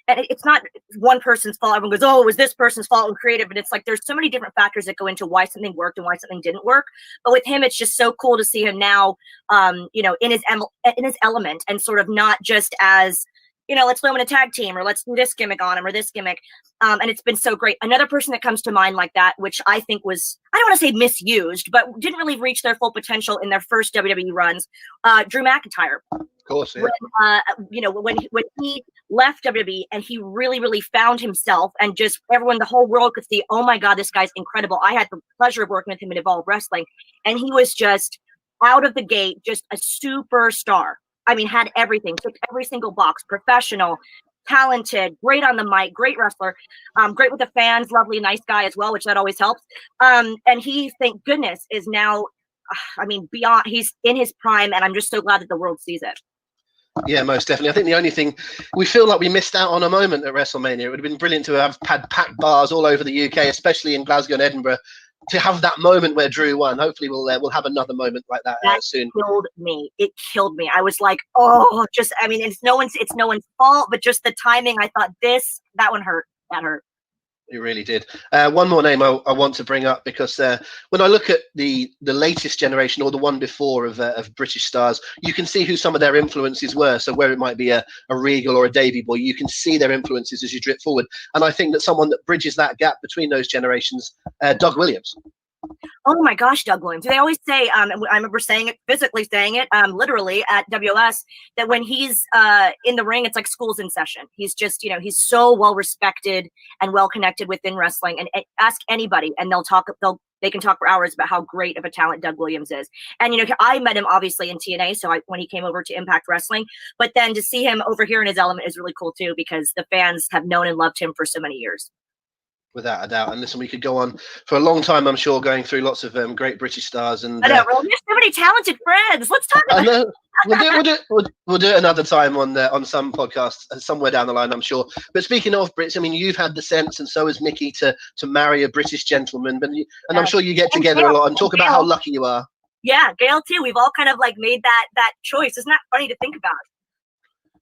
and it's not one person's fault. Everyone goes, oh, it was this person's fault and creative. But it's like there's so many different factors that go into why something worked and why something didn't work. But with him, it's just so cool to see him now, in his element, and sort of not just as, let's throw him in a tag team, or let's do this gimmick on him or this gimmick. And it's been so great. Another person that comes to mind like that, which I think was, I don't want to say misused, but didn't really reach their full potential in their first WWE runs, Drew McIntyre. Of course, yeah. When he left WWE and he really, really found himself, and just everyone, the whole world could see, oh my God, this guy's incredible. I had the pleasure of working with him in Evolve Wrestling, and he was just out of the gate, just a superstar. I mean, had everything, took every single box, professional, talented, great on the mic, great wrestler, great with the fans, lovely, nice guy as well, which that always helps. And he, thank goodness, is now, beyond, he's in his prime, and I'm just so glad that the world sees it. Yeah, most definitely. I think the only thing we feel like we missed out on a moment at WrestleMania. It would have been brilliant to have had packed bars all over the UK, especially in Glasgow and Edinburgh, to have that moment where Drew won. Hopefully we'll have another moment like that soon. It killed me. I was like, oh, it's no one's fault, but just the timing. I thought that one hurt. That hurt. It really did. One more name I want to bring up, because when I look at the latest generation, or the one before of British stars, you can see who some of their influences were. So where it might be a Regal or a Davey Boy, you can see their influences as you drip forward. And I think that someone that bridges that gap between those generations, Doug Williams. Oh my gosh, Doug Williams. They always say, I remember physically saying it, literally at WS, that when he's in the ring, it's like school's in session. He's just, he's so well respected and well connected within wrestling. And ask anybody, and they can talk for hours about how great of a talent Doug Williams is. And, I met him obviously in TNA, so when he came over to Impact Wrestling, but then to see him over here in his element is really cool too, because the fans have known and loved him for so many years. Without a doubt. And listen, we could go on for a long time, I'm sure, going through lots of great British stars. And I know, we have so many talented friends. Let's talk about it. We'll do it another time on some podcasts somewhere down the line, I'm sure. But speaking of Brits, you've had the sense, and so has Mickey, to marry a British gentleman. And I'm sure you get together a lot and talk about how lucky you are. Yeah, Gail too. We've all kind of like made that choice. Isn't that funny to think about?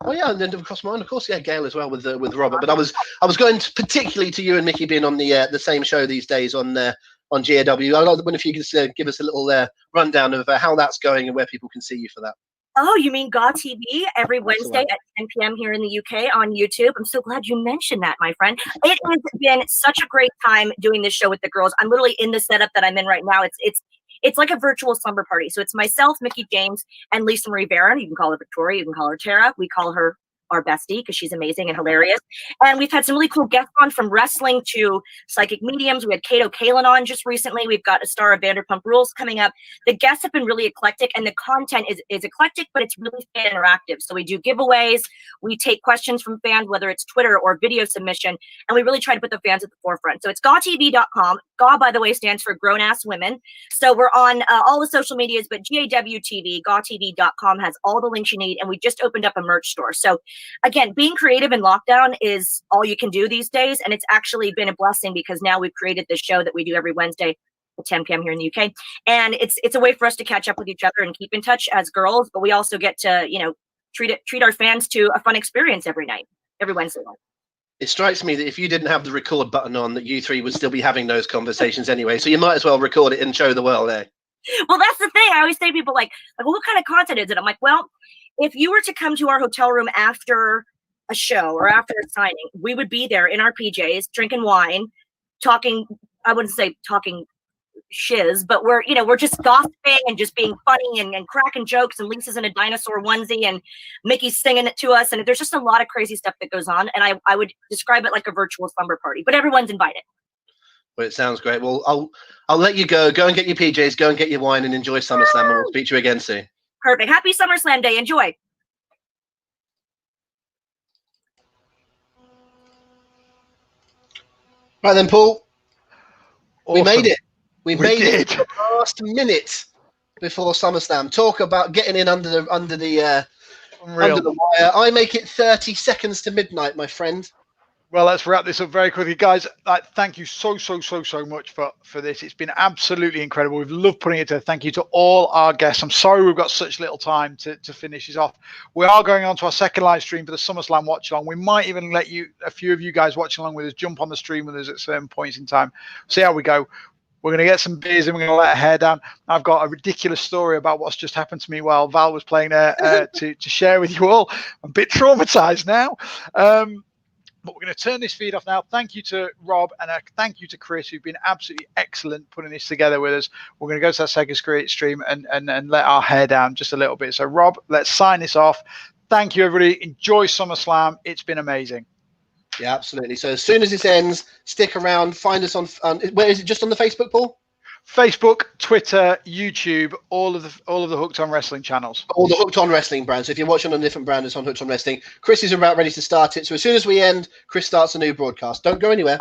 Oh yeah, and then of course, yeah, Gail as well with Robert. But I was going particularly to you and Mickey being on the same show these days on GAW. I wonder if you could give us a little rundown of how that's going and where people can see you for that. Oh, you mean GAW TV every Wednesday at 10 p.m. here in the UK on YouTube? I'm so glad you mentioned that, my friend. It has been such a great time doing this show with the girls. I'm literally in the setup that I'm in right now. It's like a virtual slumber party. So it's myself, Mickey James, and Lisa Marie Barron. You can call her Victoria. You can call her Tara. We call her our bestie because she's amazing and hilarious. And we've had some really cool guests on, from wrestling to psychic mediums. We had Kato Kalin on just recently. We've got a star of Vanderpump Rules coming up. The guests have been really eclectic, and the content is eclectic, but it's really fan interactive. So we do giveaways. We take questions from fans, whether it's Twitter or video submission, and we really try to put the fans at the forefront. So it's GAWTV.com. GAW, by the way, stands for Grown Ass Women. So we're on all the social medias, but GAW TV, GAWTV.com has all the links you need, and we just opened up a merch store. So again, being creative in lockdown is all you can do these days. And it's actually been a blessing because now we've created this show that we do every Wednesday at 10 p.m. here in the UK. And it's a way for us to catch up with each other and keep in touch as girls. But we also get to, treat our fans to a fun experience every night, every Wednesday night. It strikes me that if you didn't have the record button on, that you three would still be having those conversations anyway. So you might as well record it and show the world, eh? Well, that's the thing. I always say to people like, well, what kind of content is it? I'm like, well, if you were to come to our hotel room after a show or after a signing, we would be there in our PJs, drinking wine, talking, I wouldn't say talking shiz, but we're just gossiping and just being funny and cracking jokes, and Lisa's in a dinosaur onesie and Mickey's singing it to us. And there's just a lot of crazy stuff that goes on. And I would describe it like a virtual slumber party, but everyone's invited. Well, it sounds great. Well, I'll let you go. Go and get your PJs, go and get your wine, and enjoy SummerSlam, and we'll speak to you again soon. Perfect. Happy SummerSlam Day. Enjoy. Right then, Paul. Awesome. We made it. We made did. it to the last minute before SummerSlam. Talk about getting in under the wire. I make it 30 seconds to midnight, my friend. Well, let's wrap this up very quickly, guys. Thank you so much for this. It's been absolutely incredible. We've loved putting it together. Thank you to all our guests. I'm sorry we've got such little time to finish this off. We are going on to our second live stream for the SummerSlam watch along. We might even let a few of you guys watch along with us, jump on the stream with us at certain points in time. See how we go. We're going to get some beers and we're going to let our hair down. I've got a ridiculous story about what's just happened to me while Val was playing there to share with you all. I'm a bit traumatized now. But we're going to turn this feed off now. Thank you to Rob and thank you to Chris, who've been absolutely excellent putting this together with us. We're going to go to that second stream and let our hair down just a little bit. So, Rob, let's sign this off. Thank you, everybody. Enjoy SummerSlam. It's been amazing. Yeah, absolutely. So as soon as this ends, stick around. Find us on where is it? Just on the Facebook, Paul? Facebook, Twitter, YouTube, all of the Hooked on Wrestling channels. All the Hooked on Wrestling brands. So if you're watching on a different brand, it's on Hooked on Wrestling. Chris is about ready to start it. So as soon as we end, Chris starts a new broadcast. Don't go anywhere.